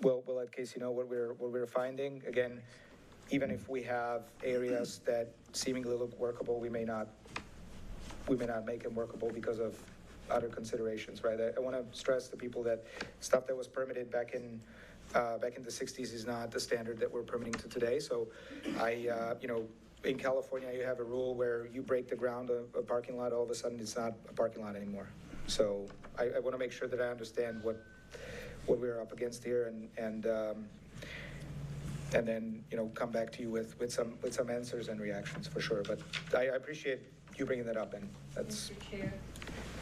we'll let Casey know what we're finding. Again, even if we have areas that seemingly look workable, we may not make them workable because of other considerations, right? I want to stress to people that stuff that was permitted back in the 60s is not the standard that we're permitting to today. So in California, you have a rule where you break the ground of a parking lot, all of a sudden it's not a parking lot anymore. So I want to make sure that I understand what we're up against here, and then come back to you with some answers and reactions for sure. But I appreciate you bringing that up, and that's. Mr. Chair.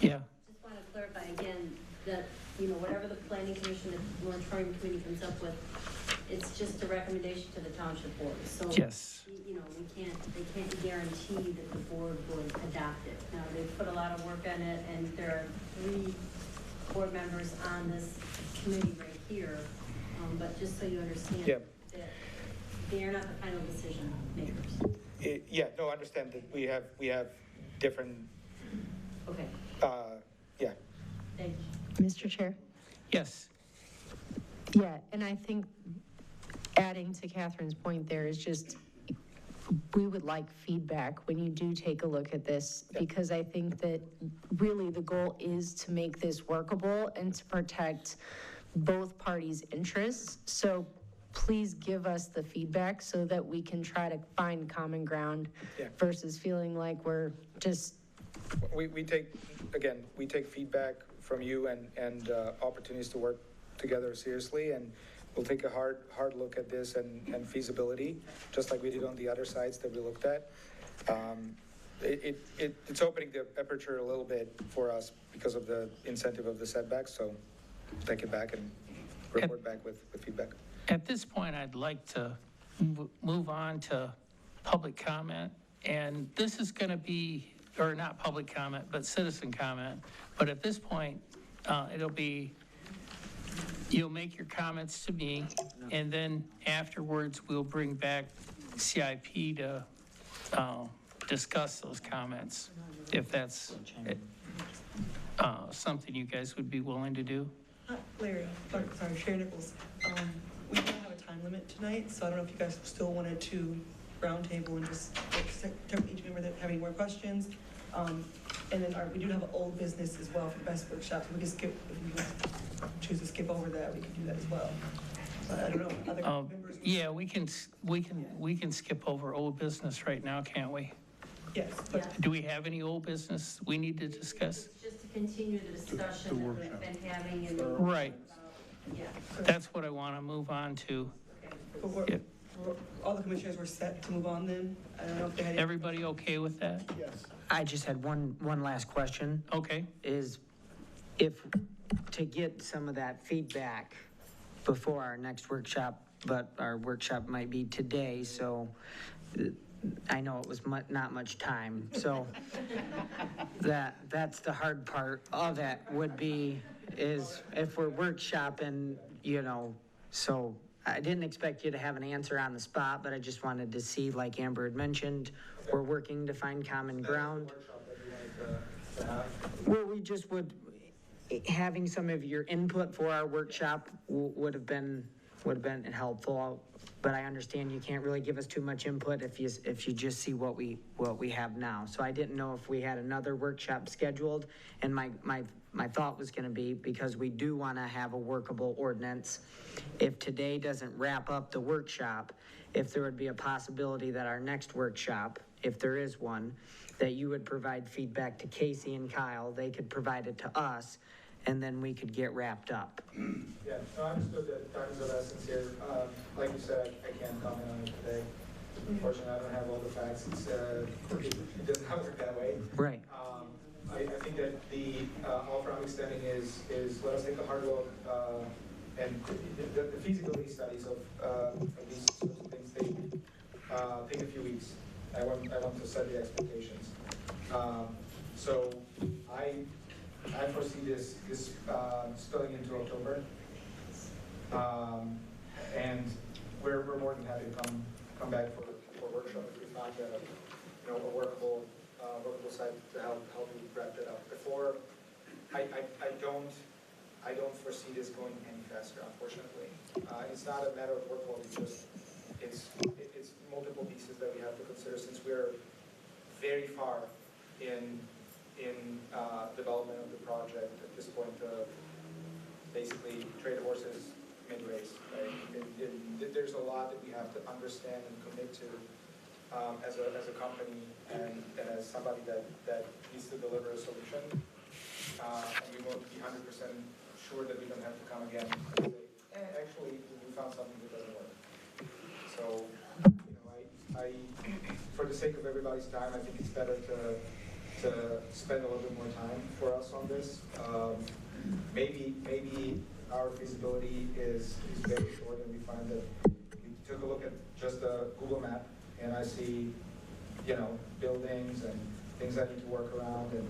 Yeah. Just want to clarify again that whatever the planning commission, the moratorium committee comes up with, it's just a recommendation to the township board. So yes. They can't guarantee that the board would adopt it. Now they've put a lot of work on it, and there are 3 board members on this committee right here, but just so you understand, that they are not the final decision makers. No, I understand that we have different. Okay. Yeah. Thank you. Mr. Chair? Yes. Yeah, and I think adding to Catherine's point there is just, we would like feedback when you do take a look at this, because I think that really the goal is to make this workable and to protect both parties' interests. So please give us the feedback so that we can try to find common ground versus feeling like we're just. We take feedback from you and opportunities to work together seriously, and we'll take a hard look at this and feasibility, just like we did on the other sites that we looked at. It's opening the aperture a little bit for us because of the incentive of the setbacks, so take it back and report back with feedback. At this point, I'd like to move on to public comment. And this is going to be, or not public comment, but citizen comment. But at this point, it'll be, you'll make your comments to me, and then afterwards, we'll bring back CIP to discuss those comments, if that's something you guys would be willing to do. Larry, sorry, Chair Nichols. We don't have a time limit tonight, so I don't know if you guys still wanted to roundtable and just talk to each member that have any more questions. And then we do have an old business as well for the best workshop. So we can skip, if you choose to skip over that, we can do that as well. But I don't know, other members? Yeah, we can skip over old business right now, can't we? Yes. But Do we have any old business we need to discuss? It's just to continue the discussion that we've been having in the. Right. Yeah. That's what I want to move on to. but all the commissioners were set to move on then? I don't know if they had. Everybody okay with that? Yes. I just had one last question. Okay. Is if, to get some of that feedback before our next workshop, but our workshop might be today, so I know it was not much time, so that's the hard part of it would be, is if we're workshopping, so I didn't expect you to have an answer on the spot, but I just wanted to see, like Amber had mentioned, we're working to find common ground. Well, we just having some of your input for our workshop would have been helpful, but I understand you can't really give us too much input if you just see what we have now. So I didn't know if we had another workshop scheduled, and my thought was going to be, because we do want to have a workable ordinance, if today doesn't wrap up the workshop, if there would be a possibility that our next workshop, if there is one, that you would provide feedback to Casey and Kyle, they could provide it to us, and then we could get wrapped up. Yeah, no, I understood that time is of essence here. Like you said, I can't comment on it today. Unfortunately, I don't have all the facts. It does not work that way. Right. I think that the offer I'm extending is let us take a hard look, and the feasibility studies of these sorts of things take a few weeks. I want to set the expectations. So I foresee this spilling into October, and we're more than happy to come back for workshop if we find a workable site to help you wrap it up. Before, I don't foresee this going any faster, unfortunately. It's not a matter of workload. It's multiple pieces that we have to consider, since we're very far in development of the project at this point. Basically, trade horses mid-race. Right? There's a lot that we have to understand and commit to as a company and as somebody that needs to deliver a solution. And we want to be 100% sure that we don't have to come again and say, actually, we found something that doesn't work. So, I for the sake of everybody's time, I think it's better to spend a little bit more time for us on this. Maybe our feasibility is very short, and we find that we took a look at just a Google map, and I see, buildings and things I need to work around, and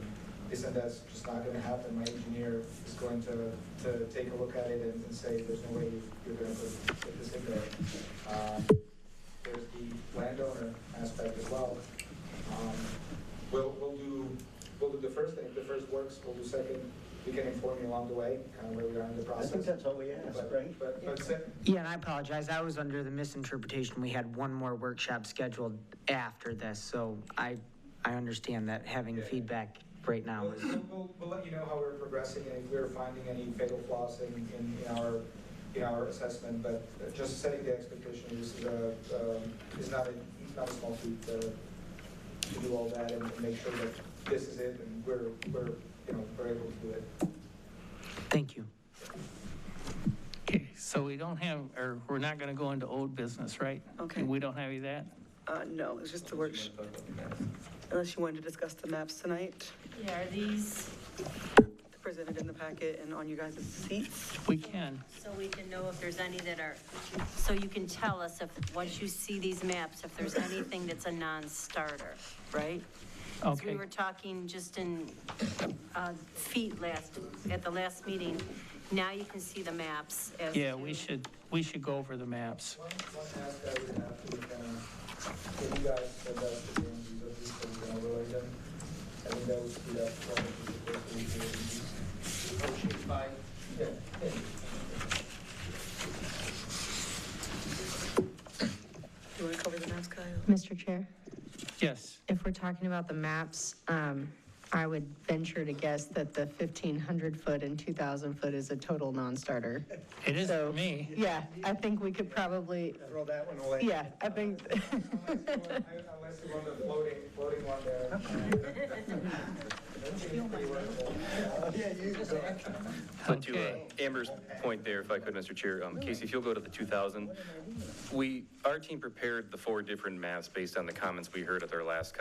this and that's just not going to happen. My engineer is going to take a look at it and say, there's no way you're going to put this in there. There's the landowner aspect as well. We'll do the first thing. If the first works, we'll do second. We can inform you along the way, kind of where we are in the process. I think that's all we asked, right? Yeah, and I apologize. I was under the misinterpretation we had one more workshop scheduled after this, so I understand that having feedback right now is. We'll let you know how we're progressing and if we're finding any fatal flaws in our assessment, but just setting the expectation is not a small feat to do all that and make sure that this is it and we're able to do it. Thank you. Okay, so we don't have, or we're not going to go into old business, right? Okay. We don't have any of that? No, it's just the workshop. Unless you wanted to discuss the maps tonight, Yeah, are these, presented in the packet and on you guys' seats. We can. so we can know if there's any that are, so you can tell us if, once you see these maps, if there's anything that's a non-starter, right? So Okay. we were talking just in feet at the last meeting. Now you can see the maps as. Yeah, we should go over the maps. One ask I would have to kind of, if you guys send out the names of these, so we can overlay them. I think that would speed up one of the by. Yeah. Do you want to cover the maps, Kyle? Mr. Chair, Yes. if we're talking about the maps, I would venture to guess that the 1,500 foot and 2,000 foot is a total non-starter. It is So, for me. Yeah, I think we could probably, Throw that one away. yeah, I think, Unless you want the floating one there. But to Okay. Amber's point there, if I could, Mr. Chair, Casey, if you'll go to the 2000, our team prepared the 4 different maps based on the comments we heard at our last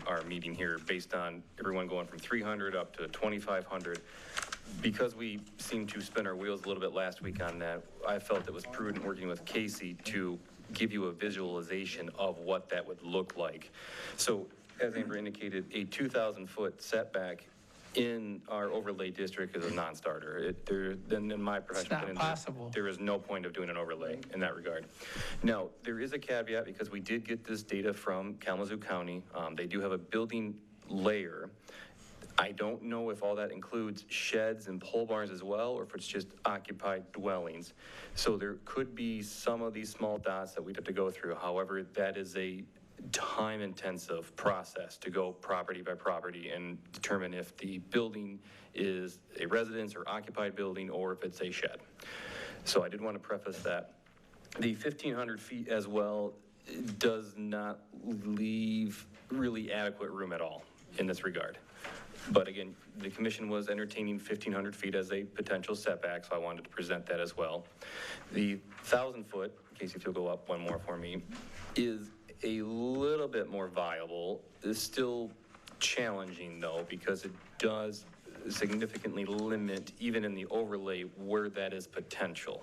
our meeting here, based on everyone going from 300 up to 2,500. Because we seemed to spin our wheels a little bit last week on that, I felt it was prudent working with Casey to give you a visualization of what that would look like. So, as Amber indicated, a 2,000-foot setback in our overlay district is a non-starter. Then in my professional not opinion, possible. there is no point of doing an overlay in that regard. Now, there is a caveat because we did get this data from Kalamazoo County. They do have a building layer. I don't know if all that includes sheds and pole barns as well, or if it's just occupied dwellings. So there could be some of these small dots that we'd have to go through. However, that is a time-intensive process to go property by property and determine if the building is a residence or occupied building or if it's a shed. So I did want to preface that. The 1,500 feet as well does not leave really adequate room at all in this regard. But again, the commission was entertaining 1,500 feet as a potential setback, so I wanted to present that as well. The 1,000 foot, Casey, if you'll go up one more for me, is a little bit more viable. It's still challenging though, because it does significantly limit, even in the overlay, where that is potential.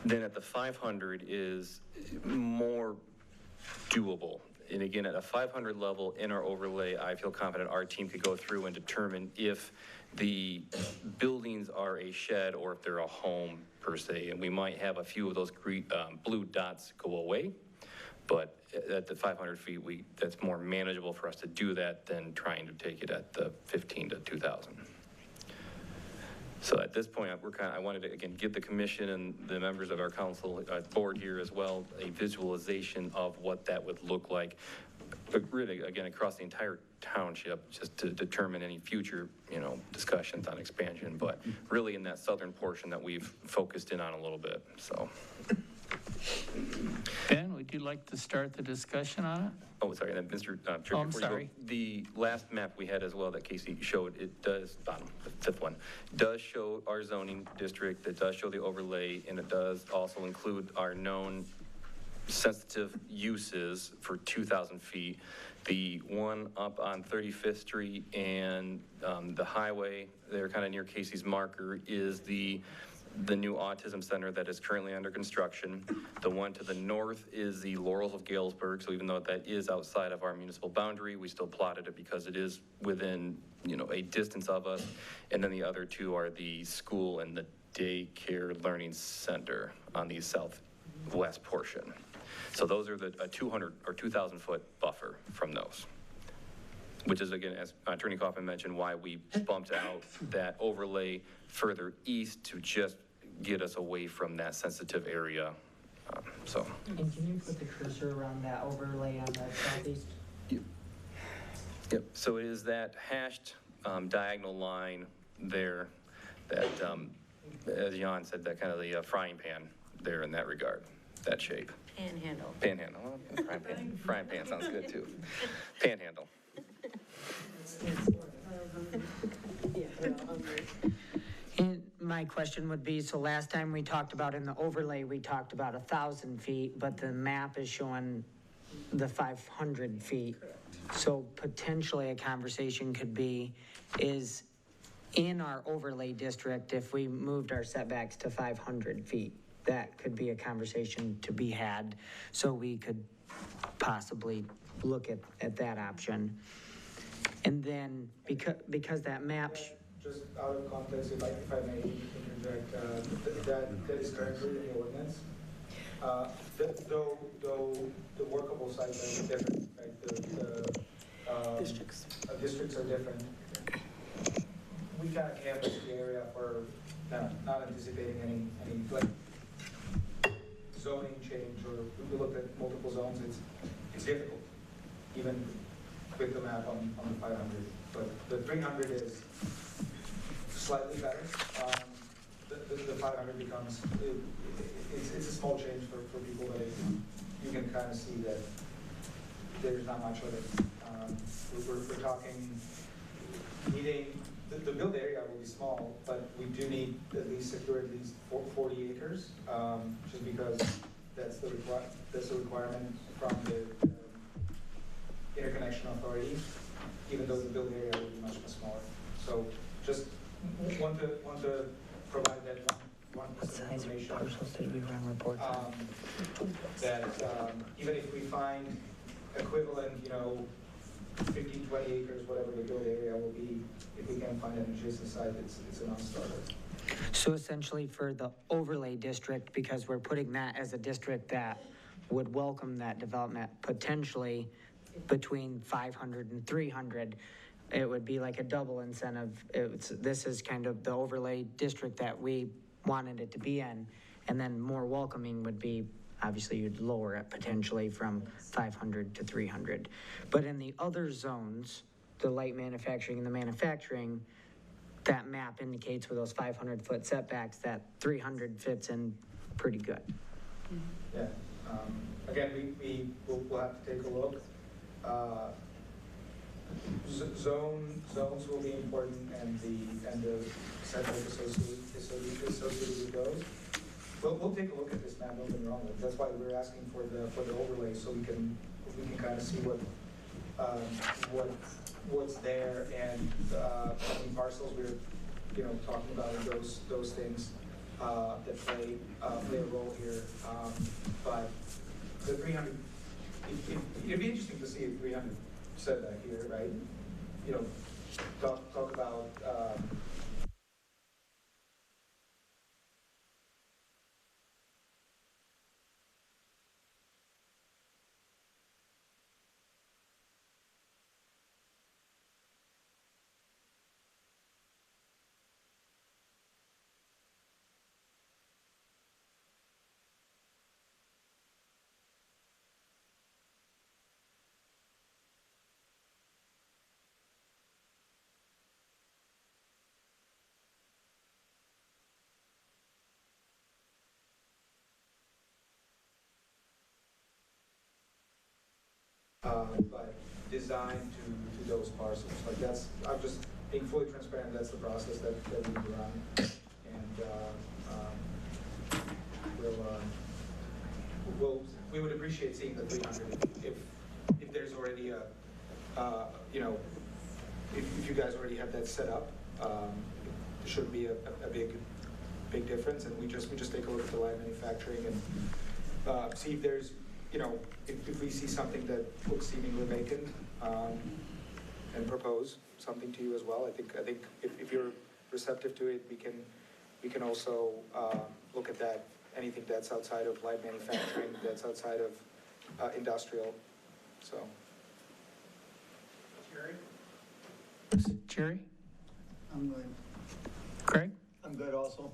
Then at the 500 is more doable. And again, at a 500 level in our overlay, I feel confident our team could go through and determine if the buildings are a shed or if they're a home per se. And we might have a few of those blue dots go away, but at the 500 feet, that's more manageable for us to do that than trying to take it at the 15 to 2,000. So at this point, I wanted to, again, give the commission and the members of our council board here as well a visualization of what that would look like, but really, again, across the entire township, just to determine any future, discussions on expansion, but really in that southern portion that we've focused in on a little bit, so. Ben, would you like to start the discussion on it? Oh, sorry, and then Mr. Chair, I'm before you go, sorry. the last map we had as well that Casey showed, it does, bottom, the 5th one, does show our zoning district, it does show the overlay, and it does also include our known sensitive uses for 2,000 feet. The one up on 35th Street and the highway, they're kind of near Casey's marker, is the new autism center that is currently under construction. The one to the north is the Laurels of Galesburg. So even though that is outside of our municipal boundary, we still plotted it because it is within, a distance of us. And then the other two are the school and the daycare learning center on the southwest portion. So those are the 200 or 2,000 foot buffer from those, which is, again, as Attorney Kaufman mentioned, why we bumped out that overlay further east to just get us away from that sensitive area. And can you put the cursor around that overlay on the southeast? Yep, so it is that hashed diagonal line there that, as Jan said, that kind of the frying pan there in that regard, that shape. Panhandle. Panhandle, well, frying pan sounds good too. Panhandle. And my question would be, so last time we talked about in the overlay, we talked about 1,000 feet, but the map is showing the 500 feet. So potentially a conversation could be, is in our overlay district, if we moved our setbacks to 500 feet, that could be a conversation to be had. So we could possibly look at that option. And then because that map. Just out of context, if I may interject, that is currently in the ordinance. Though the workable sites are different, right? The districts are different. We kind of canvassed the area for not anticipating any like zoning change, or we looked at multiple zones. It's difficult, even with the map on the 500. But the 300 is slightly better. The 500 becomes, it's a small change for people, but you can kind of see that there's not much of it. We're talking needing, the build area will be small, but we do need at least secure at least 40 acres, just because that's the requirement from the interconnection authority, even though the build area will be much smaller. So just want to provide that one piece of information. That even if we find equivalent, 15, 20 acres, whatever the build area will be, if we can find an adjacent site, it's a non-starter. So essentially for the overlay district, because we're putting that as a district that would welcome that development potentially between 500 and 300, it would be like a double incentive. This is kind of the overlay district that we wanted it to be in, and then more welcoming would be, obviously you'd lower it potentially from 500 to 300. But in the other zones, the light manufacturing and the manufacturing, that map indicates with those 500-foot setbacks that 300 fits in pretty good. Yeah. Again, we'll have to take a look. Zones will be important, and the setback associated with those. We'll take a look at this map. Don't get me wrong. That's why we're asking for the overlay, so we can kind of see what's there, and how many parcels we're talking about, those things that play a role here. But the 300, it'd be interesting to see a 300 setback here, right? Talk about. But designed to those parcels. Like I'm just being fully transparent. That's the process that we run, and we would appreciate seeing the 300 if there's already a if you guys already have that set up. There shouldn't be a big difference, and we just take a look at the light manufacturing and see if there's. If we see something that looks seemingly vacant, and propose something to you as well. I think if you're receptive to it, we can also look at that. Anything that's outside of light manufacturing, that's outside of industrial. So, Jerry? I'm good. Craig? I'm good also.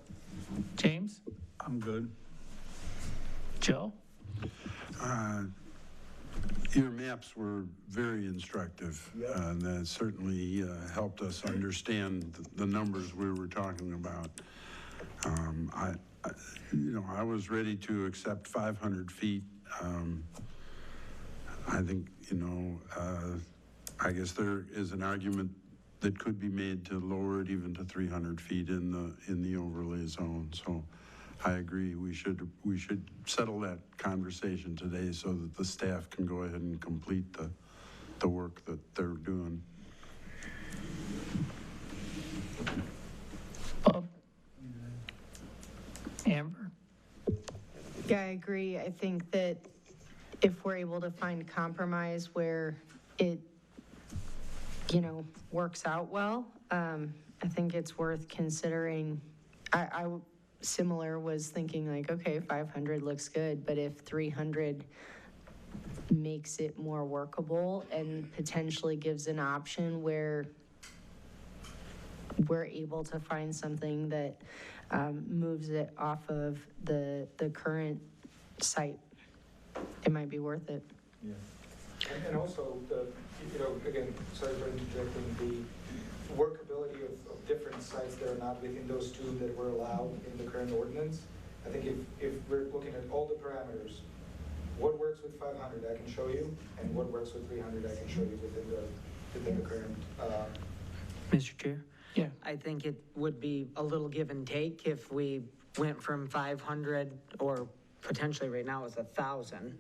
James? I'm good. Joe? Your maps were very instructive, and that certainly helped us understand the numbers we were talking about. I was ready to accept 500 feet. I think, I guess there is an argument that could be made to lower it even to 300 feet in the overlay zone. So I agree, we should settle that conversation today so that the staff can go ahead and complete the work that they're doing. Bob? Amber? Yeah, I agree. I think that if we're able to find compromise where it, works out well, I think it's worth considering. I similar was thinking like, okay, 500 looks good, but if 300 makes it more workable and potentially gives an option where we're able to find something that moves it off of the current site, it might be worth it. Yeah. And also, again, sorry for interjecting, the workability of different sites that are not within those two that were allowed in the current ordinance. I think if we're looking at all the parameters, what works with 500 I can show you, and what works with 300 I can show you within the current. Mr. Chair? Yeah. I think it would be a little give and take if we went from 500, or potentially right now is 1,000.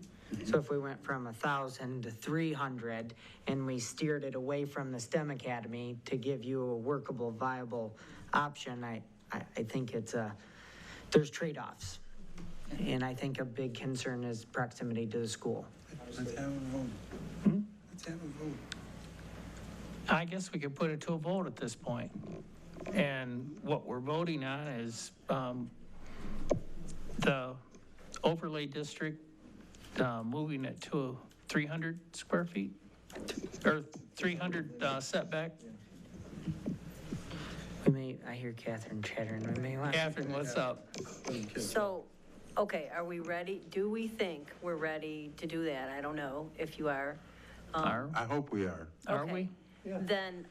So if we went from 1,000 to 300 and we steered it away from the STEM Academy to give you a workable, viable option, I think there's trade-offs. And I think a big concern is proximity to the school. Let's have a vote. Let's have a vote. I guess we could put it to a vote at this point. And what we're voting on is the overlay district moving it to 300 square feet, or 300 setback. I hear Catherine chattering. We may want. Catherine, what's up? So, okay, are we ready? Do we think we're ready to do that? I don't know if you are. I hope we are. Are Okay. we? Then,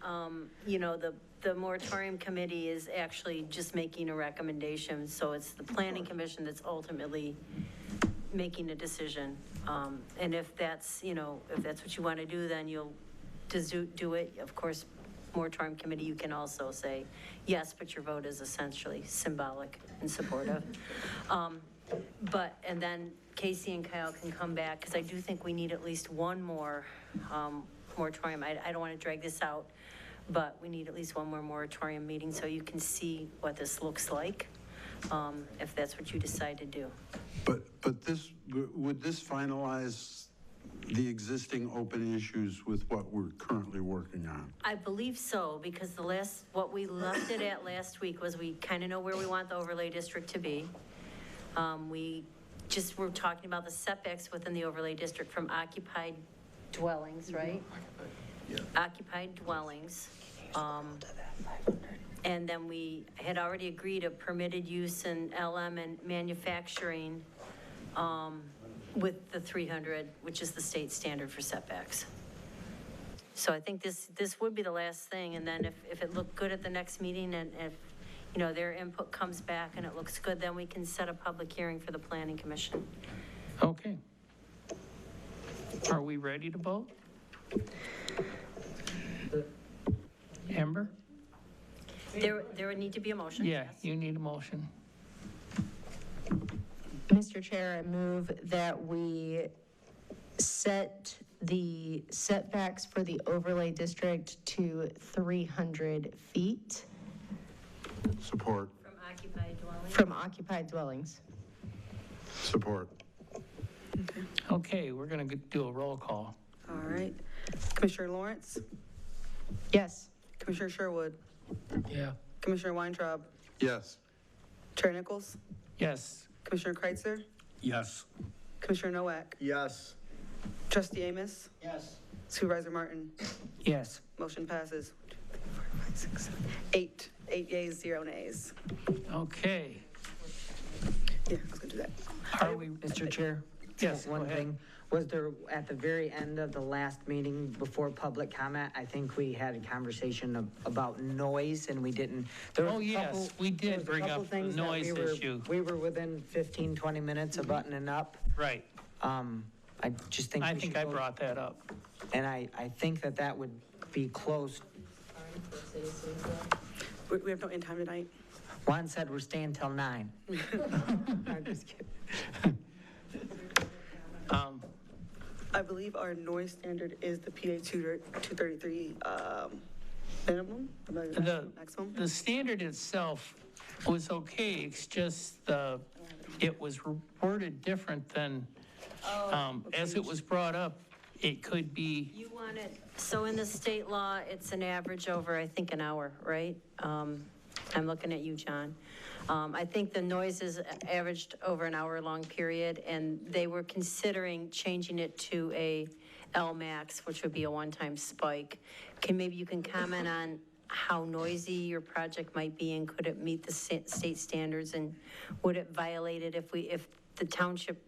the moratorium committee is actually just making a recommendation, so it's the planning commission that's ultimately making a decision. And if that's what you want to do, then you'll just do it. Of course, moratorium committee, you can also say yes, but your vote is essentially symbolic and supportive. And then Casey and Kyle can come back, because I do think we need at least one more moratorium. I don't want to drag this out, but we need at least one more moratorium meeting so you can see what this looks like, if that's what you decide to do. But would this finalize the existing open issues with what we're currently working on? I believe so, because what we left it at last week was we kind of know where we want the overlay district to be. We just were talking about the setbacks within the overlay district from occupied dwellings, right? Yeah. Occupied dwellings. And then we had already agreed a permitted use in LM and manufacturing with the 300, which is the state standard for setbacks. So I think this would be the last thing, and then if it looked good at the next meeting, and if their input comes back and it looks good, then we can set a public hearing for the planning commission. Okay. Are we ready to vote? Amber? There would need to be a motion. Yeah, yes. you need a motion. Mr. Chair, I move that we set the setbacks for the overlay district to 300 feet Support. From occupied dwellings? from occupied dwellings. Support. Okay, we're going to do a roll call. All right. Commissioner Lawrence? Yes. Commissioner Sherwood? Yeah. Commissioner Weintraub? Yes. Chair Nichols? Yes. Commissioner Kreitzer? Yes. Commissioner Nowak? Yes. Trustee Amos? Yes. Supervisor Martin? Yes. Motion passes. 1, 2, 3, 4, 5, 6, 7, 8. 8 yeas, 0 nays. Okay. Yeah, I was gonna do that. Are we? Mr. Chair? Yes, go One ahead. thing, was there, at the very end of the last meeting before public comment, I think we had a conversation about noise and we didn't. There was Oh, a yes, couple- we did there was a bring couple up the things that noise issue. We were within 15, 20 minutes of buttoning up. Right. I just think I we think should I go- brought that up. And I think that would be close We have no end time tonight. Juan said we're staying till 9. I'm just kidding. I believe our noise standard is the PA 233 minimum, maximum. The standard itself was okay, it's just it was worded different than, as it was brought up, it could be. You want it, so in the state law, it's an average over, I think, an hour, right? I'm looking at you, John. I think the noise is averaged over an hour-long period, and they were considering changing it to a L-max, which would be a one-time spike. Maybe you can comment on how noisy your project might be, and could it meet the state standards, and would it violate it if the township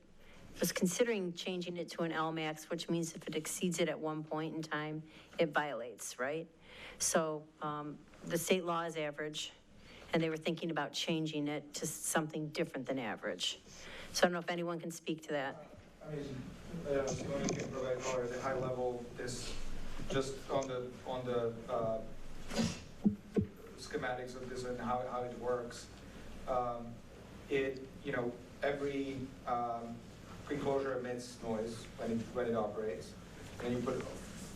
was considering changing it to an L-max, which means if it exceeds it at one point in time, it violates, right? So the state law is average, and they were thinking about changing it to something different than average. So I don't know if anyone can speak to that. I mean, Simone can provide color at the high level. This just on the schematics of this and how it works. Every pre-closure emits noise when it operates, and you put a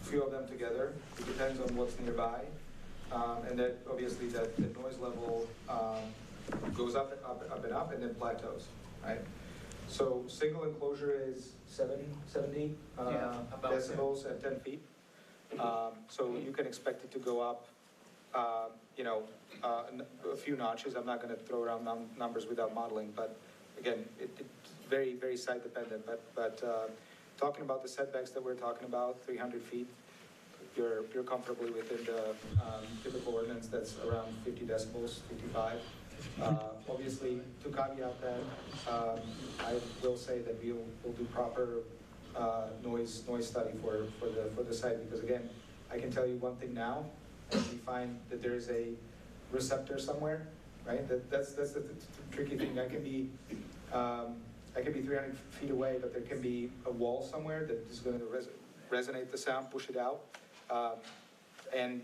few of them together. It depends on what's nearby. And that obviously the noise level goes up and up and then plateaus, right? So single enclosure is 70 decibels at 10 feet. So you can expect it to go up, a few notches. I'm not going to throw around numbers without modeling, but again, it's very, very site dependent. But talking about the setbacks that we're talking about, 300 feet, you're comfortably within the typical ordinance that's around 50 decibels, 55. Obviously, to caveat that, I will say that we'll do proper noise study for the site, because again, I can tell you one thing now, and we find that there's a receptor somewhere, right? That's the tricky thing. I can be 300 feet away, but there can be a wall somewhere that is going to resonate the sound, push it out. And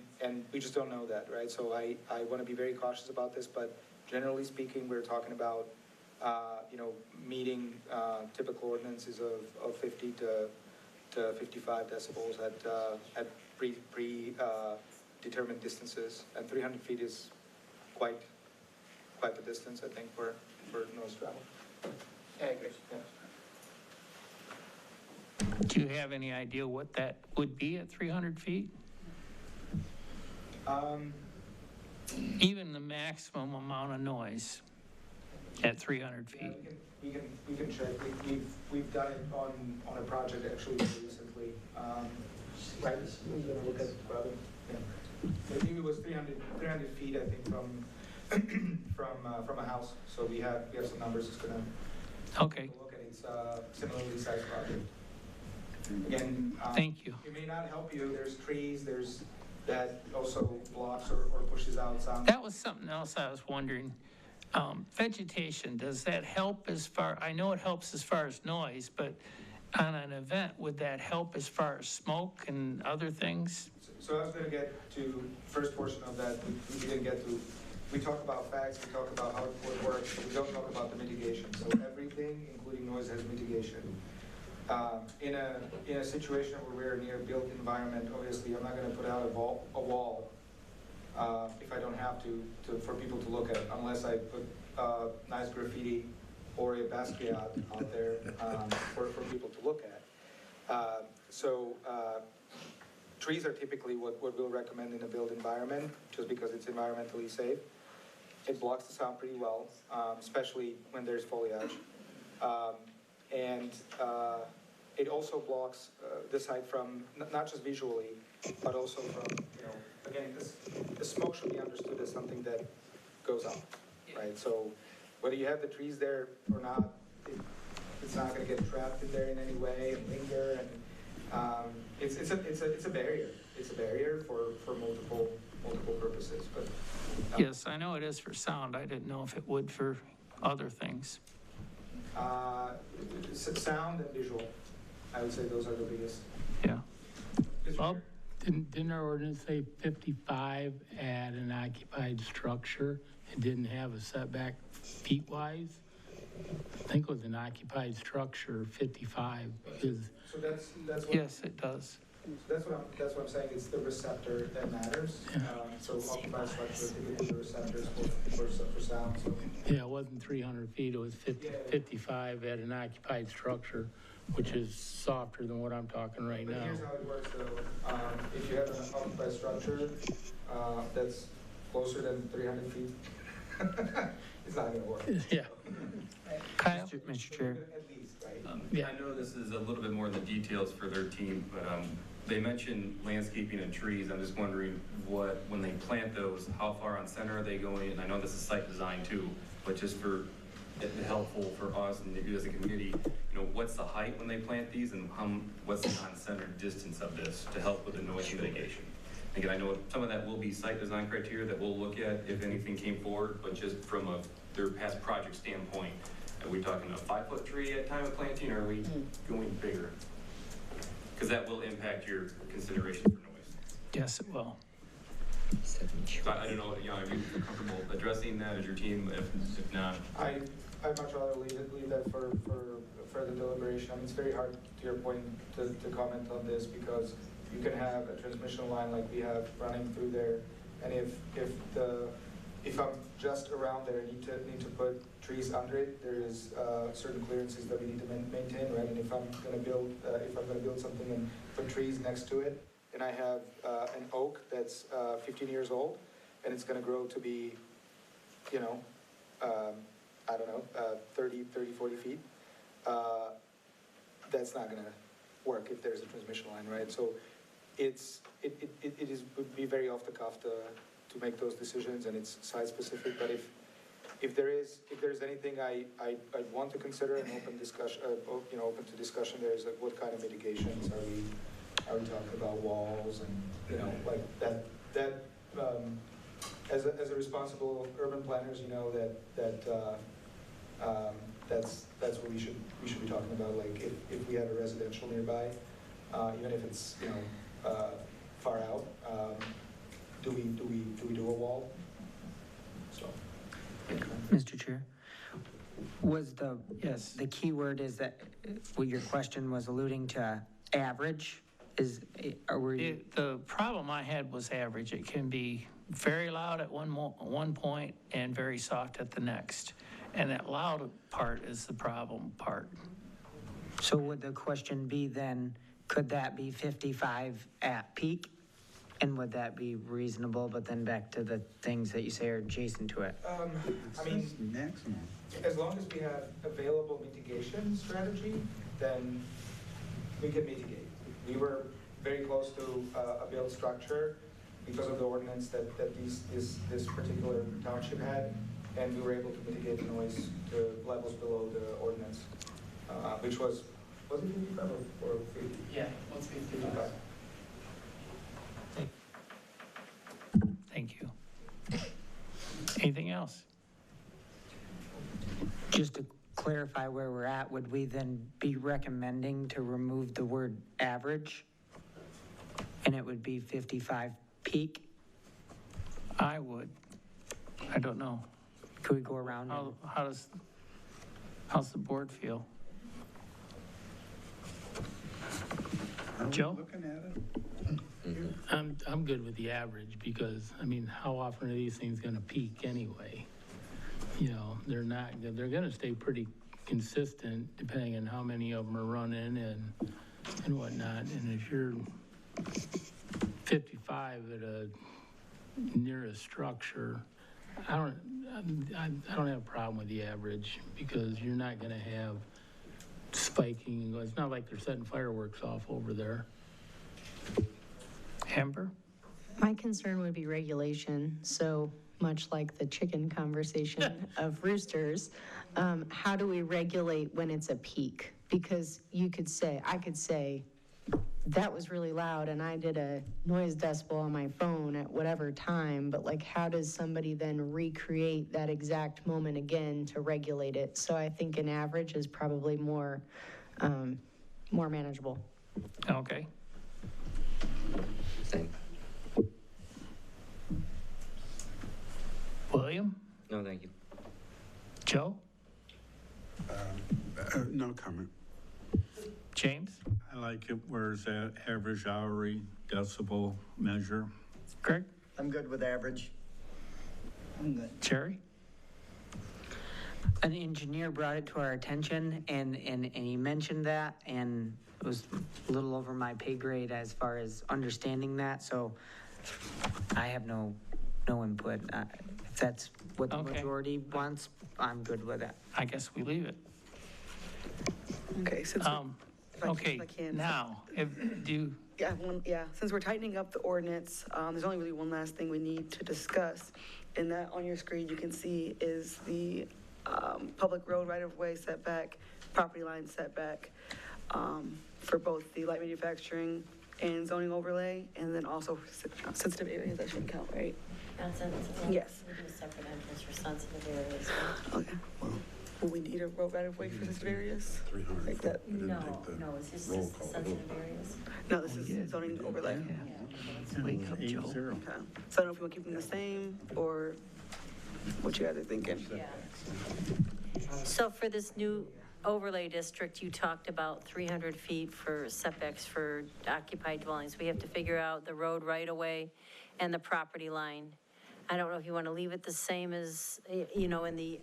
we just don't know that, right? So I want to be very cautious about this, but generally speaking, we're talking about, meeting typical ordinances of 50 to 55 decibels at determined distances, and 300 feet is quite the distance, I think, for noise travel. I agree. Yeah. Do you have any idea what that would be at 300 feet? Even the maximum amount of noise at 300 feet. Yeah, we can check. We've done it on a project actually recently. Right? We're gonna look at Robin. Yeah. I think it was 300 feet, I think, from a house. So we have some numbers. It's gonna okay. Look at its similarly sized project. Again, thank you. It may not help you. There's trees. There's that also blocks or pushes out sound. That was something else I was wondering. Vegetation, does that help as far, I know it helps as far as noise, but on an event, would that help as far as smoke and other things? So I was going to get to first portion of that. We didn't get to. We talk about facts, we talk about how it works, but we don't talk about the mitigation. So everything, including noise, has mitigation. In a situation where we're near built environment, obviously I'm not going to put out a wall if I don't have to for people to look at, unless I put nice graffiti or a Basquiat out there for people to look at. Trees are typically what we'll recommend in a built environment, just because it's environmentally safe. It blocks the sound pretty well, especially when there's foliage. It also blocks the site from, not just visually, but also from, again, the smoke should be understood as something that goes up, right? So whether you have the trees there or not, it's not going to get trapped in there in any way and linger. And it's a barrier. It's a barrier for multiple purposes. But yes, I know it is for sound. I didn't know if it would for other things. Sound and visual, I would say those are the biggest. Yeah. Bob? Didn't our ordinance say 55 at an occupied structure? It didn't have a setback feet-wise? I think it was an occupied structure, 55, because, So that's what. Yes, it does. That's what I'm saying, it's the receptor that matters. So occupied structure, typically the receptors for sound, so. yeah, it wasn't 300 feet, it was 55 at an occupied structure, which is softer than what I'm talking right But now. here's how it works though, if you have an occupied structure, that's closer than 300 feet, it's not gonna work. Yeah. Kyle? Mr. Chair. At least, right? Yeah. I know this is a little bit more in the details for their team, but they mentioned landscaping and trees. I'm just wondering when they plant those, how far on center are they going? And I know this is site design too, but just for it helpful for us and you as a committee, what's the height when they plant these and what's the on-center distance of this to help with the noise mitigation? Again, I know some of that will be site design criteria that we'll look at if anything came forward, but just from their past project standpoint, are we talking a 5-foot tree at time of planting, or are we going bigger? Because that will impact your considerations for noise. Yes, it will. So I don't know, are you comfortable addressing that as your team? If not, I'd much rather leave that for further deliberation. I mean, it's very hard, to your point, to comment on this because you can have a transmission line like we have running through there, and if I'm just around there, need to put trees under it, there is certain clearances that we need to maintain, right? And if I'm going to build something and put trees next to it, and I have an oak that's 15 years old, and it's going to grow to be, I don't know, 30, 40 feet, that's not going to work if there's a transmission line, right? So would be very off the cuff to make those decisions, and it's site specific. But if there's anything I'd want to consider an open discussion, open to discussion, there's like what kind of mitigations are we talking about, walls and like that. As a responsible urban planners, that's what we should be talking about. Like if we have a residential nearby, even if it's far out, do we do a wall? So, Mr. Chair, was Yes. the key word is that what your question was alluding to average? The problem I had was average. It can be very loud at one point and very soft at the next. And that loud part is the problem part. So would the question be then, could that be 55 at peak? And would that be reasonable, but then back to the things that you say are adjacent to it? I mean, maximum. as long as we have available mitigation strategy, then we can mitigate. We were very close to a built structure because of the ordinance that this particular township had, and we were able to mitigate the noise to levels below the ordinance, which was it 55 or 50? Yeah, what's 55? Thank you. Anything else? Just to clarify where we're at, would we then be recommending to remove the word average? And it would be 55 peak? I would. I don't know. Could we go around? How's the board feel? Joe? Looking at it. I'm good with the average because, I mean, how often are these things going to peak anyway? They're going to stay pretty consistent depending on how many of them are running and whatnot. And if you're 55 at a nearest structure, I don't have a problem with the average because you're not going to have spiking. It's not like they're setting fireworks off over there. Amber? My concern would be regulation. So much like the chicken conversation of roosters, how do we regulate when it's a peak? Because I could say, that was really loud and I did a noise decibel on my phone at whatever time, but like how does somebody then recreate that exact moment again to regulate it? So I think an average is probably more manageable. Okay. Same. William? No, thank you. Joe? No comment. James? I like it where it's at average hourly decibel measure. Greg? I'm good with average. I'm good. Jerry? An engineer brought it to our attention, and he mentioned that, and it was a little over my pay grade as far as understanding that, so I have no input. If that's what the Okay. majority wants, I'm good with it. I guess we leave it. Okay, since, Okay, if I can. now, Since we're tightening up the ordinance, there's only really one last thing we need to discuss. And that on your screen, you can see is the public road right-of-way setback, property line setback for both the light manufacturing and zoning overlay, and then also sensitive areas, that shouldn't count, right? Yes. We do a separate entrance for sensitive areas. Okay. Will we need a road right-of-way for sensitive areas? 300 Like that? No, it's just roll the call sensitive areas. No, this is zoning overlay. wake up Joe. 8-0. Okay. So I don't know if you want to keep them the same, or what you guys are thinking. Yeah. So for this new overlay district, you talked about 300 feet for setbacks for occupied dwellings. We have to figure out the road right-of-way and the property line. I don't know if you want to leave it the same as, in the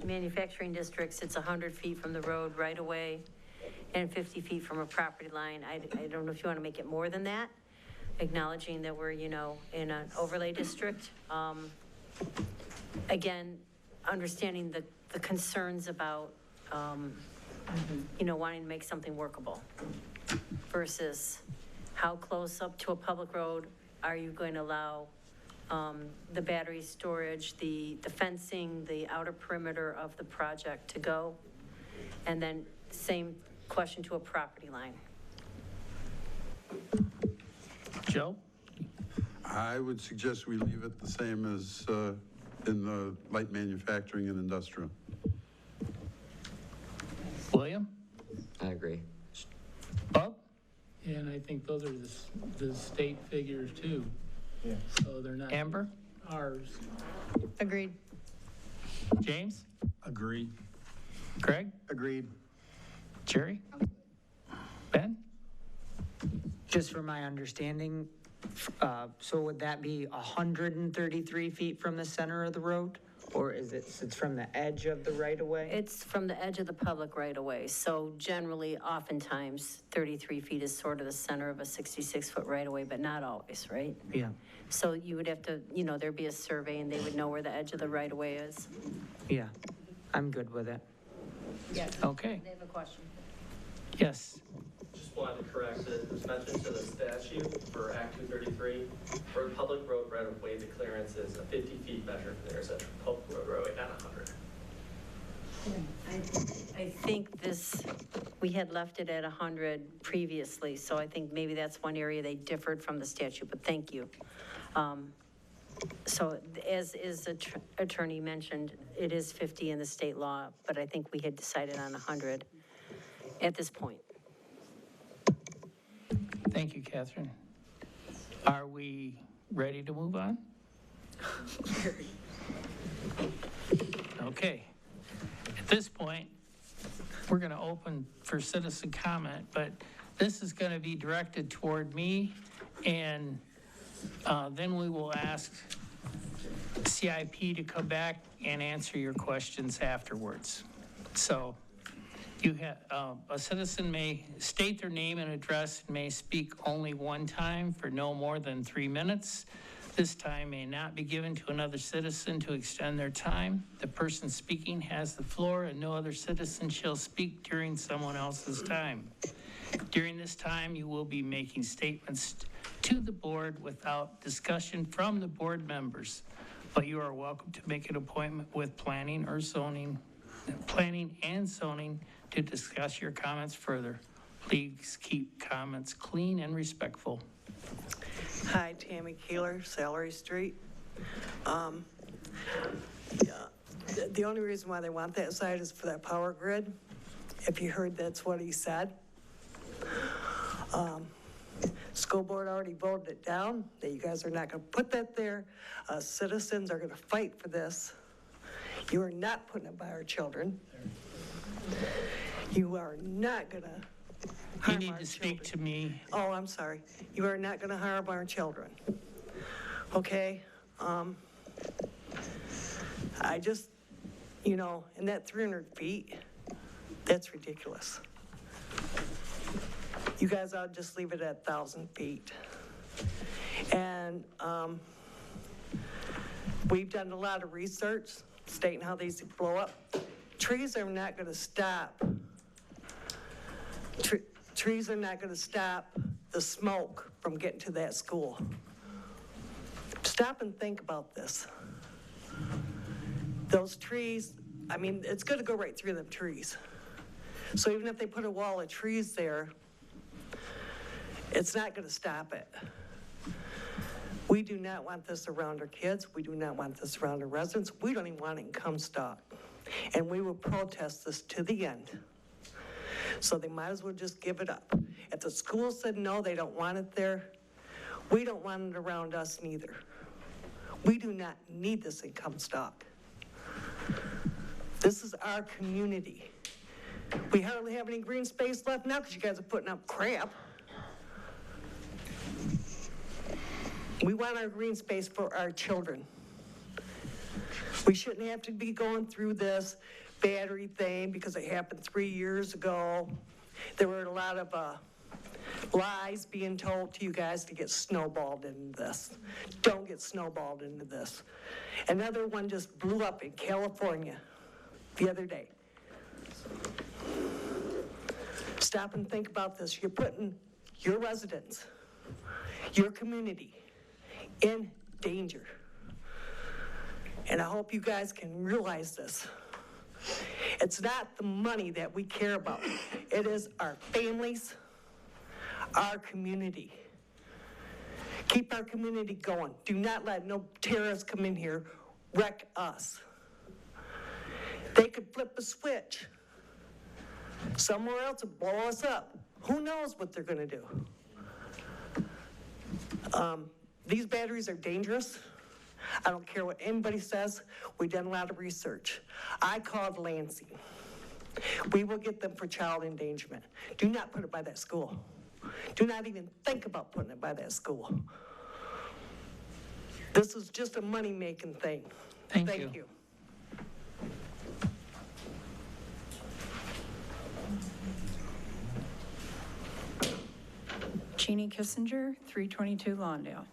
manufacturing districts, it's 100 feet from the road right-of-way and 50 feet from a property line. I don't know if you want to make it more than that, acknowledging that we're, in an overlay district. Again, understanding the concerns about, wanting to make something workable versus how close up to a public road are you going to allow the battery storage, the fencing, the outer perimeter of the project to go? And then same question to a property line. Joe? I would suggest we leave it the same as in the light manufacturing and industrial. William? I agree. Bob? Yeah, and I think those are the state figures too. Yeah. So they're not. Amber? Ours. Agreed. James? Agree. Greg? Agreed. Jerry? Ben? Just for my understanding, so would that be 133 feet from the center of the road? Or it's from the edge of the right-of-way? It's from the edge of the public right-of-way. So generally, oftentimes, 33 feet is sort of the center of a 66-foot right-of-way, but not always, right? Yeah. So you would have to, there'd be a survey and they would know where the edge of the right-of-way is. Yeah, I'm good with it. Yes. Okay. They have a question. Yes. Just wanted to correct it, it's mentioned to the statute for Act 233, for a public road right-of-way, the clearance is a 50 feet measure for the intersection of public road right-of-way, not 100. I think we had left it at 100 previously, so I think maybe that's one area they differed from the statute, but thank you. So as the attorney mentioned, it is 50 in the state law, but I think we had decided on 100 at this point. Thank you, Catherine. Are we ready to move on? Okay. At this point, we're going to open for citizen comment, but this is going to be directed toward me, and then we will ask CIP to come back and answer your questions afterwards. So a citizen may state their name and address and may speak only one time for no more than 3 minutes. This time may not be given to another citizen to extend their time. The person speaking has the floor and no other citizen shall speak during someone else's time. During this time, you will be making statements to the board without discussion from the board members, but you are welcome to make an appointment with planning and zoning to discuss your comments further. Please keep comments clean and respectful. Hi, Tammy Keeler, Salary Street. The only reason why they want that site is for that power grid. If you heard, that's what he said. School board already voted it down, that you guys are not gonna put that there. Citizens are gonna fight for this. You are not putting it by our children. You are not gonna You harm need our to speak children. to me. Oh, I'm sorry. You are not gonna harm our children. Okay? I just, you know, and that 300 feet, that's ridiculous. You guys ought to just leave it at 1,000 feet. And we've done a lot of research stating how these blow up. Trees are not going to stop. Trees are not going to stop the smoke from getting to that school. Stop and think about this. Those trees, I mean, it's going to go right through them trees. So even if they put a wall of trees there, it's not going to stop it. We do not want this around our kids. We do not want this around our residents. We don't even want it in Comstock. And we will protest this to the end. So they might as well just give it up. If the school said no, they don't want it there, we don't want it around us neither. We do not need this in Comstock. This is our community. We hardly have any green space left now because you guys are putting up crap. We want our green space for our children. We shouldn't have to be going through this battery thing because it happened 3 years ago. There were a lot of lies being told to you guys to get snowballed into this. Don't get snowballed into this. Another one just blew up in California the other day. Stop and think about this. You're putting your residents, your community in danger. And I hope you guys can realize this. It's not the money that we care about. It is our families, our community. Keep our community going. Do not let no terrorists come in here, wreck us. They could flip a switch somewhere else and blow us up. Who knows what they're gonna do? These batteries are dangerous. I don't care what anybody says. We've done a lot of research. I called Lansing. We will get them for child endangerment. Do not put it by that school. Do not even think about putting it by that school. This is just a money-making thing. Thank you. Jeannie Kissinger, 322 Lawndale.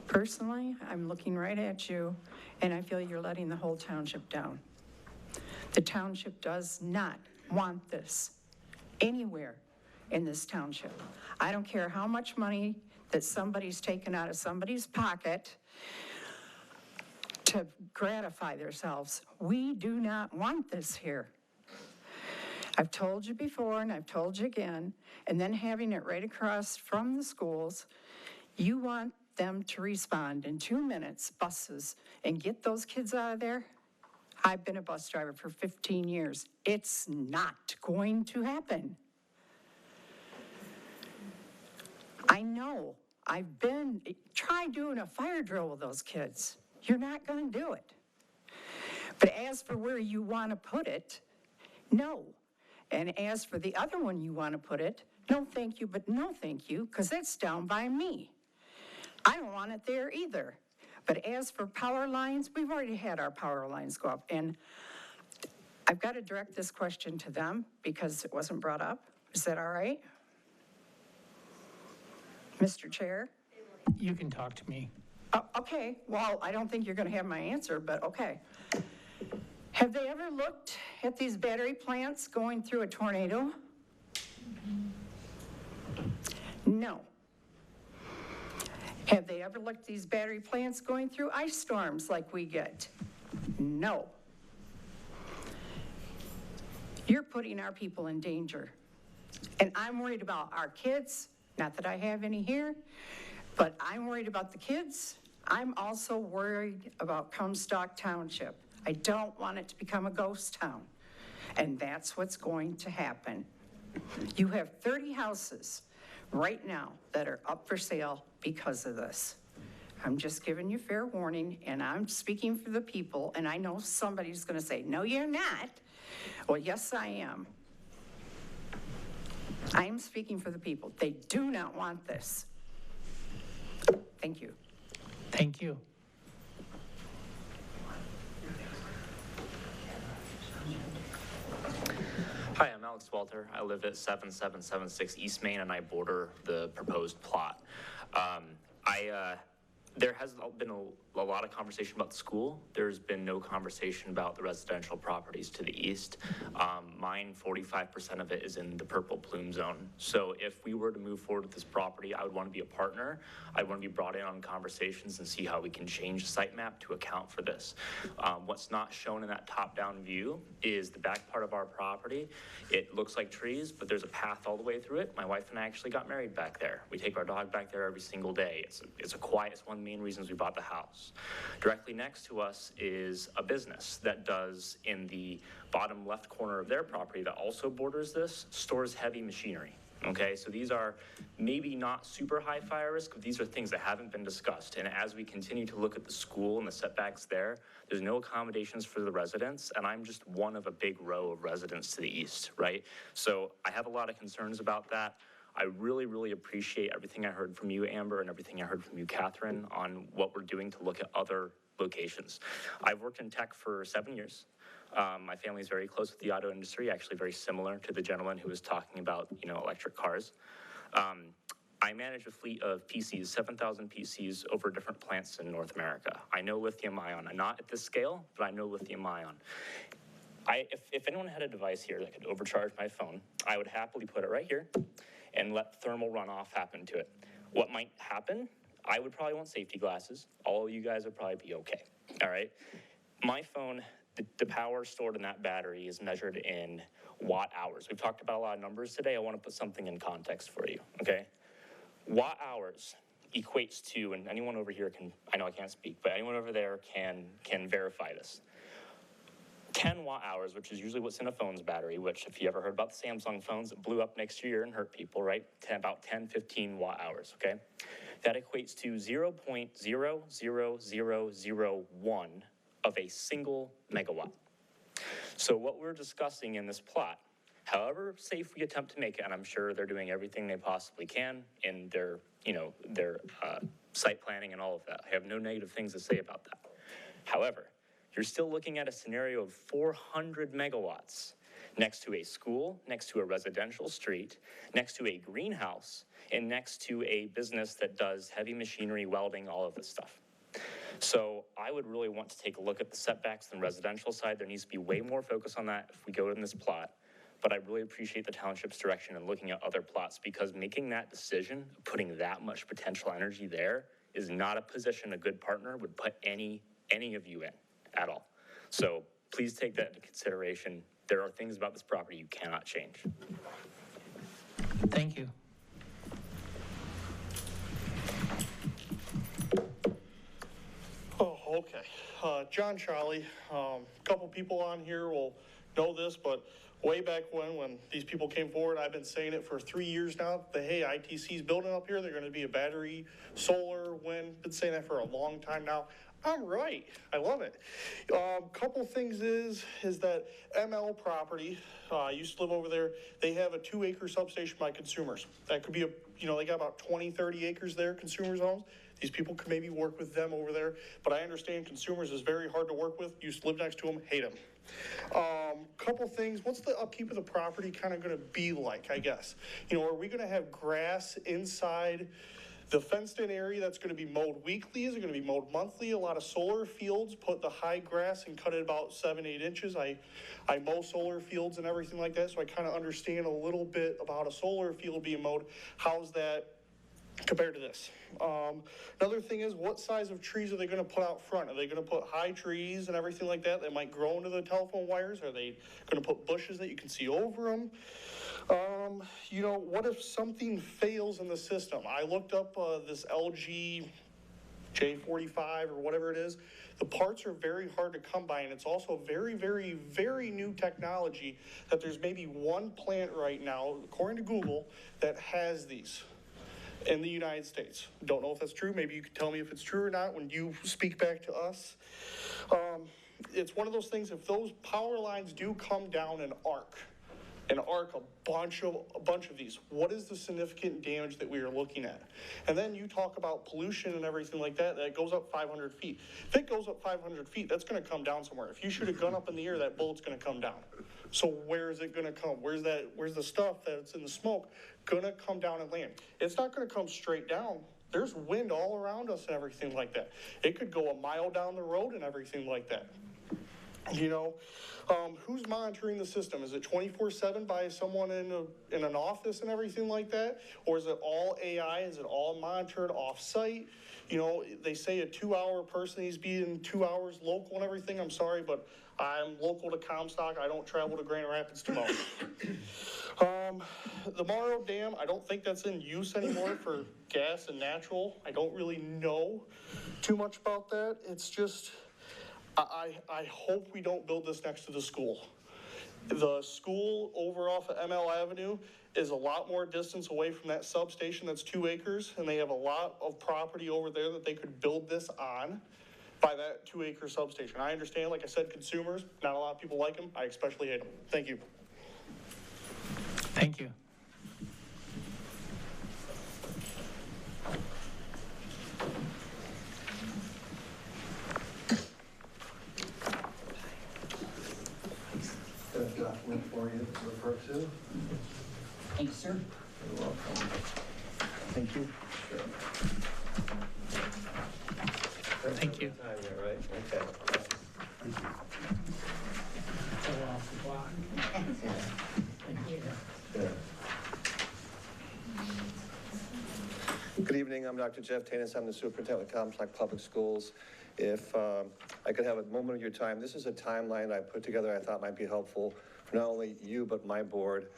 Personally, I'm looking right at you, and I feel you're letting the whole township down. The township does not want this anywhere in this township. I don't care how much money that somebody's taken out of somebody's pocket to gratify themselves. We do not want this here. I've told you before, and I've told you again, and then having it right across from the schools, you want them to respond in 2 minutes, buses, and get those kids out of there? I've been a bus driver for 15 years. It's not going to happen. I know. Try doing a fire drill with those kids. You're not going to do it. But as for where you want to put it, no. And as for the other one you want to put it, no thank you, but no thank you, because that's down by me. I don't want it there either. But as for power lines, we've already had our power lines go up. And I've got to direct this question to them because it wasn't brought up. Is that all right? Mr. Chair? You can talk to me. Oh, okay, well, I don't think you're going to have my answer, but okay. Have they ever looked at these battery plants going through a tornado? No. Have they ever looked at these battery plants going through ice storms like we get? No. You're putting our people in danger. And I'm worried about our kids, not that I have any here, but I'm worried about the kids. I'm also worried about Comstock Township. I don't want it to become a ghost town. And that's what's going to happen. You have 30 houses right now that are up for sale because of this. I'm just giving you fair warning, and I'm speaking for the people, and I know somebody's going to say, no, you're not. Well, yes, I am. I am speaking for the people. They do not want this. Thank you. Thank you. Hi, I'm Alex Walter. I live at 7776 East Main, and I border the proposed plot. There has been a lot of conversation about the school. There's been no conversation about the residential properties to the east. Mine, 45% of it is in the purple plume zone. So if we were to move forward with this property, I would want to be a partner. I'd want to be brought in on conversations and see how we can change the site map to account for this. What's not shown in that top-down view is the back part of our property. It looks like trees, but there's a path all the way through it. My wife and I actually got married back there. We take our dog back there every single day. It's a quiet, it's one of the main reasons we bought the house. Directly next to us is a business that does, in the bottom left corner of their property that also borders this, stores heavy machinery. Okay, so these are maybe not super high fire risk, but these are things that haven't been discussed. And as we continue to look at the school and the setbacks there, there's no accommodations for the residents, and I'm just one of a big row of residents to the east, right? So I have a lot of concerns about that. I really, really appreciate everything I heard from you, Amber, and everything I heard from you, Catherine, on what we're doing to look at other locations. I've worked in tech for 7 years. My family is very close with the auto industry, actually very similar to the gentleman who was talking about, electric cars. I manage a fleet of PCs, 7,000 PCs over different plants in North America. I know lithium ion. I'm not at this scale, but I know lithium ion. If anyone had a device here that could overcharge my phone, I would happily put it right here and let thermal runoff happen to it. What might happen? I would probably want safety glasses. All of you guys would probably be okay, all right? My phone, the power stored in that battery is measured in watt hours. We've talked about a lot of numbers today. I want to put something in context for you, okay? Watt hours equates to, and anyone over here can, I know I can't speak, but anyone over there can verify this. 10 watt hours, which is usually what's in a phone's battery, which if you ever heard about the Samsung phones that blew up next year and hurt people, right? About 10, 15 watt hours, okay? That equates to 0.00001 of a single megawatt. So what we're discussing in this plot, however safe we attempt to make it, and I'm sure they're doing everything they possibly can in their, their site planning and all of that. I have no negative things to say about that. However, you're still looking at a scenario of 400 megawatts next to a school, next to a residential street, next to a greenhouse, and next to a business that does heavy machinery, welding, all of this stuff. So I would really want to take a look at the setbacks on the residential side. There needs to be way more focus on that if we go in this plot. But I really appreciate the township's direction in looking at other plots, because making that decision, putting that much potential energy there, is not a position a good partner would put any of you in at all. So please take that into consideration. There are things about this property you cannot change. Thank you. Oh, okay. John Charlie, a couple people on here will know this, but way back when these people came forward, I've been saying it for 3 years now, that, hey, ITC's building up here, they're gonna be a battery, solar, wind, been saying that for a long time now. I'm right. I love it. Couple things is that ML property, I used to live over there. They have a 2-acre substation by consumers. That could be they got about 20, 30 acres there, consumers' homes. These people could maybe work with them over there, but I understand consumers is very hard to work with. Used to live next to them, hate them. Couple things, what's the upkeep of the property kind of going to be like, I guess? Are we going to have grass inside the fenced-in area that's going to be mowed weekly? Is it going to be mowed monthly? A lot of solar fields, put the high grass and cut it about 7-8 inches. I mow solar fields and everything like that, so I kind of understand a little bit about a solar field being mowed. How's that compared to this? Another thing is, what size of trees are they going to put out front? Are they going to put high trees and everything like that that might grow into the telephone wires? Are they going to put bushes that you can see over them? What if something fails in the system? I looked up this LG J45 or whatever it is. The parts are very hard to come by, and it's also very, very, very new technology that there's maybe one plant right now, according to Google, that has these. in the United States. Don't know if that's true. Maybe you could tell me if it's true or not when you speak back to us. It's one of those things, if those power lines do come down an arc a bunch of these, what is the significant damage that we are looking at? And then you talk about pollution and everything like that, that goes up 500 feet. If it goes up 500 feet, that's gonna come down somewhere. If you shoot a gun up in the air, that bullet's gonna come down. So where is it gonna come? Where's the stuff that's in the smoke gonna come down and land? It's not gonna come straight down. There's wind all around us and everything like that. It could go a mile down the road and everything like that. You know, who's monitoring the system? Is it 24/7 by someone in an office and everything like that? Or is it all AI? Is it all monitored off-site? You know, they say a 2-hour person needs to be in 2 hours local and everything. I'm sorry, but I'm local to Comstock. I don't travel to Grand Rapids too much. The Morrow Dam, I don't think that's in use anymore for gas and natural. I don't really know too much about that. It's just, I hope we don't build this next to the school. The school over off of ML Avenue is a lot more distance away from that substation that's 2 acres, and they have a lot of property over there that they could build this on by that 2-acre substation. I understand, like I said, consumers, not a lot of people like them. I especially hate them. Thank you. Thank you. Got a document for you to refer to. Thanks, sir. You're welcome. Thank you. Sure. Thank you. Time there, right? Okay. Good evening, I'm Dr. Jeff Tanis, I'm the superintendent of Comstock Public Schools. If I could have a moment of your time, this is a timeline I put together I thought might be helpful for not only you, but my board,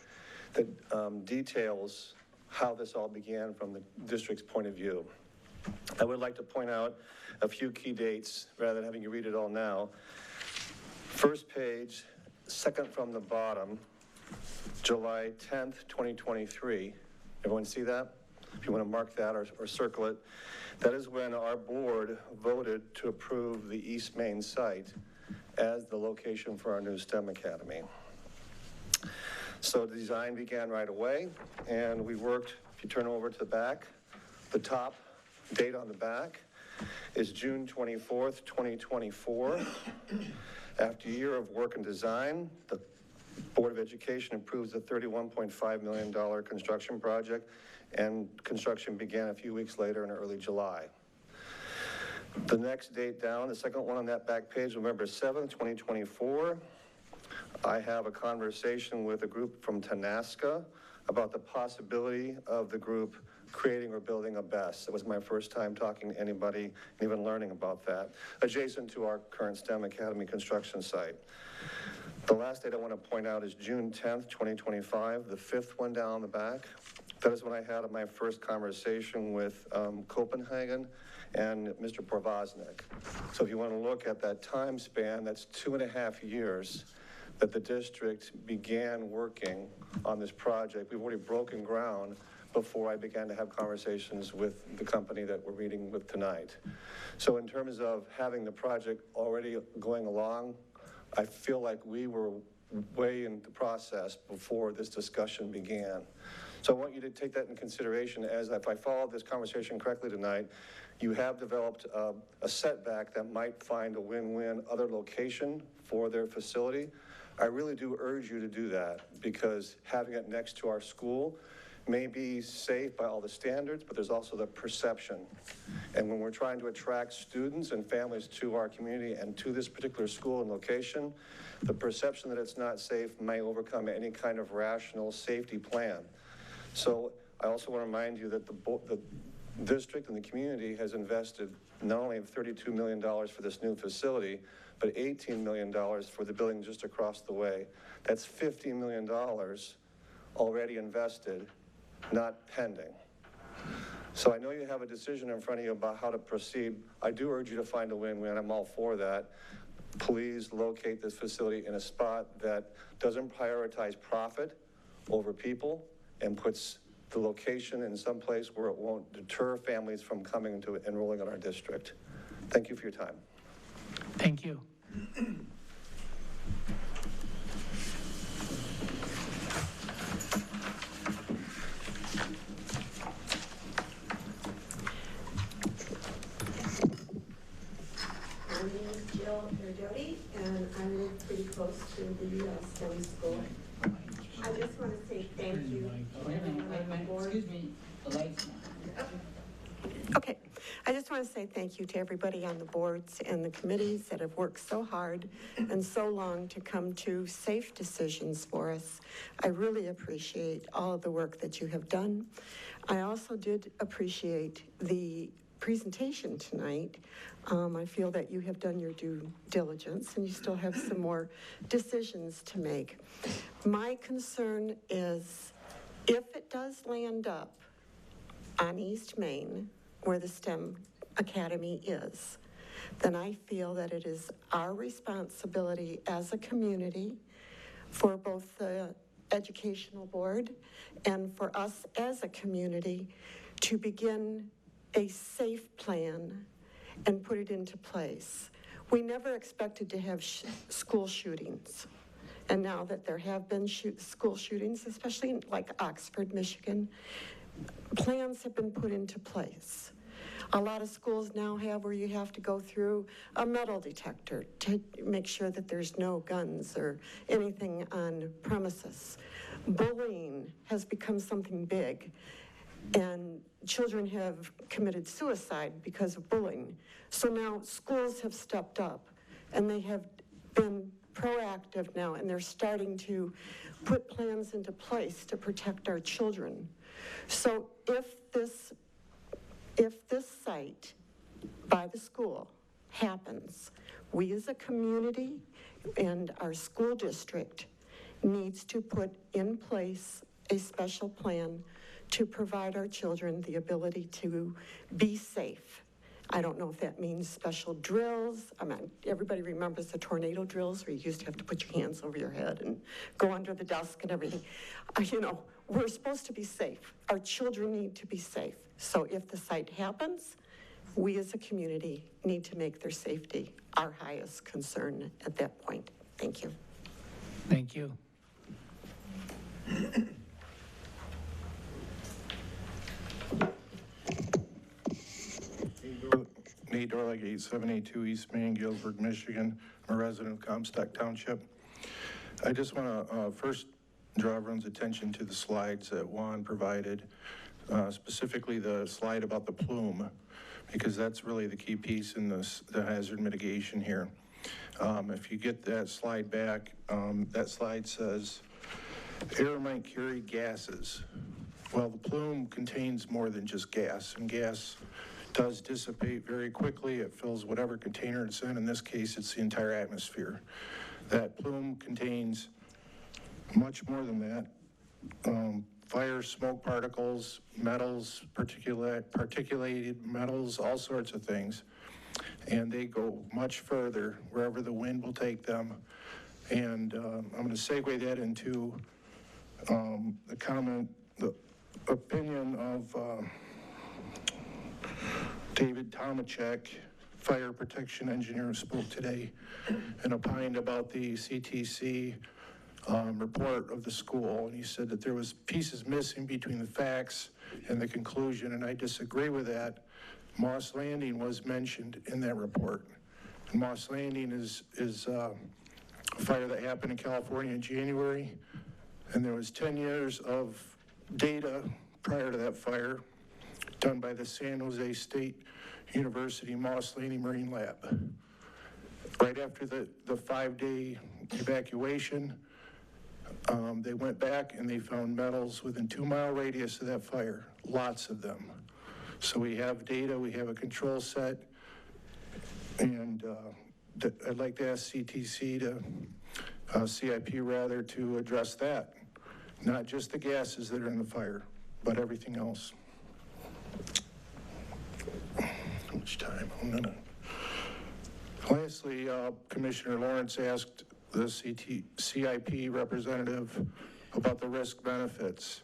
that details how this all began from the district's point of view. I would like to point out a few key dates, rather than having you read it all now. First page, second from the bottom, July 10th, 2023. Everyone see that? If you want to mark that or circle it, that is when our board voted to approve the East Main site as the location for our new STEM Academy. So the design began right away, and we worked, if you turn over to the back, the top date on the back is June 24th, 2024. After a year of work and design, the Board of Education approves a $31.5 million construction project, and construction began a few weeks later in early July. The next date down, the second one on that back page, November 7th, 2024, I have a conversation with a group from Tanaska about the possibility of the group creating or building a BESS. It was my first time talking to anybody and even learning about that, adjacent to our current STEM Academy construction site. The last date I want to point out is June 10th, 2025, the fifth one down the back. That is when I had my first conversation with Copenhagen and Mr. Porvoznik. So if you want to look at that time span, that's 2.5 years that the district began working on this project. We've already broken ground before I began to have conversations with the company that we're meeting with tonight. So in terms of having the project already going along, I feel like we were way in the process before this discussion began. So I want you to take that in consideration, as if I followed this conversation correctly tonight, you have developed a setback that might find a win-win other location for their facility. I really do urge you to do that, because having it next to our school may be safe by all the standards, but there's also the perception. And when we're trying to attract students and families to our community and to this particular school and location, the perception that it's not safe may overcome any kind of rational safety plan. So I also want to remind you that the district and the community has invested not only $32 million for this new facility, but $18 million for the building just across the way. That's $50 million already invested, not pending. So I know you have a decision in front of you about how to proceed. I do urge you to find a win-win. I'm all for that. Please locate this facility in a spot that doesn't prioritize profit over people and puts the location in some place where it won't deter families from coming to enrolling in our district. Thank you for your time. Thank you. My name is Jill Jody, and I live pretty close to the STEM school. I just want to say thank you to everyone on the board. Excuse me, the lights now. Okay, I just want to say thank you to everybody on the boards and the committees that have worked so hard and so long to come to safe decisions for us. I really appreciate all of the work that you have done. I also did appreciate the presentation tonight. I feel that you have done your due diligence and you still have some more decisions to make. My concern is if it does land up on East Main, where the STEM Academy is, then I feel that it is our responsibility as a community for both the educational board and for us as a community to begin a safe plan and put it into place. We never expected to have school shootings. And now that there have been school shootings, especially in like Oxford, Michigan, plans have been put into place. A lot of schools now have where you have to go through a metal detector to make sure that there's no guns or anything on premises. Bullying has become something big, and children have committed suicide because of bullying. So now schools have stepped up, and they have been proactive now, and they're starting to put plans into place to protect our children. So if this site by the school happens, we as a community and our school district needs to put in place a special plan to provide our children the ability to be safe. I don't know if that means special drills. I mean, everybody remembers the tornado drills where you used to have to put your hands over your head and go under the desk and everything. We're supposed to be safe. Our children need to be safe. So if the site happens, we as a community need to make their safety our highest concern at that point. Thank you. Thank you. Nate Dorlag, 8782 East Main, Galesburg, Michigan. I'm a resident of Comstock Township. I just want to first draw everyone's attention to the slides that Juan provided, specifically the slide about the plume, because that's really the key piece in the hazard mitigation here. If you get that slide back, that slide says, air might carry gases. Well, the plume contains more than just gas, and gas does dissipate very quickly. It fills whatever container it's in. In this case, it's the entire atmosphere. That plume contains much more than that. Fire, smoke particles, metals, particulated metals, all sorts of things. And they go much further wherever the wind will take them. And I'm going to segue that into the opinion of David Tomachek, fire protection engineer, who spoke today and opined about the CTC report of the school. And he said that there was pieces missing between the facts and the conclusion, and I disagree with that. Moss Landing was mentioned in that report. And Moss Landing is a fire that happened in California in January, and there was 10 years of data prior to that fire done by the San Jose State University Moss Landing Marine Lab. Right after the 5-day evacuation, they went back and they found metals within 2-mile radius of that fire, lots of them. So we have data, we have a control set, and I'd like to ask CTC CIP rather, to address that. Not just the gases that are in the fire, but everything else. How much time? Lastly, Commissioner Lawrence asked the CIP representative about the risk benefits.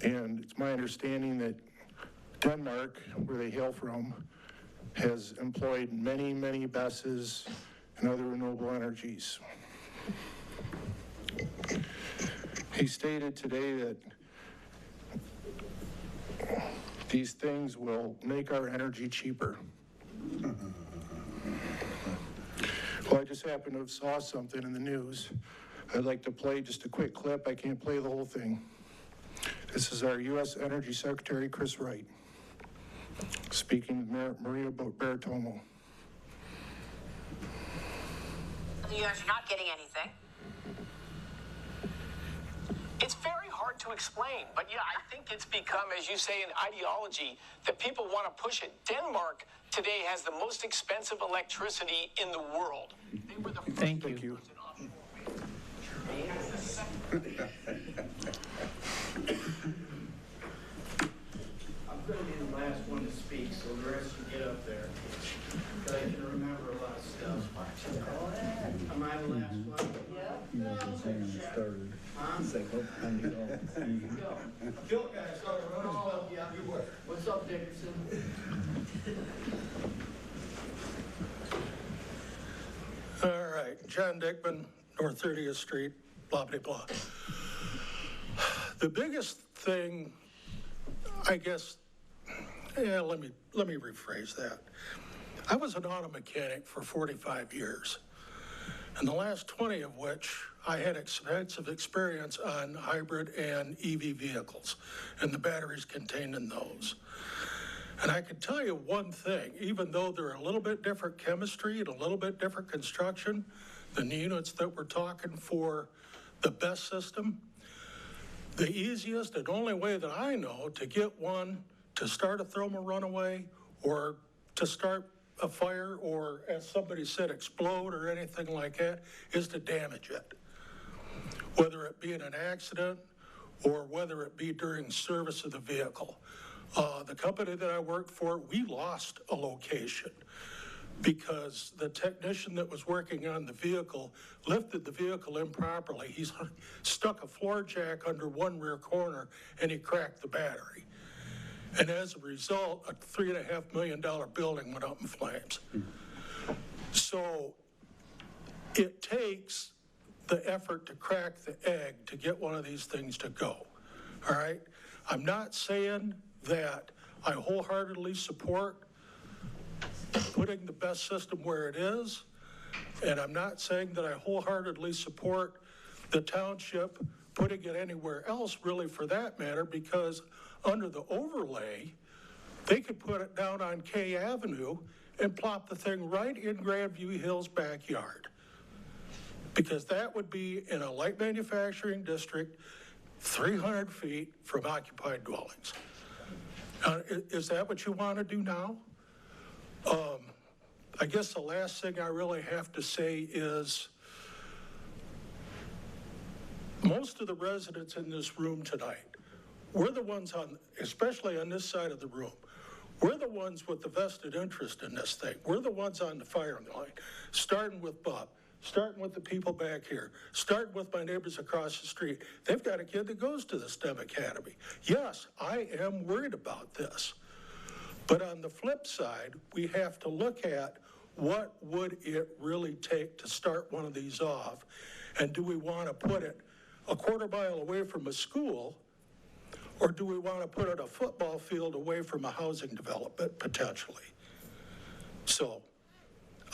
And it's my understanding that Denmark, where they hail from, has employed many, many buses and other renewable energies. He stated today that these things will make our energy cheaper. Well, I just happened to have saw something in the news. I'd like to play just a quick clip. I can't play the whole thing. This is our U.S. Energy Secretary, Chris Wright, speaking to Maria Baratomo. You guys are not getting anything. It's very hard to explain, but yeah, I think it's become, as you say, an ideology that people want to push it. Denmark today has the most expensive electricity in the world. They were the first. Thank you. I'm going to be the last one to speak, so the rest can get up there. But I can remember a lot of stuff. Am I the last one? Yeah. Started. Huh? It's like, oh, I need all. Phil guys started running. Oh, yeah. What's up, Dickerson? All right, John Dickman, North 30th Street, blah, blah, blah. The biggest thing, I guess, let me rephrase that. I was an auto mechanic for 45 years, and the last 20 of which I had extensive experience on hybrid and EV vehicles and the batteries contained in those. And I can tell you one thing, even though they're a little bit different chemistry and a little bit different construction than the units that we're talking for the BESS system, the easiest and only way that I know to get one to start a thermal runaway or to start a fire or, as somebody said, explode or anything like that is to damage it. Whether it be in an accident or whether it be during service of the vehicle. The company that I worked for, we lost a location because the technician that was working on the vehicle lifted the vehicle improperly. He stuck a floor jack under one rear corner and he cracked the battery. And as a result, a $3.5 million building went up in flames. So it takes the effort to crack the egg to get one of these things to go, all right? I'm not saying that I wholeheartedly support putting the BESS system where it is, and I'm not saying that I wholeheartedly support the township putting it anywhere else, really, for that matter, because under the overlay, they could put it down on K Avenue and plop the thing right in Grandview Hill's backyard. Because that would be in a light manufacturing district, 300 feet from occupied dwellings. Is that what you want to do now? I guess the last thing I really have to say is most of the residents in this room tonight, we're the ones on, especially on this side of the room, we're the ones with the vested interest in this thing. We're the ones on the firing line, starting with Bob, starting with the people back here, starting with my neighbors across the street. They've got a kid that goes to the STEM Academy. Yes, I am worried about this. But on the flip side, we have to look at what would it really take to start one of these off? And do we want to put it a quarter mile away from a school, or do we want to put it a football field away from a housing development, potentially? So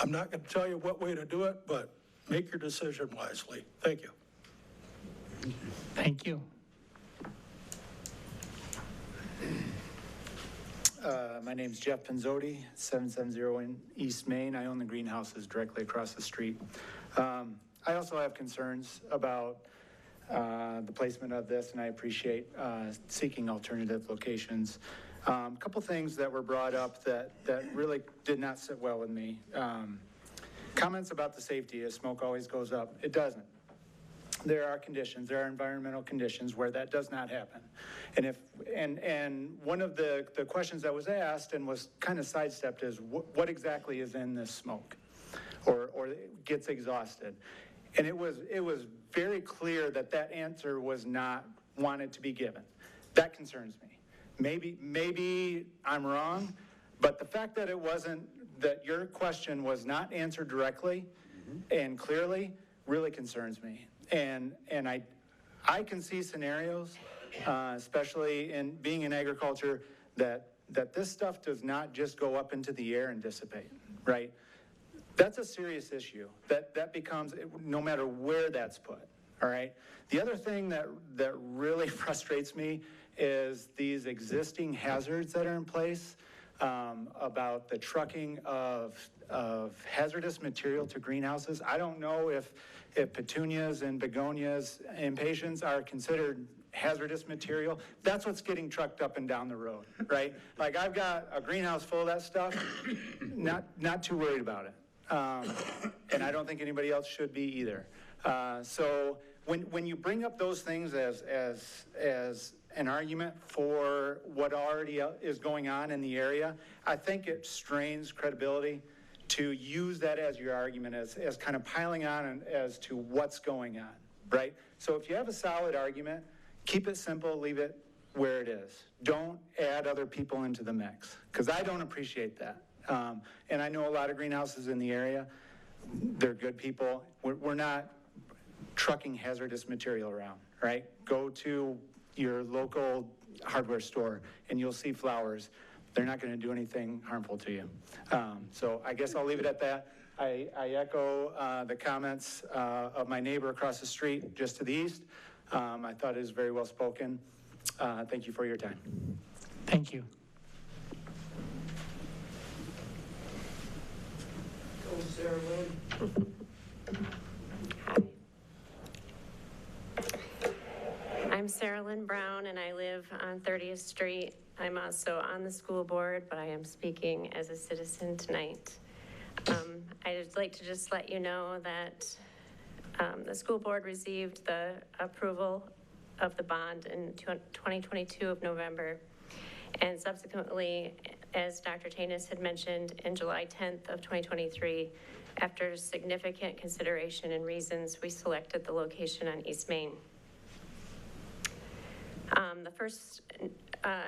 I'm not going to tell you what way to do it, but make your decision wisely. Thank you. Thank you. My name's Jeff Penzotti, 770 in East Main. I own the greenhouses directly across the street. I also have concerns about the placement of this, and I appreciate seeking alternative locations. A couple things that were brought up that really did not sit well with me. Comments about the safety, as smoke always goes up. It doesn't. There are conditions, there are environmental conditions where that does not happen. And one of the questions that was asked and was kind of sidestepped is what exactly is in this smoke or gets exhausted? And it was very clear that answer was not wanted to be given. That concerns me. Maybe I'm wrong, but the fact that that your question was not answered directly and clearly really concerns me. And I can see scenarios, especially in being in agriculture, that this stuff does not just go up into the air and dissipate, right? That's a serious issue. That becomes, no matter where that's put, all right? The other thing that really frustrates me is these existing hazards that are in place, about the trucking of hazardous material to greenhouses. I don't know if petunias and begonias and impatiens are considered hazardous material. That's what's getting trucked up and down the road, right? Like, I've got a greenhouse full of that stuff, not too worried about it. And I don't think anybody else should be either. So when you bring up those things as an argument for what already is going on in the area, I think it strains credibility to use that as your argument, as kind of piling on as to what's going on, right? So if you have a solid argument, keep it simple, leave it where it is. Don't add other people into the mix, because I don't appreciate that. And I know a lot of greenhouses in the area. They're good people. We're not trucking hazardous material around, right? Go to your local hardware store and you'll see flowers. They're not going to do anything harmful to you. So I guess I'll leave it at that. I echo the comments of my neighbor across the street, just to the east. I thought it was very well spoken. Thank you for your time. Thank you. Sarah Lynn. I'm Sarah Lynn Brown, and I live on 30th Street. I'm also on the school board, but I am speaking as a citizen tonight. I'd like to just let you know that the school board received the approval of the bond in 2022 of November. And subsequently, as Dr. Tanis had mentioned, in July 10th of 2023, after significant consideration and reasons, we selected the location on East Main. The first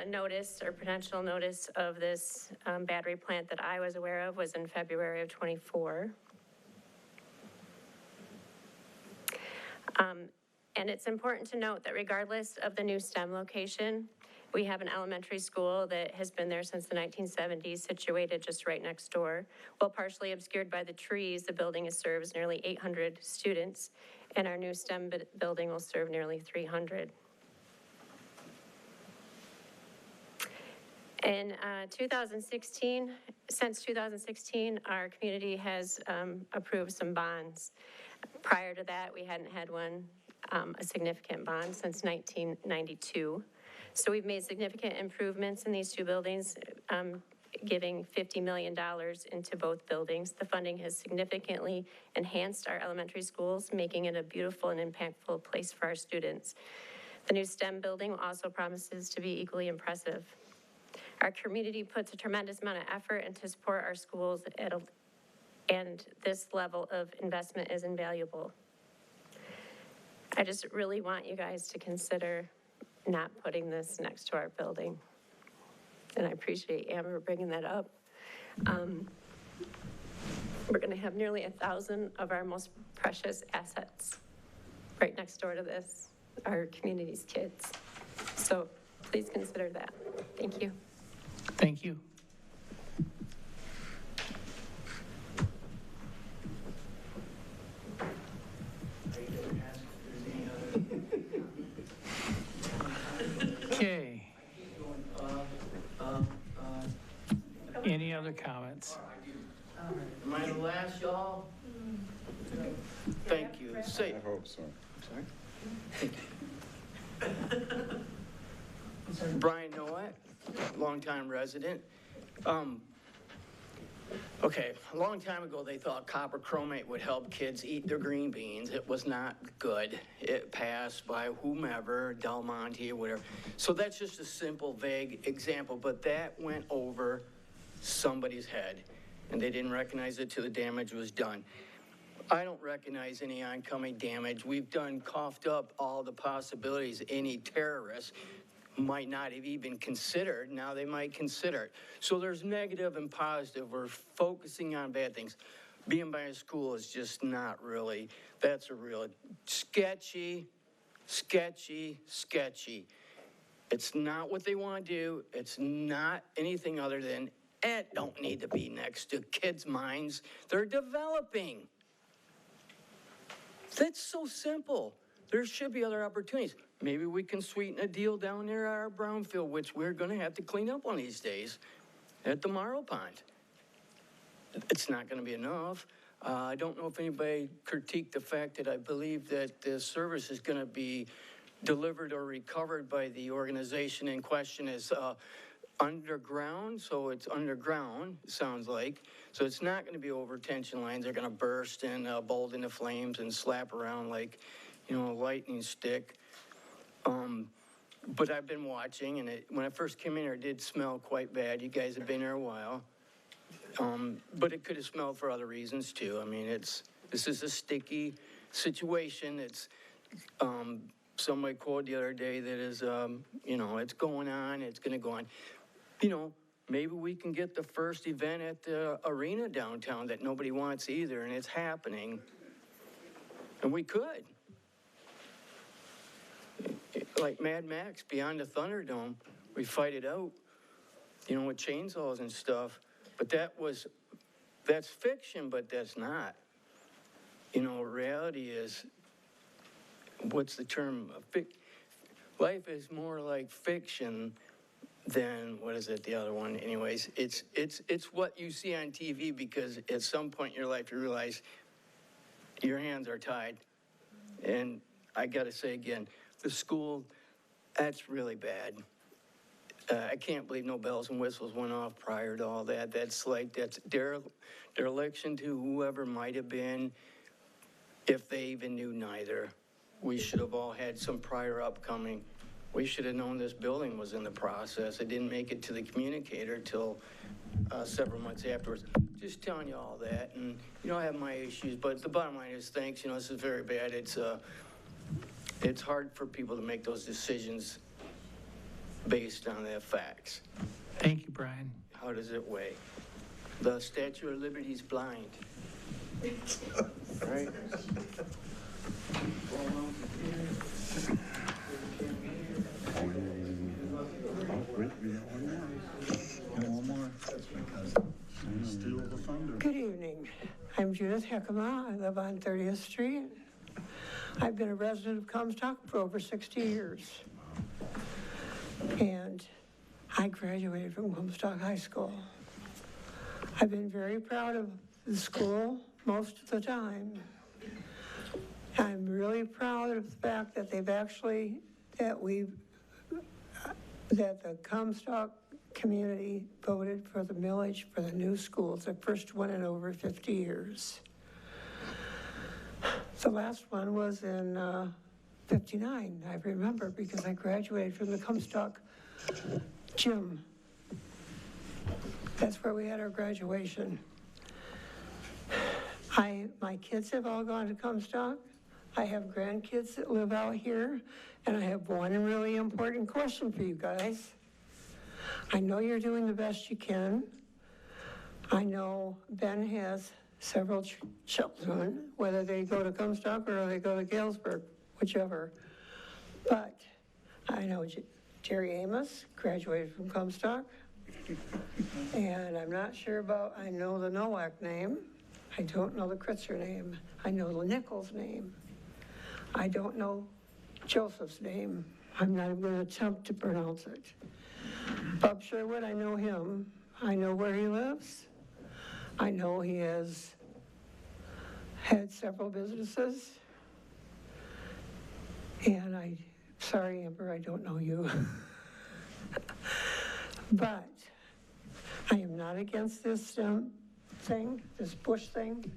notice or potential notice of this battery plant that I was aware of was in February of 24. And it's important to note that regardless of the new STEM location, we have an elementary school that has been there since the 1970s, situated just right next door. While partially obscured by the trees, the building serves nearly 800 students, and our new STEM building will serve nearly 300. In 2016, since 2016, our community has approved some bonds. Prior to that, we hadn't had one, a significant bond since 1992. So we've made significant improvements in these two buildings, giving $50 million into both buildings. The funding has significantly enhanced our elementary schools, making it a beautiful and impactful place for our students. The new STEM building also promises to be equally impressive. Our community puts a tremendous amount of effort into support our schools, and this level of investment is invaluable. I just really want you guys to consider not putting this next to our building. And I appreciate Amber bringing that up. We're going to have nearly 1,000 of our most precious assets right next door to this, our community's kids. So please consider that. Thank you. Thank you. Okay. Any other comments? Am I the last, y'all? Thank you. Say. I hope so. Sorry. Brian Noet, longtime resident. Okay, a long time ago, they thought copper chromate would help kids eat their green beans. It was not good. It passed by whomever, Del Monte or whatever. So that's just a simple, vague example, but that went over somebody's head, and they didn't recognize it till the damage was done. I don't recognize any oncoming damage. We've coughed up all the possibilities. Any terrorist might not have even considered. Now they might consider it. So there's negative and positive. We're focusing on bad things. Being by a school is just not really, that's a real sketchy. It's not what they want to do. It's not anything other than it don't need to be next to kids' minds. They're developing. That's so simple. There should be other opportunities. Maybe we can sweeten a deal down there at our brownfield, which we're going to have to clean up one of these days at the Marrow Pond. It's not going to be enough. I don't know if anybody critiqued the fact that I believe that the service is going to be delivered or recovered by the organization in question as underground. So it's underground, it sounds like. So it's not going to be over tension lines. They're going to burst and bolt into flames and slap around like, you know, a lightning stick. But I've been watching, and when I first came in here, it did smell quite bad. You guys have been here a while. But it could have smelled for other reasons too. I mean, this is a sticky situation. It's, somebody quoted the other day that is, you know, it's going on, it's going to go on. You know, maybe we can get the first event at the arena downtown that nobody wants either, and it's happening. And we could. Like Mad Max, Beyond the Thunderdome, we fight it out, you know, with chainsaws and stuff. But that's fiction, but that's not. You know, reality is, what's the term? Life is more like fiction than, what is it, the other one? Anyways, it's what you see on TV, because at some point in your life you realize your hands are tied. And I gotta say again, the school, that's really bad. I can't believe no bells and whistles went off prior to all that. That's dereliction to whoever might have been, if they even knew neither. We should have all had some prior upcoming. We should have known this building was in the process. It didn't make it to the communicator till several months afterwards. Just telling you all that, and you know, I have my issues, but the bottom line is thanks. You know, this is very bad. It's hard for people to make those decisions based on their facts. Thank you, Brian. How does it weigh? The Statue of Liberty is blind. Right? Good evening. I'm Judith Heckema. I live on 30th Street. I've been a resident of Comstock for over 60 years. And I graduated from Comstock High School. I've been very proud of the school most of the time. I'm really proud of the fact that that the Comstock community voted for the millage for the new schools, the first one in over 50 years. The last one was in 59, I remember, because I graduated from the Comstock gym. That's where we had our graduation. My kids have all gone to Comstock. I have grandkids that live out here, and I have one really important question for you guys. I know you're doing the best you can. I know Ben has several children, whether they go to Comstock or they go to Galesburg, whichever. But I know Jerry Amos graduated from Comstock, and I'm not sure about, I know the Nowak name. I don't know the Kritzer name. I know the Nichols name. I don't know Joseph's name. I'm not even going to attempt to pronounce it. Bob Sherwood, I know him. I know where he lives. I know he has had several businesses. And sorry, Amber, I don't know you. But I am not against this thing, this Bush thing,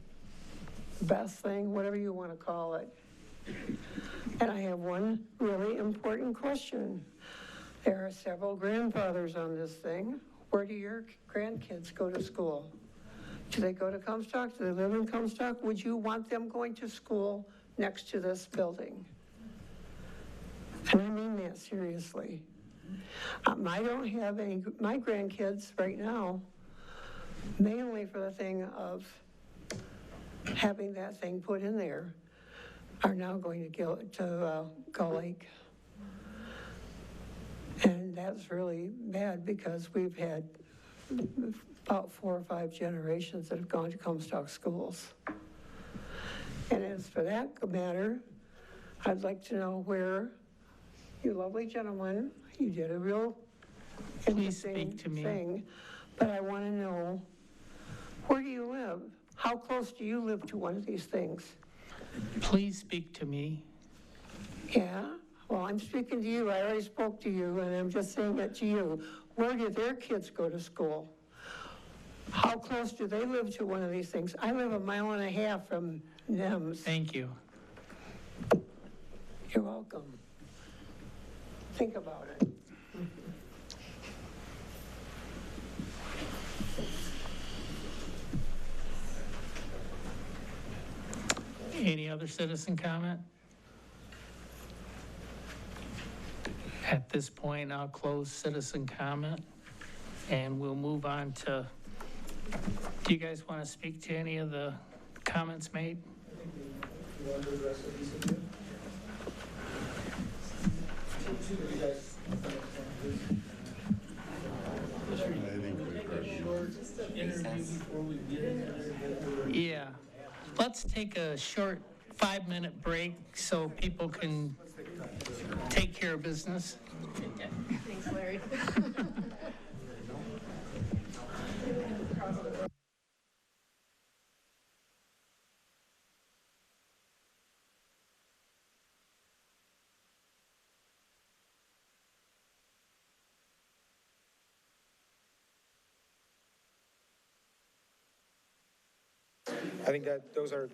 Beth thing, whatever you want to call it. And I have one really important question. There are several grandfathers on this thing. Where do your grandkids go to school? Do they go to Comstock? Do they live in Comstock? Would you want them going to school next to this building? And I mean that seriously. I don't have any, my grandkids right now, mainly for the thing of having that thing put in there, are now going to go to Gull Lake. And that's really bad because we've had about 4 or 5 generations that have gone to Comstock schools. And as for that matter, I'd like to know where, you lovely gentleman, you did a real interesting thing, but I want to know, where do you live? How close do you live to one of these things? Please speak to me. Yeah, well, I'm speaking to you. I already spoke to you, and I'm just saying that to you. Where do their kids go to school? How close do they live to one of these things? I live 1.5 miles from NEMS. Thank you. You're welcome. Think about it. Any other citizen comment? At this point, I'll close citizen comment and we'll move on to, do you guys want to speak to any of the comments made? Yeah, let's take a short 5-minute break so people can take care of business. Thanks, Larry. I think that those are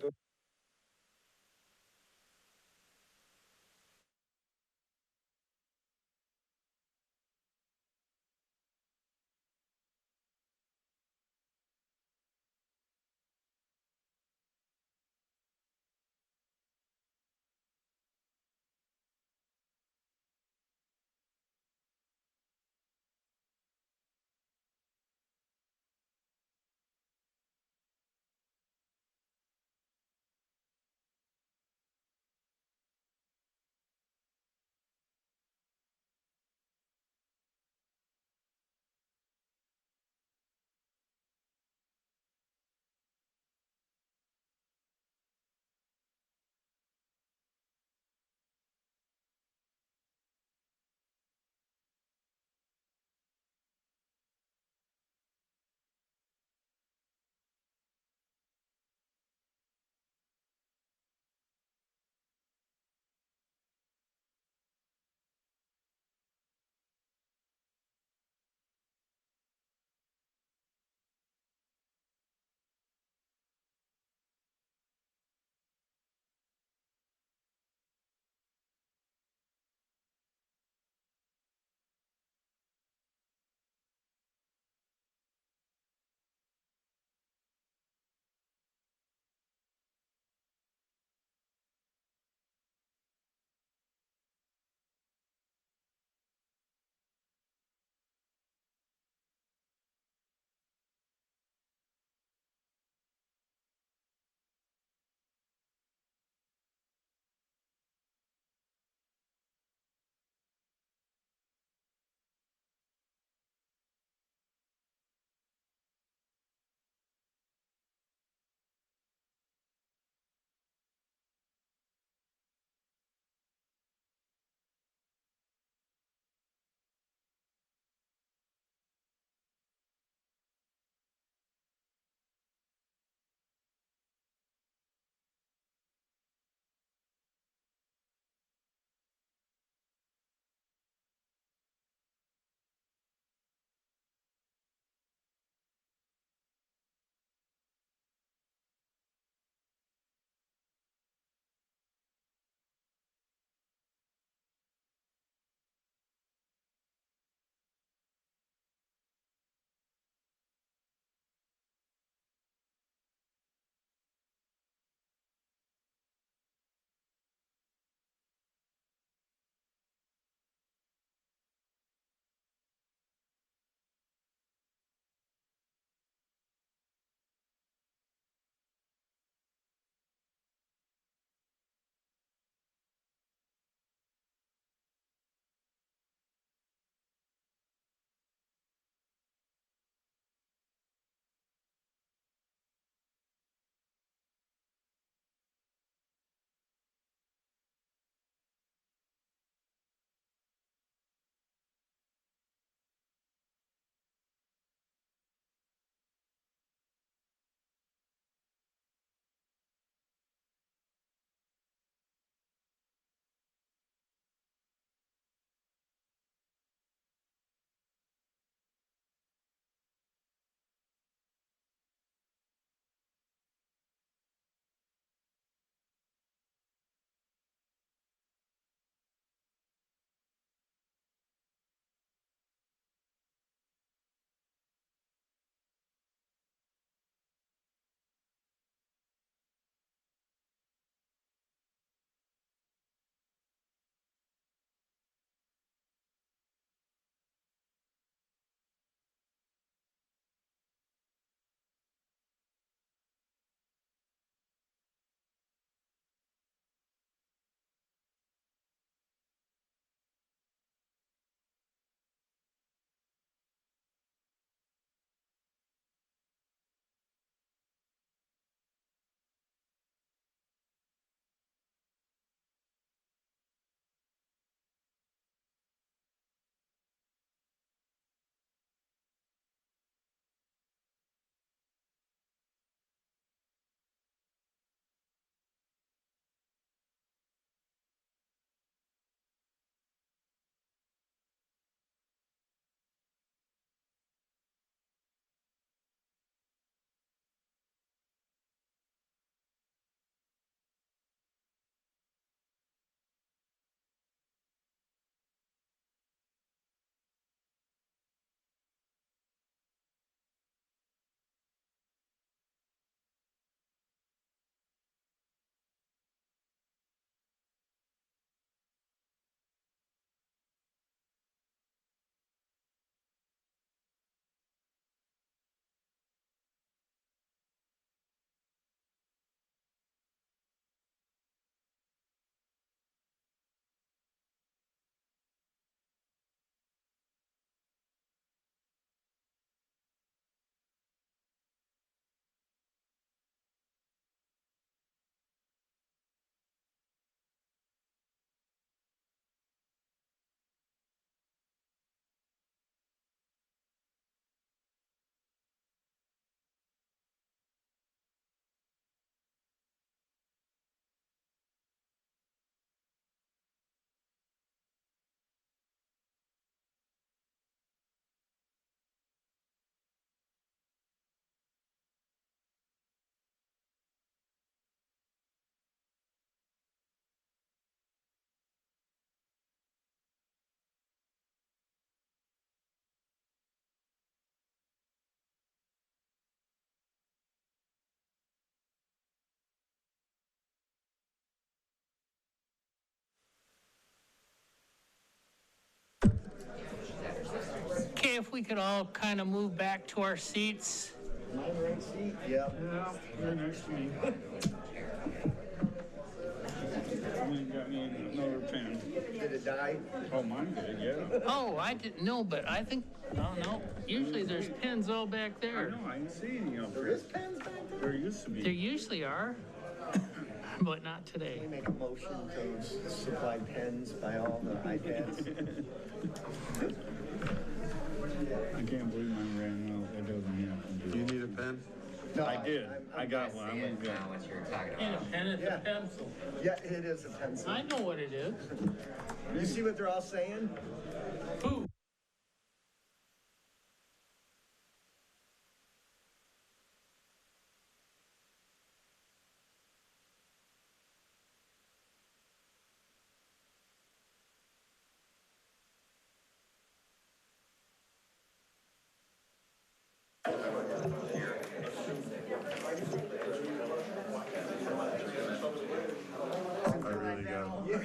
Okay, if we could all kind of move back to our seats. My right seat, yep. Yeah, you're next to me. Someone got me another pen. Did it die? Oh, mine did, yeah. Oh, I didn't know, but I think, oh no, usually there's pins all back I there. know, I didn't see any up There there. is pens back there? There used to be. There usually are, but not today. We make a motion to supply pens by all the iPads. I can't believe mine ran out. That doesn't happen. Do you need a pen? No, I did. I'm I got one. I'm gonna get And a pen and a pencil. Yeah, it is a pencil. I know what it is. You see what they're all saying? Who? I really got it.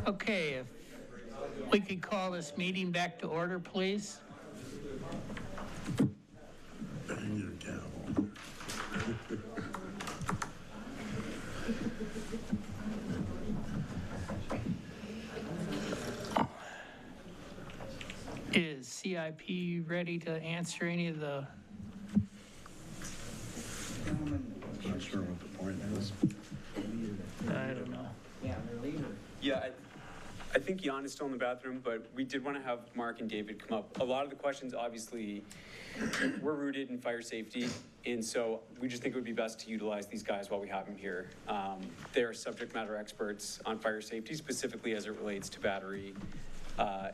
Okay, if we could call this meeting back to order, please. Bang your gavel. Is CIP ready to answer any of the, Not sure what the point is. I don't know. Yeah, I think Jan is still in the bathroom, but we did want to have Mark and David come up. A lot of the questions, obviously, were rooted in fire safety, and so we just think it would be best to utilize these guys while we have them here. They're subject matter experts on fire safety, specifically as it relates to battery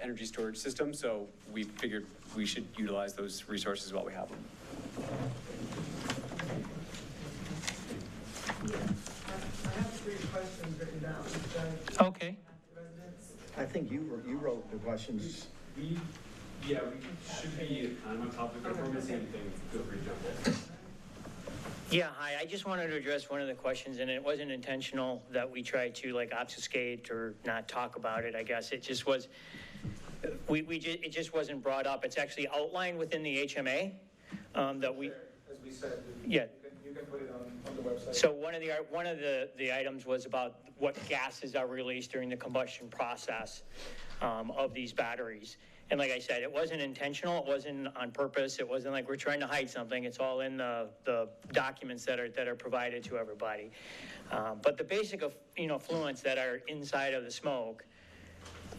energy storage systems, so we figured we should utilize those resources while we have them. I have 3 questions written down. Okay. I think you wrote the questions. We should be on topic, but if we're missing anything, feel free to jump in. Yeah, hi, I just wanted to address one of the questions, and it wasn't intentional that we tried to like obfuscate or not talk about it, I guess. It just was, it just wasn't brought up. It's actually outlined within the HMA that we. As we said, Yeah. you can put it on the website. So one of the items was about what gases are released during the combustion process of these batteries. And like I said, it wasn't intentional, it wasn't on purpose, it wasn't like we're trying to hide something, it's all in the documents that are provided to everybody. But the basic effluents that are inside of the smoke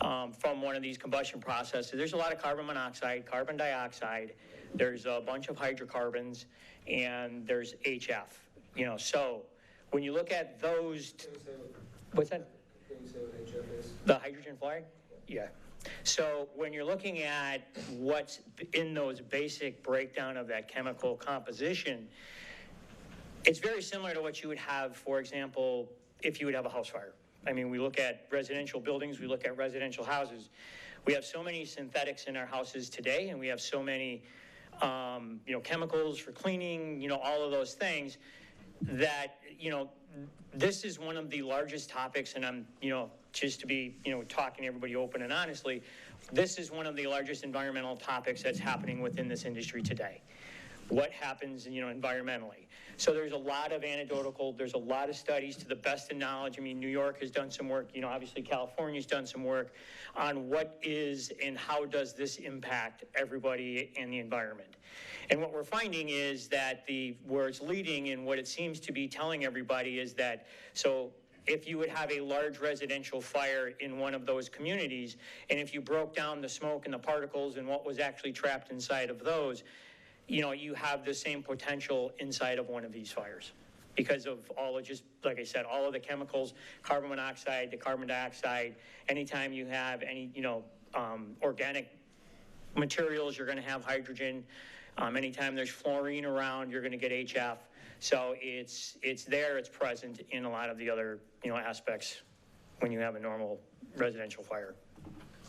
from one of these combustion processes, there's a lot of carbon monoxide, carbon dioxide, there's a bunch of hydrocarbons, and there's HF. So when you look at those, what's that? Can you say what HF is? The hydrogen fluoride? Yeah. So when you're looking at what's in those basic breakdown of that chemical composition, it's very similar to what you would have, for example, if you would have a house fire. I mean, we look at residential buildings, we look at residential houses. We have so many synthetics in our houses today, and we have so many, chemicals for cleaning, all of those things that, this is one of the largest topics, and I'm, just to be, talking to everybody open and honestly, this is one of the largest environmental topics that's happening within this industry today. What happens, environmentally? So there's a lot of anecdotal, there's a lot of studies to the best of knowledge. I mean, New York has done some work, obviously California's done some work on what is and how does this impact everybody and the environment. And what we're finding is that where it's leading and what it seems to be telling everybody is that, so if you would have a large residential fire in one of those communities, and if you broke down the smoke and the particles and what was actually trapped inside of those, you have the same potential inside of one of these fires because of all of just, like I said, all of the chemicals, carbon monoxide, the carbon dioxide. Anytime you have any, organic materials, you're going to have hydrogen. Anytime there's fluorine around, you're going to get HF. So it's there, it's present in a lot of the other, aspects when you have a normal residential fire.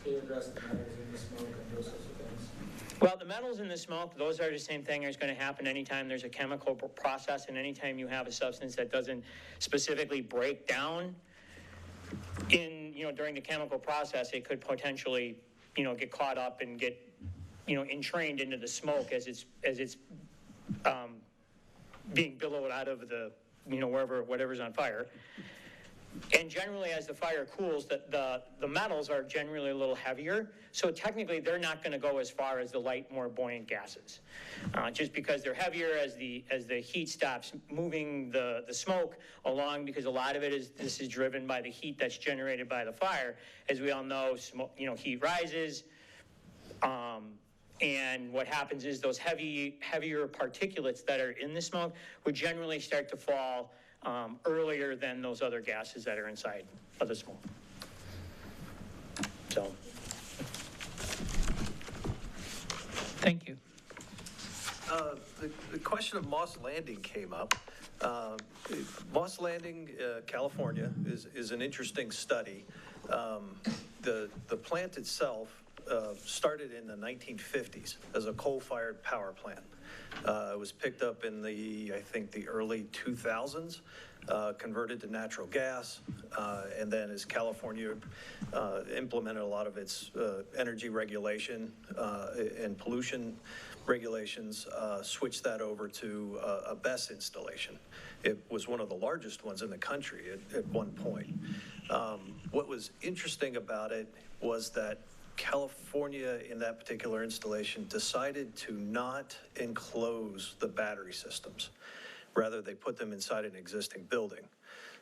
So you address the metals in the smoke and those sorts of things? Well, the metals in the smoke, those are the same thing that's going to happen anytime there's a chemical process and anytime you have a substance that doesn't specifically break down in, during the chemical process, it could potentially, get caught up and get, entrained into the smoke as it's being billowed out of the, whatever's on fire. And generally, as the fire cools, the metals are generally a little heavier. So technically, they're not going to go as far as the light, more buoyant gases. Just because they're heavier as the heat stops moving the smoke along, because a lot of this is driven by the heat that's generated by the fire. As we all know, heat rises. And what happens is those heavier particulates that are in the smoke would generally start to fall earlier than those other gases that are inside of the smoke. So. Thank you. The question of Moss Landing came up. Moss Landing, California, is an interesting study. The plant itself started in the 1950s as a coal-fired power plant. It was picked up in the early 2000s, converted to natural gas, and then as California implemented a lot of its energy regulation and pollution regulations, switched that over to a BESS installation. It was one of the largest ones in the country at one point. What was interesting about it was that California, in that particular installation, decided to not enclose the battery systems. Rather, they put them inside an existing building.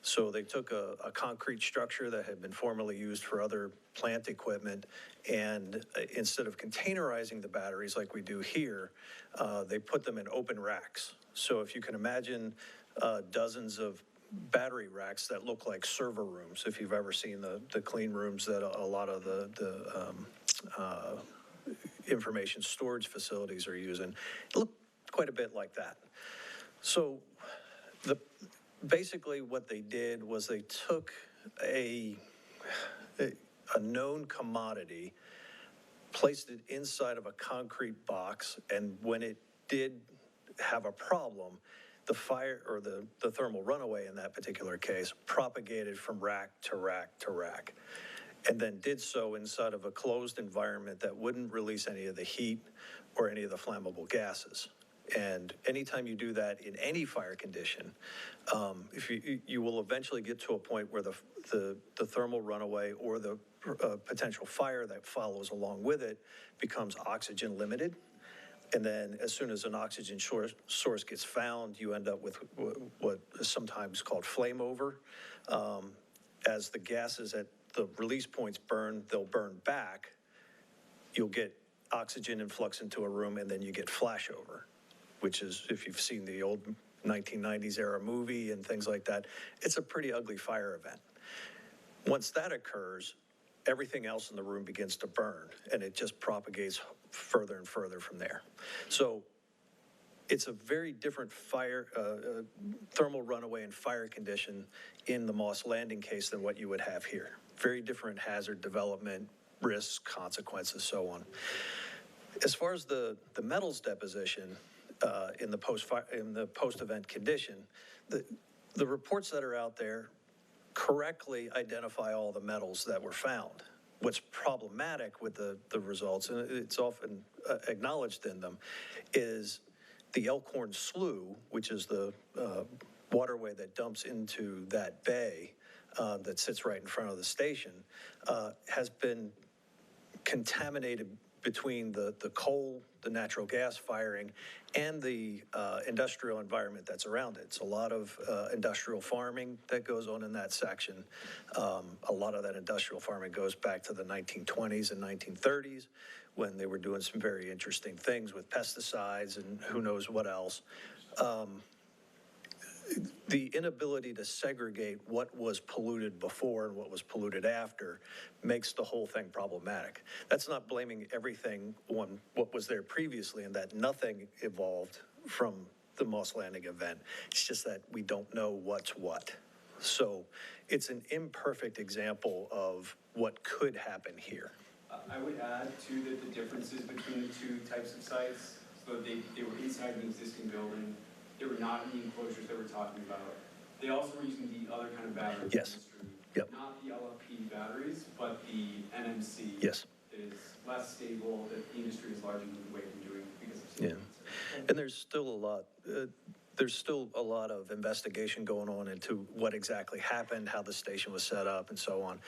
So they took a concrete structure that had been formerly used for other plant equipment, and instead of containerizing the batteries like we do here, they put them in open racks. So if you can imagine dozens of battery racks that look like server rooms, if you've ever seen the clean rooms that a lot of the information storage facilities are using, it looked quite a bit like that. So basically what they did was they took a known commodity, placed it inside of a concrete box, and when it did have a problem, the fire, or the thermal runaway in that particular case, propagated from rack to rack to rack, and then did so inside of a closed environment that wouldn't release any of the heat or any of the flammable gases. And anytime you do that in any fire condition, if you will eventually get to a point where the thermal runaway or the potential fire that follows along with it becomes oxygen limited. And then as soon as an oxygen source gets found, you end up with what is sometimes called flame over. As the gases at the release points burn, they'll burn back. You'll get oxygen influx into a room, and then you get flashover, which is, if you've seen the old 1990s era movie and things like that, it's a pretty ugly fire event. Once that occurs, everything else in the room begins to burn, and it just propagates further and further from there. So it's a very different fire, thermal runaway and fire condition in the Moss Landing case than what you would have here. Very different hazard development, risks, consequences, so on. As far as the metals deposition in the post-event condition, the reports that are out there correctly identify all the metals that were found. What's problematic with the results, and it's often acknowledged in them, is the Elkhorn Slough, which is the waterway that dumps into that bay that sits right in front of the station, has been contaminated between the coal, the natural gas firing, and the industrial environment that's around it. It's a lot of industrial farming that goes on in that section. A lot of that industrial farming goes back to the 1920s and 1930s, when they were doing some very interesting things with pesticides and who knows what else. The inability to segregate what was polluted before and what was polluted after makes the whole thing problematic. That's not blaming everything on what was there previously and that nothing evolved from the Moss Landing event. It's just that we don't know what's what. So it's an imperfect example of what could happen here. I would add too that the differences between the two types of sites, so they were inside the existing building, they were not in the enclosures that we're talking about. They also were using the other kind of batteries. Yes. Yep. Not the LFP batteries, but the NMC. Yes. That is less stable, that the industry is largely moved away from doing because of Yeah. safety. And there's still a lot of investigation going on into what exactly happened, how the station was set up and so on.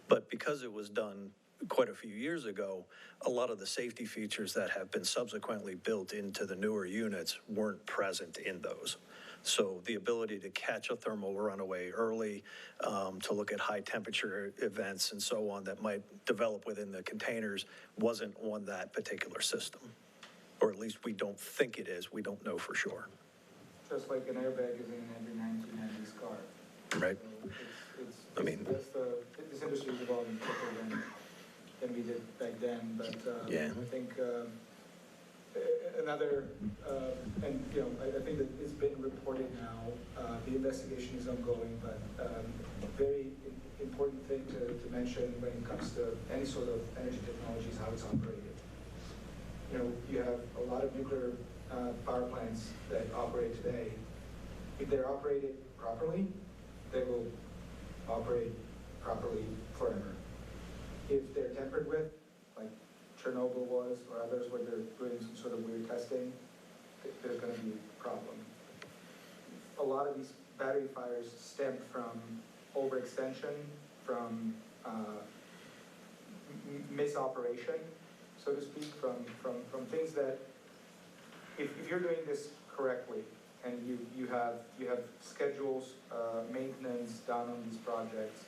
But because it was done quite a few years ago, a lot of the safety features that have been subsequently built into the newer units weren't present in those. So the ability to catch a thermal runaway early, to look at high temperature events and so on that might develop within the containers wasn't on that particular system. Or at least we don't think it is. We don't know for sure. Just like an airbag is in every 1990s car. Right. So this industry is evolving quicker than we did back then, but Yeah. I think another, and you know, I think that it's been reported now, the investigation is ongoing, but very important thing to mention when it comes to any sort of energy technology is how it's operated. You know, you have a lot of nuclear power plants that operate today. If they're operated properly, they will operate properly forever. If they're tampered with, like Chernobyl was, or others where they're doing some sort of weird testing, there's going to be a problem. A lot of these battery fires stem from overextension, from misoperation, so to speak, from things that, if you're doing this correctly, and you have schedules, maintenance done on these projects,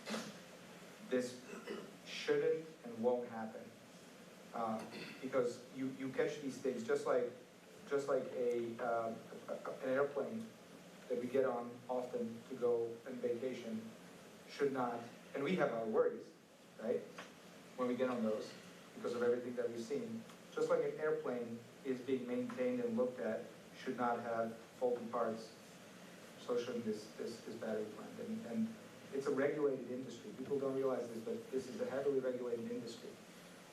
this shouldn't and won't happen. Because you catch these things just like an airplane that we get on often to go on vacation should not, and we have our worries, right, when we get on those because of everything that we've seen. Just like an airplane is being maintained and looked at, should not have faulty parts, so shouldn't this battery plant. And it's a regulated industry. People don't realize this, but this is a heavily regulated industry.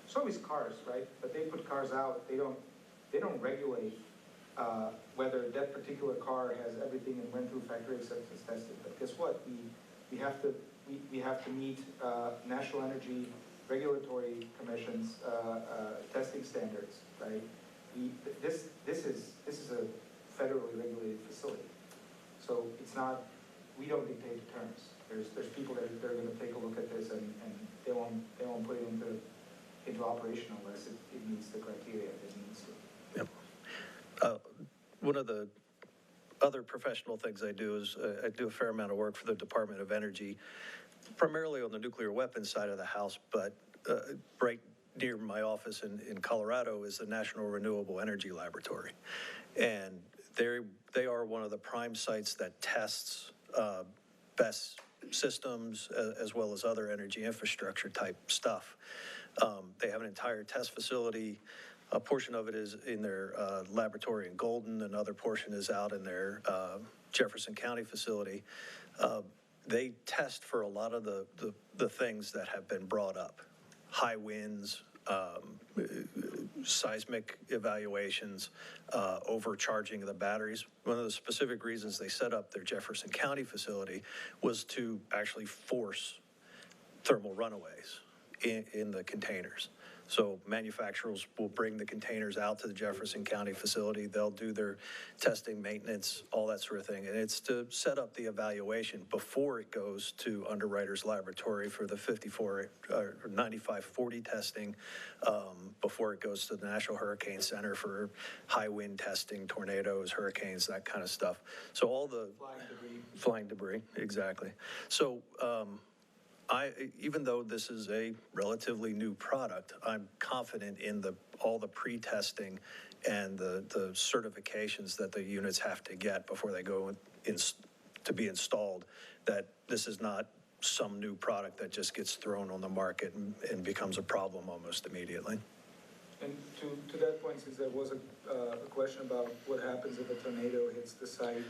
So is cars, right? But they put cars out. They don't regulate whether that particular car has everything and went through factory acceptance testing. But guess what? We have to meet National Energy Regulatory Commission's testing standards, right? This is a federally regulated facility, so it's not. We don't dictate the terms. There's people that are going to take a look at this and they won't put it into operation unless it meets the criteria that it needs to. Yep. One of the other professional things I do is I do a fair amount of work for the Department of Energy, primarily on the nuclear weapons side of the house, but right near my office in Colorado is the National Renewable Energy Laboratory. And they are one of the prime sites that tests BESS systems as well as other energy infrastructure type stuff. They have an entire test facility. A portion of it is in their laboratory in Golden. Another portion is out in their Jefferson County facility. They test for a lot of the things that have been brought up. High winds, seismic evaluations, overcharging of the batteries. One of the specific reasons they set up their Jefferson County facility was to actually force thermal runaways in the containers. So manufacturers will bring the containers out to the Jefferson County facility. They'll do their testing, maintenance, all that sort of thing. And it's to set up the evaluation before it goes to Underwriters Laboratory for the 9540 testing, before it goes to the National Hurricane Center for high wind testing, tornadoes, hurricanes, that kind of stuff. So all the flying debris, exactly. So, even though this is a relatively new product, I'm confident in all the pre-testing and the certifications that the units have to get before they go to be installed, that this is not some new product that just gets thrown on the market and becomes a problem almost immediately. And to that point, since there was a question about what happens if a tornado hits the site,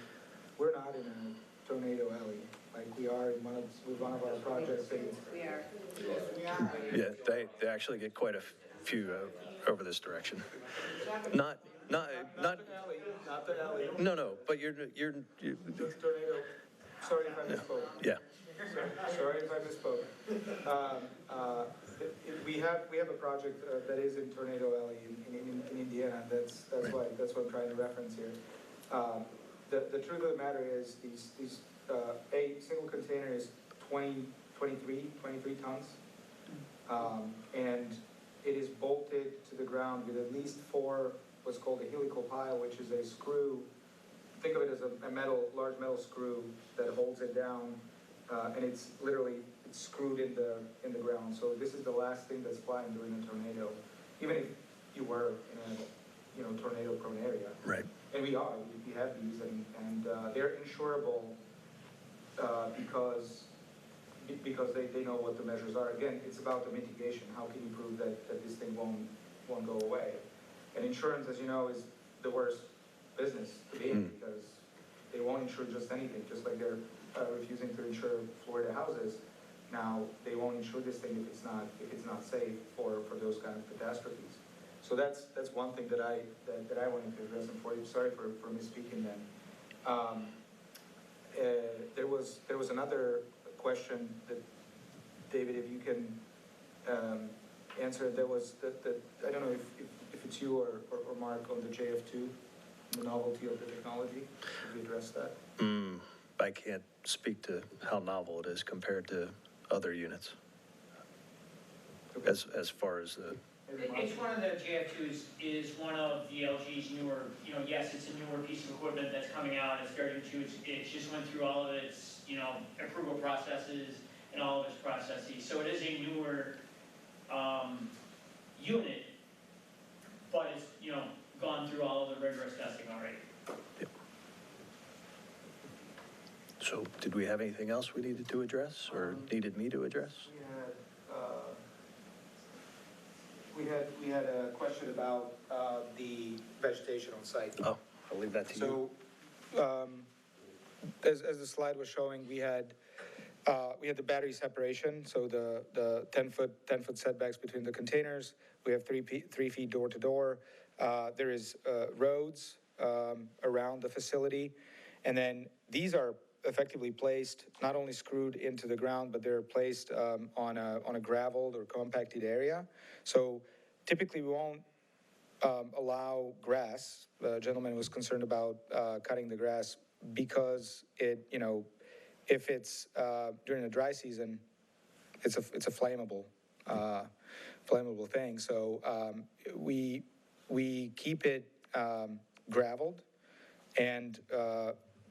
we're not in a tornado alley. like we are with one of our projects. We are. Yeah, they actually get quite a few over this direction. Not, Not the alley. no, but you're Just tornado. Sorry if I misspoke. yeah. Sorry if I misspoke. We have a project that is in Tornado Alley in Indiana. That's what I'm trying to reference here. The truth of the matter is these a single container is 23 tons, and it is bolted to the ground with at least 4 what's called a helical pile, which is a screw. Think of it as a large metal screw that holds it down, and it's screwed in the ground. So this is the last thing that's flying during a tornado, even if you were in a tornado-prone area. Right. And we have these, and they're insurable because they know what the measures are. Again, it's about the mitigation. How can you prove that this thing won't go away? And insurance, as you know, is the worst business to be in because they won't insure just anything, just like they're refusing to insure Florida houses. Now, they won't insure this thing if it's not safe for those kind of catastrophes. So that's one thing that I wanted to address. And for you, sorry for misspeaking then. There was another question that, David, if you can answer. There was that I don't know if it's you or Mark on the JF2, the novelty of the technology. Could you address that? I can't speak to how novel it is compared to other units. As far as the It's one of the JF2s is one of the LG's newer, yes, it's a newer piece of equipment that's coming out. It's very new. It just went through all of its, approval processes and all of its processes. So it is a newer unit, but it's, gone through all of the rigorous testing already. Yep. So did we have anything else we needed to address or needed me to address? We had a question about the vegetation on site. Oh, I'll leave that to you. So, as the slide was showing, we had the battery separation, so the 10-foot setbacks between the containers. We have 3 feet door to door. There is roads around the facility, and then these are effectively placed, not only screwed into the ground, but they're placed on a graveled or compacted area. So typically we won't allow grass. The gentleman was concerned about cutting the grass because it, if it's during the dry season, it's a flammable thing. So we keep it graveled, and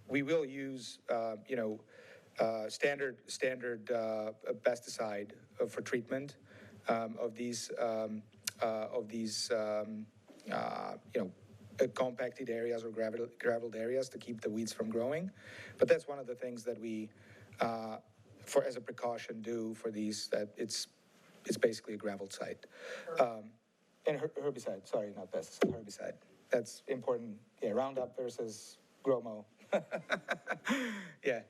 we will use standard pesticide for treatment of these compacted areas or graveled areas to keep the weeds from growing. But that's one of the things that we, as a precaution, do for these. That it's basically a graveled site. And herbicide. Sorry, not pesticide. Herbicide. That's important. Yeah, Roundup versus Gromo. Yeah.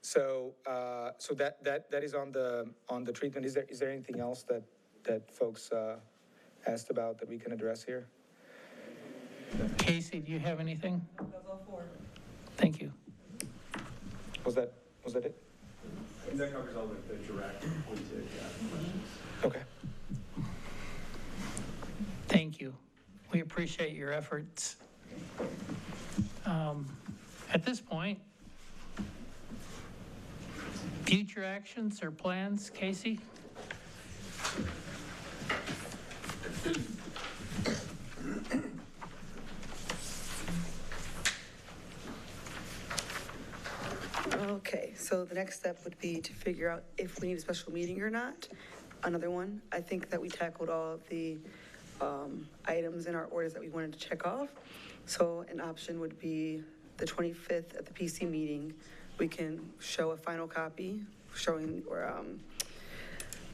So that is on the treatment. Is there anything else that folks asked about that we can address here? Casey, do you have anything? Thank you. Was that it? That covers all the direct questions. Okay. Thank you. We appreciate your efforts. At this point, future actions or plans, Casey? Okay, so the next step would be to figure out if we need a special meeting or not. Another one, I think that we tackled all of the items in our orders that we wanted to check off. So an option would be the 25th at the PC meeting. We can show a final copy showing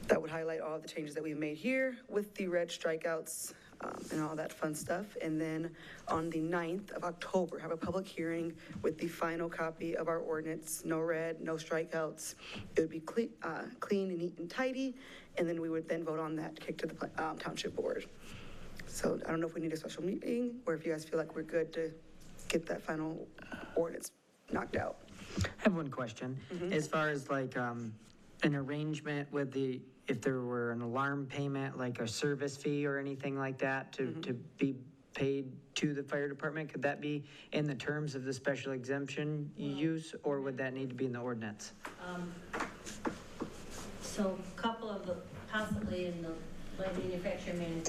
that would highlight all the changes that we've made here with the red strikeouts and all that fun stuff. And then on the 9th of October, have a public hearing with the final copy of our ordinance, no red, no strikeouts. It would be clean and neat and tidy, and then we would then vote on that, kick to the Township Board. So I don't know if we need a special meeting, or if you guys feel like we're good to get that final ordinance knocked out. I have one question. As far as like an arrangement with if there were an alarm payment, like a service fee or anything like that to be paid to the fire department, could that be in the terms of the special exemption use, or would that need to be in the ordinance? So a couple of the, possibly in the light manufacturing,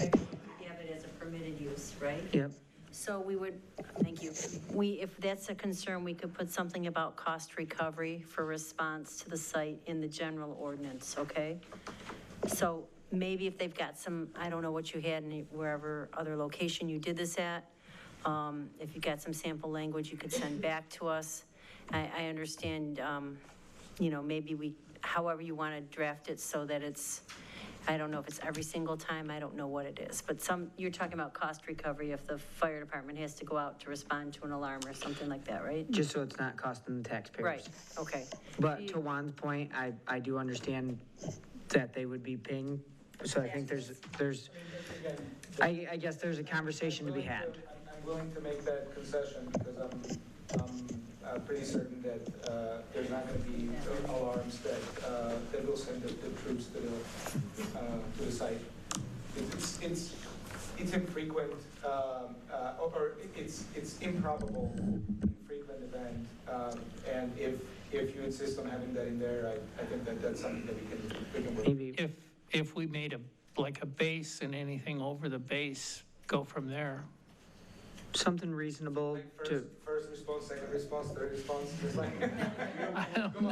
you have it as a permitted use, right? Yep. So we would, thank you. If that's a concern, we could put something about cost recovery for response to the site in the general ordinance, okay? So maybe if they've got some, I don't know what you had in wherever other location you did this at, if you've got some sample language you could send back to us. I understand, maybe however you want to draft it so that it's, I don't know if it's every single time, I don't know what it is, but you're talking about cost recovery if the fire department has to go out to respond to an alarm or something like that, right? Just so it's not costing the taxpayers. Right, okay. But to Juan's point, I do understand that they would be paying, so I think I guess there's a conversation to be had. I'm willing to make that concession because I'm pretty certain that there's not going to be alarms that will send the troops to the site. It's infrequent, or it's improbable, infrequent event, and if you insist on having that in there, I think that's something that we can work. Maybe If we made like a base and anything over the base, go from there. something reasonable to. First response, second response, third response, just like. I don't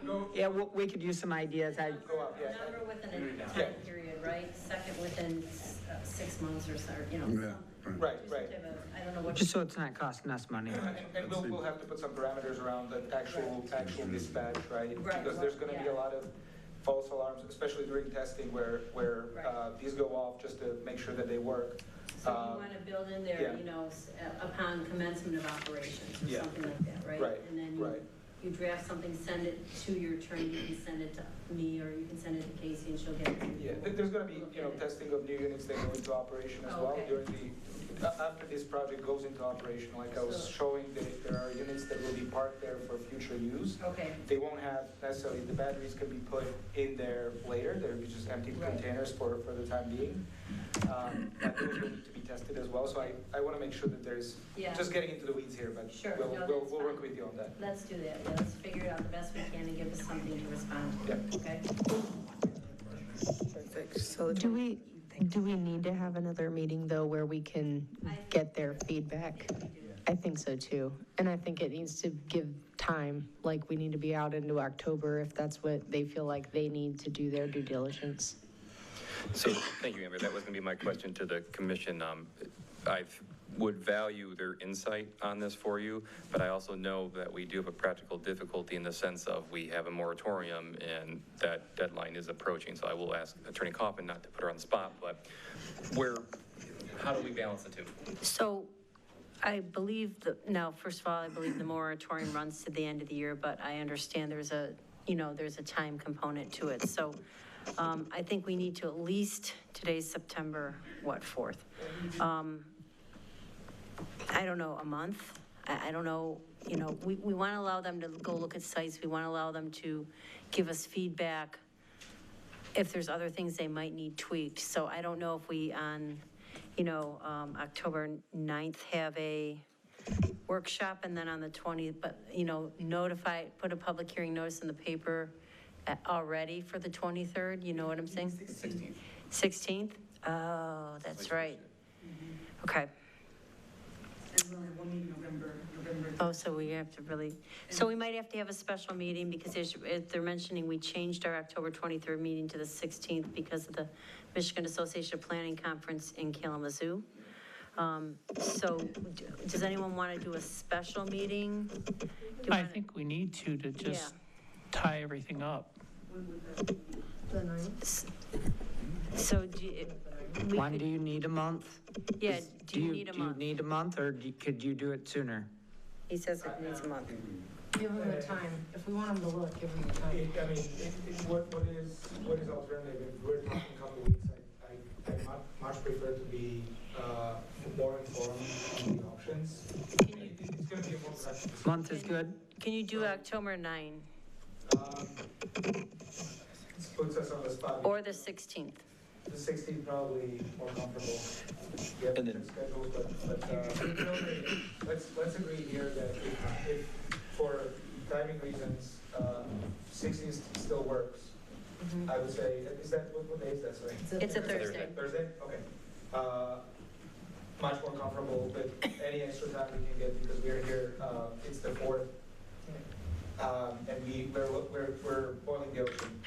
know. Yeah, we could use some ideas. Go up, yeah. Number within a time period, right? Second within 6 months or so, Right. I don't know what. Just so it's not costing us money. And we'll have to put some parameters around the actual dispatch, right? Because there's gonna be a lot of false alarms, especially during testing where these go off just to make sure that they work. So you want to build in there, upon commencement of operations or something like that, right? Right, And then you draft something, send it to your attorney, you can send it to me, or you can send it to Casey and she'll get it to you. Yeah, there's gonna be, testing of new units that go into operation as well during after this project goes into operation. Like I was showing, there are units that will be parked there for future use. Okay. They won't have necessarily, the batteries can be put in there later. They'll be just empty containers for the time being. But those will need to be tested as well. So I want to make sure that there's, just getting into the weeds here, but Sure. we'll work with you on that. Let's do that. Yeah, let's figure it out the best we can and give us something to respond to. Yeah. Okay? Perfect. So Do we need to have another meeting, though, where we can get their feedback? I think so, too. And I think it needs to give time, like we need to be out into October if that's what they feel like they need to do their due diligence. So, thank you, Amber. That was going to be my question to the commission. I would value their insight on this for you, but I also know that we do have a practical difficulty in the sense of we have a moratorium and that deadline is approaching. So I will ask Attorney Coffin not to put her on the spot, but how do we balance the two? So I believe first of all, I believe the moratorium runs to the end of the year, but I understand there's a time component to it. So I think we need to at least, today's September, 4th? I don't know, a month? I don't know, we want to allow them to go look at sites. We want to allow them to give us feedback if there's other things they might need tweaked. So I don't know if we on, October 9th have a workshop and then on the 20th, but, put a public hearing notice in the paper already for the 23rd, you know what I'm saying? 16th. 16th? Oh, that's right. Okay. Oh, so we have to really, so we might have to have a special meeting because as they're mentioning, we changed our October 23rd meeting to the 16th because of the Michigan Association of Planning Conference in Kalamazoo. So does anyone want to do a special meeting? I think we need to just tie everything up. So When do you need a month? Yeah, do you need a month? Do you need a month, or could you do it sooner? He says it needs a month. Give them the time. If we want them to look, give them the time. I mean, what is alternative? If we're talking a couple of weeks, I much prefer to be more informed on the options. It's going to be a more productive. Month is good? Can you do October 9 This puts us on the spot. or the 16th? The 16th probably more comfortable. We have different schedules, but let's agree here that if for timing reasons, 16th still works. I would say, is that, what day is that, sorry? It's a Thursday. Thursday, okay. Much more comfortable with any extra time we can get because we're here, it's the 4th. And we're boiling the ocean.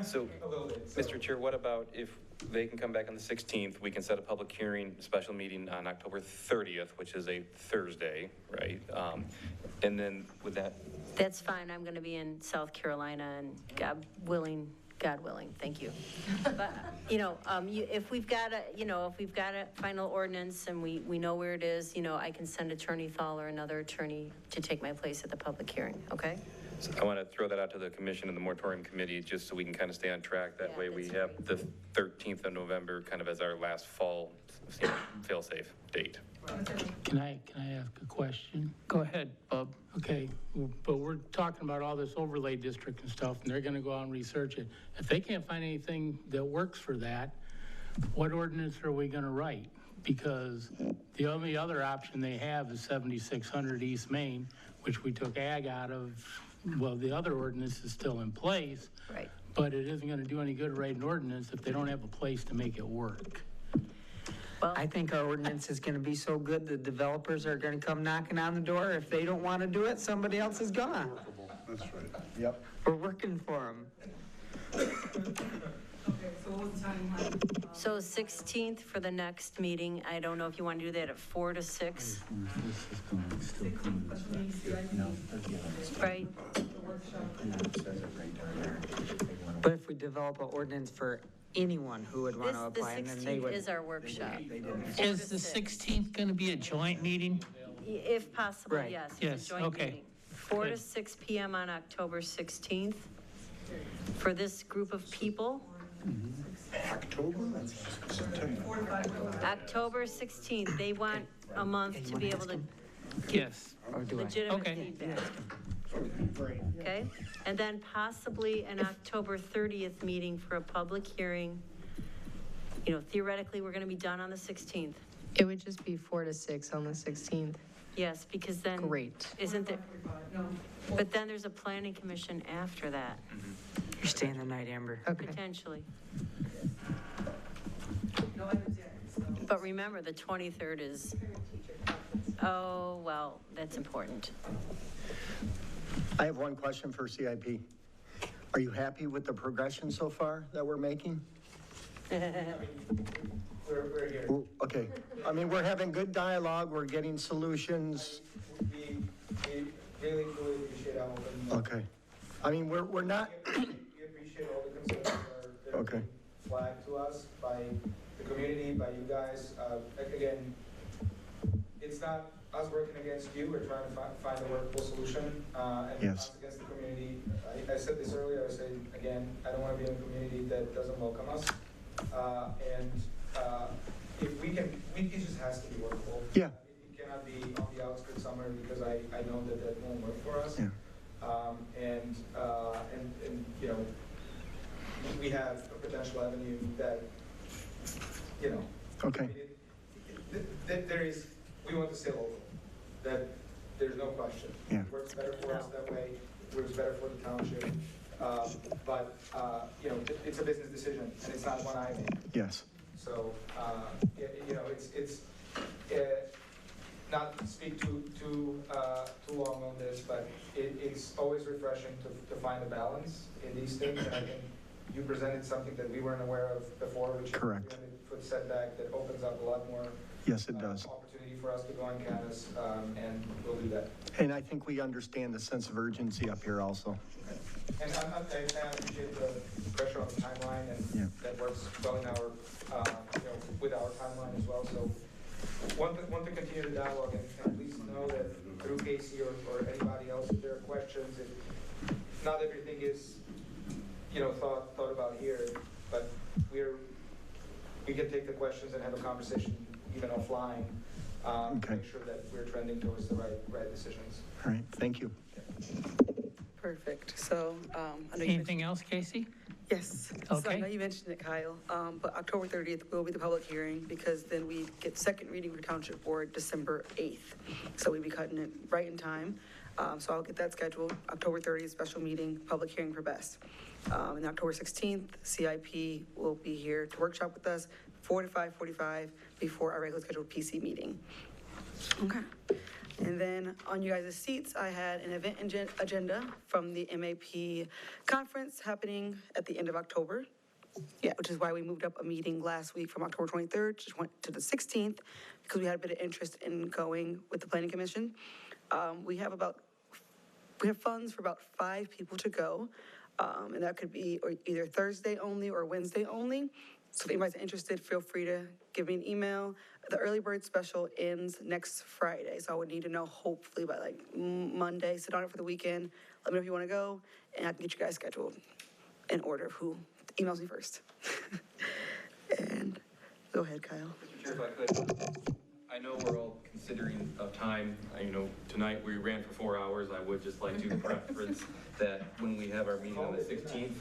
So, a little bit. So. Mr. Chair, what about if they can come back on the 16th, we can set a public hearing, special meeting on October 30th, which is a Thursday, right? And then with that. That's fine. I'm going to be in South Carolina and God willing, thank you. But, if we've got a final ordinance and we know where it is, I can send Attorney Thal or another attorney to take my place at the public hearing, okay? So I want to throw that out to the commission and the moratorium committee, just so we can kind of stay on track. That way we have the 13th of November kind of as our last fall fail-safe date. Can I ask a question? Go ahead, Bub. Okay, but we're talking about all this overlay district and stuff, and they're gonna go out and research it. If they can't find anything that works for that, what ordinance are we gonna write? Because the only other option they have is 7600 East Main, which we took ag out of. Well, the other ordinance is still in place. Right. But it isn't gonna do any good writing an ordinance if they don't have a place to make it work. Well, I think our ordinance is gonna be so good, the developers are gonna come knocking on the door. If they don't wanna do it, somebody else is gonna. That's right. Yep. We're working for them. Okay, so what was the timeline? So 16th for the next meeting. I don't know if you want to do that at 4 to 6, right? But if we develop an ordinance for anyone who would want to The apply, and then they 16th would. is our workshop. Is the 16th gonna be a joint meeting? If possible, Right. yes. It's Yes, a joint okay. meeting. 4 to Good. 6 p.m. on October 16th. For this group of people, October? October 16th, they want a month to be able to Yes. Or do I? legitimate Okay. feedback. Okay? And then possibly an October 30th meeting for a public hearing. Theoretically, we're going to be done on the 16th. It would just be 4 to 6 on the 16th. Yes, because then. Great. Isn't there? But then there's a planning commission after that, You're staying the night, Amber. Okay. potentially. No items yet, so. But remember, the 23rd is, oh, well, that's important. I have one question for CIP. Are you happy with the progression so far that we're making? We're here. Okay. I mean, we're having good dialogue, we're getting solutions. We really appreciate how open. Okay. I mean, we're not, We appreciate all the concerns that are Okay. being flagged to us by the community, by you guys. Again, it's not us working against you, we're trying to find a workable solution, and Yes. us against the community. I said this earlier, I say again, I don't want to be in a community that doesn't welcome us. If we can, it just has to be workable. Yeah. It cannot be on the outskirts somewhere because I know that won't work for us. Yeah. And we have a potential avenue that, okay. there is, we want to stay local, that there's no question. Yeah. It works better for us that way, it works better for the township. But it's a business decision and it's not one I make. Yes. So, it's not to speak too long on this, but it's always refreshing to find a balance in these things. And I think you presented something that we weren't aware of before, which is a Correct. 300-foot setback that opens up a lot more. Yes, it does. Opportunity for us to go on campus, and we'll do that. And I think we understand the sense of urgency up here also. And I appreciate the pressure on the timeline, and Yeah. that works well in our, with our timeline as well, so want to continue the dialogue, and please know that through Casey or anybody else, if there are questions, if not everything is, thought about here, but we can take the questions and have a conversation even offline, to make sure that we're trending towards the right decisions. All right, thank you. Perfect. So, I know you Anything else, Casey? Yes. So I Okay. know you mentioned it, Kyle, but October 30th will be the public hearing because then we get second reading for Township Board December 8th. So we'll be cutting it right in time. So I'll get that scheduled. October 30th, special meeting, public hearing for BEST. And October 16th, CIP will be here to workshop with us, 4 to 5:45 before our regular scheduled PC meeting. Okay. And then on you guys' seats, I had an event agenda from the MAP conference happening at the end of October. Yeah, which is why we moved up a meeting last week from October 23rd to the 16th, because we had a bit of interest in going with the Planning Commission. We have funds for about 5 people to go, and that could be either Thursday only or Wednesday only. So if anybody's interested, feel free to give me an email. The early bird special ends next Friday, so I would need to know hopefully by like Monday. Sit on it for the weekend. Let me know if you want to go, and I can get you guys scheduled in order of who emails me first. And go ahead, Kyle. Mr. Chair, if I could, I know we're all considering of time. Tonight we ran for 4 hours. I would just like to preference that when we have our meeting on the 16th,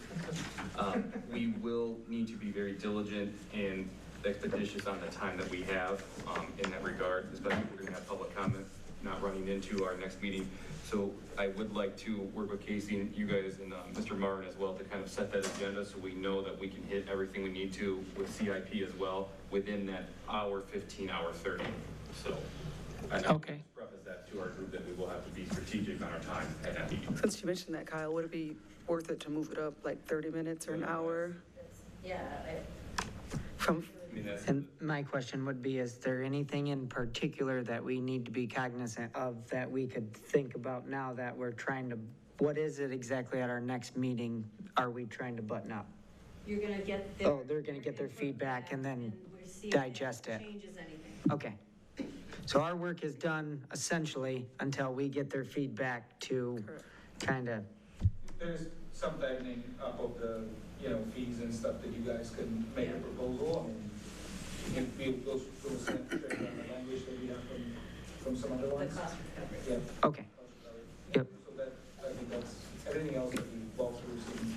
we will need to be very diligent and expeditious on the time that we have in that regard, especially if we're going to have public comment, not running into our next meeting. So I would like to work with Casey and you guys and Mr. Martin as well to kind of set that agenda so we know that we can hit everything we need to with CIP as well within that hour, 15, hour 30. So I Okay. preface that to our group that we will have to be strategic on our time at that meeting. Since you mentioned that, Kyle, would it be worth it to move it up like 30 minutes or an hour? Yeah. And my question would be, is there anything in particular that we need to be cognizant of that we could think about now that we're trying to, what is it exactly at our next meeting are we trying to button up? You're gonna get Oh, they're gonna get their feedback and then digest it. Changes anything. Okay. So our work is done essentially until we get their feedback to kind of, There's some tightening up of the, fees and stuff that you guys can make a proposal. I mean, you can those straight on the language that we have from some other ones. The cost recovery. Yeah. okay. Yep. So that, I think that's, everything else that we walked through seems.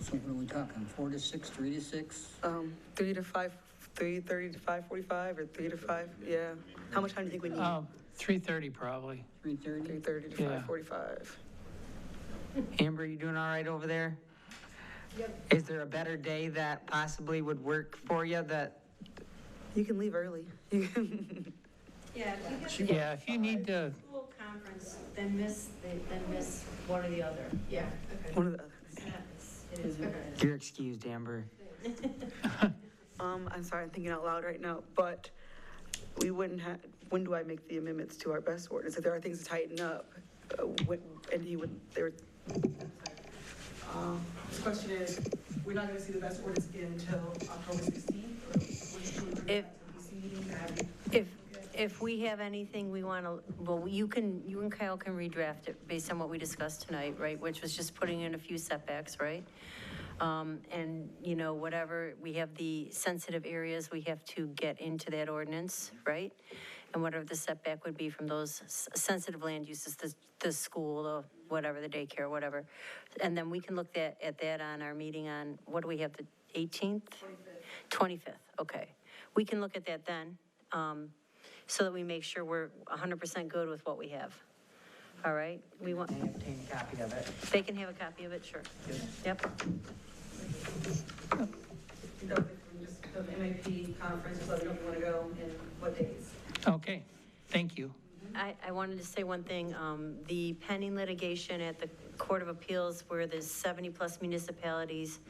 So what are we talking, 4 to 6, 3 to 6? 3 to 5, 3:30 to 5:45, or 3 to 5, yeah. How much time do you think we need? 3:30 probably. 3:30? 3:30 to Yeah. 5:45. Amber, you doing all right over there? Yep. Is there a better day that possibly would work for you that, You can leave early. Yeah, If you need to, school conference, then miss one or the other. Yeah. Okay. One of the other. It is what it is. you're excused, Amber. I'm sorry, I'm thinking out loud right now, but we wouldn't have, when do I make the amendments to our best ordinance? If there are things to tighten up, the question is, we're not gonna see the best ordinance until October 16th? If we have anything we want to, well, you and Kyle can redraft it based on what we discussed tonight, right? Which was just putting in a few setbacks, right? And, whatever, we have the sensitive areas we have to get into that ordinance, right? And whatever the setback would be from those sensitive land uses, the school, the whatever, the daycare, whatever. And then we can look at that on our meeting on, what do we have, the 18th? 25th, okay. We can look at that then, so that we make sure we're 100% good with what we have. All right? We want. Can I obtain a copy of it? They can have a copy of it, sure. Yep. The MAP conference, just let me know if you want to go and what days. okay, thank you. I wanted to say one thing. The pending litigation at the Court of Appeals where there's 70-plus municipalities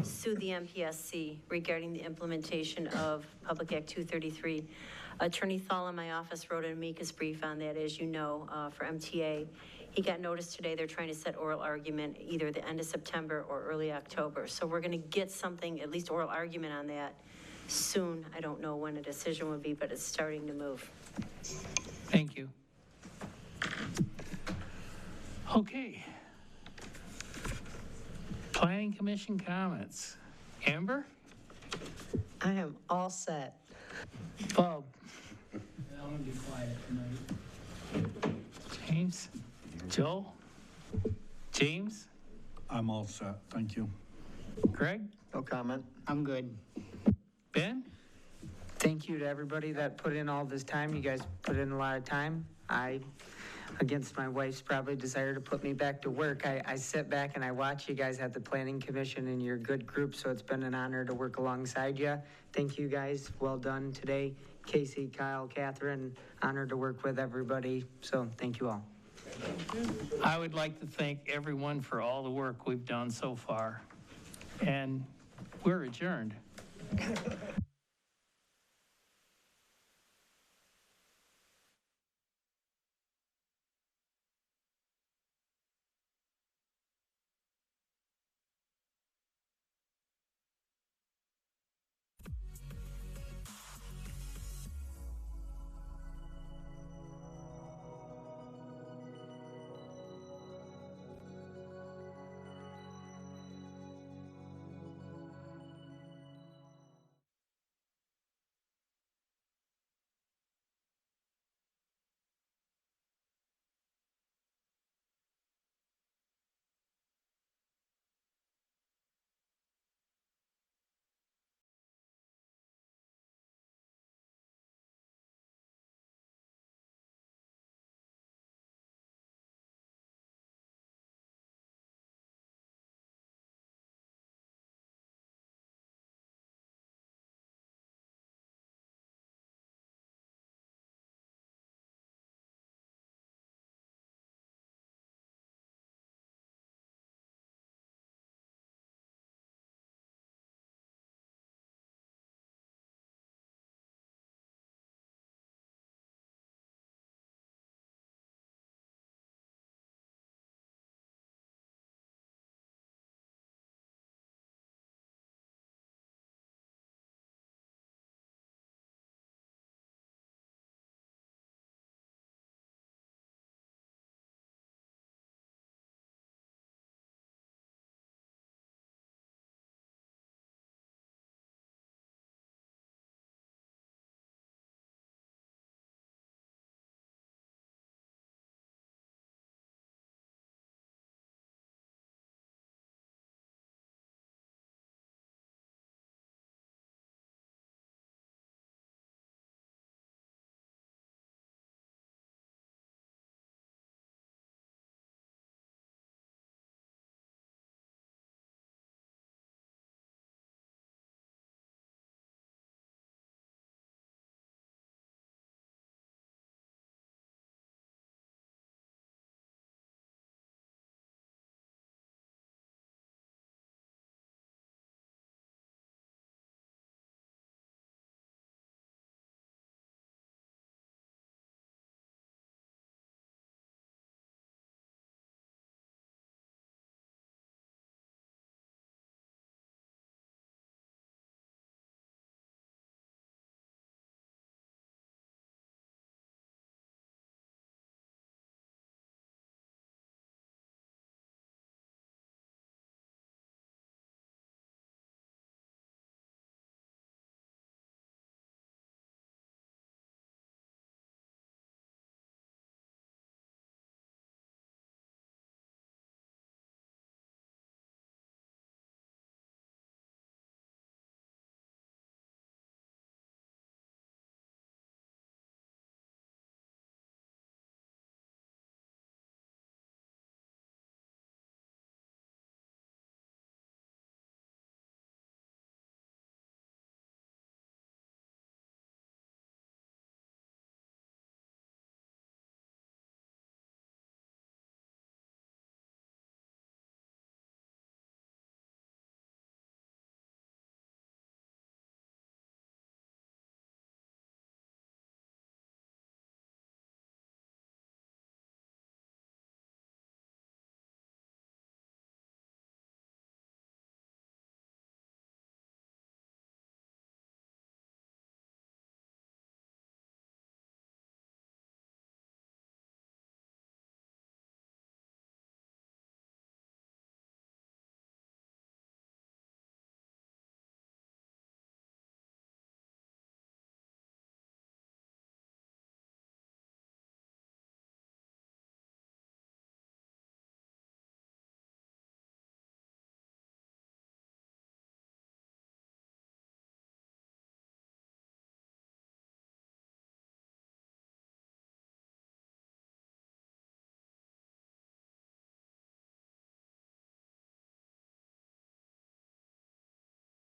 sued the MPSC regarding the implementation of Public Act 233. Attorney Thal in my office wrote an amicus brief on that, as you know, for MTA. He got notice today, they're trying to set oral argument either the end of September or early October. So we're gonna get something, at least oral argument on that soon. I don't know when a decision would be, but it's starting to move. Thank you. Okay. Planning Commission comments. Amber? I am all set. Bob? I'm gonna be quiet tonight. James? Joe? James? I'm all set, thank you. Greg? No comment. I'm good. Ben? Thank you to everybody that put in all this time. You guys put in a lot of time. I, against my wife's probably desire to put me back to work, I sit back and I watch you guys at the Planning Commission and you're a good group, so it's been an honor to work alongside you. Thank you guys. Well done today. Casey, Kyle, Catherine, honored to work with everybody, so thank you all. I would like to thank everyone for all the work we've done so far. And we're adjourned.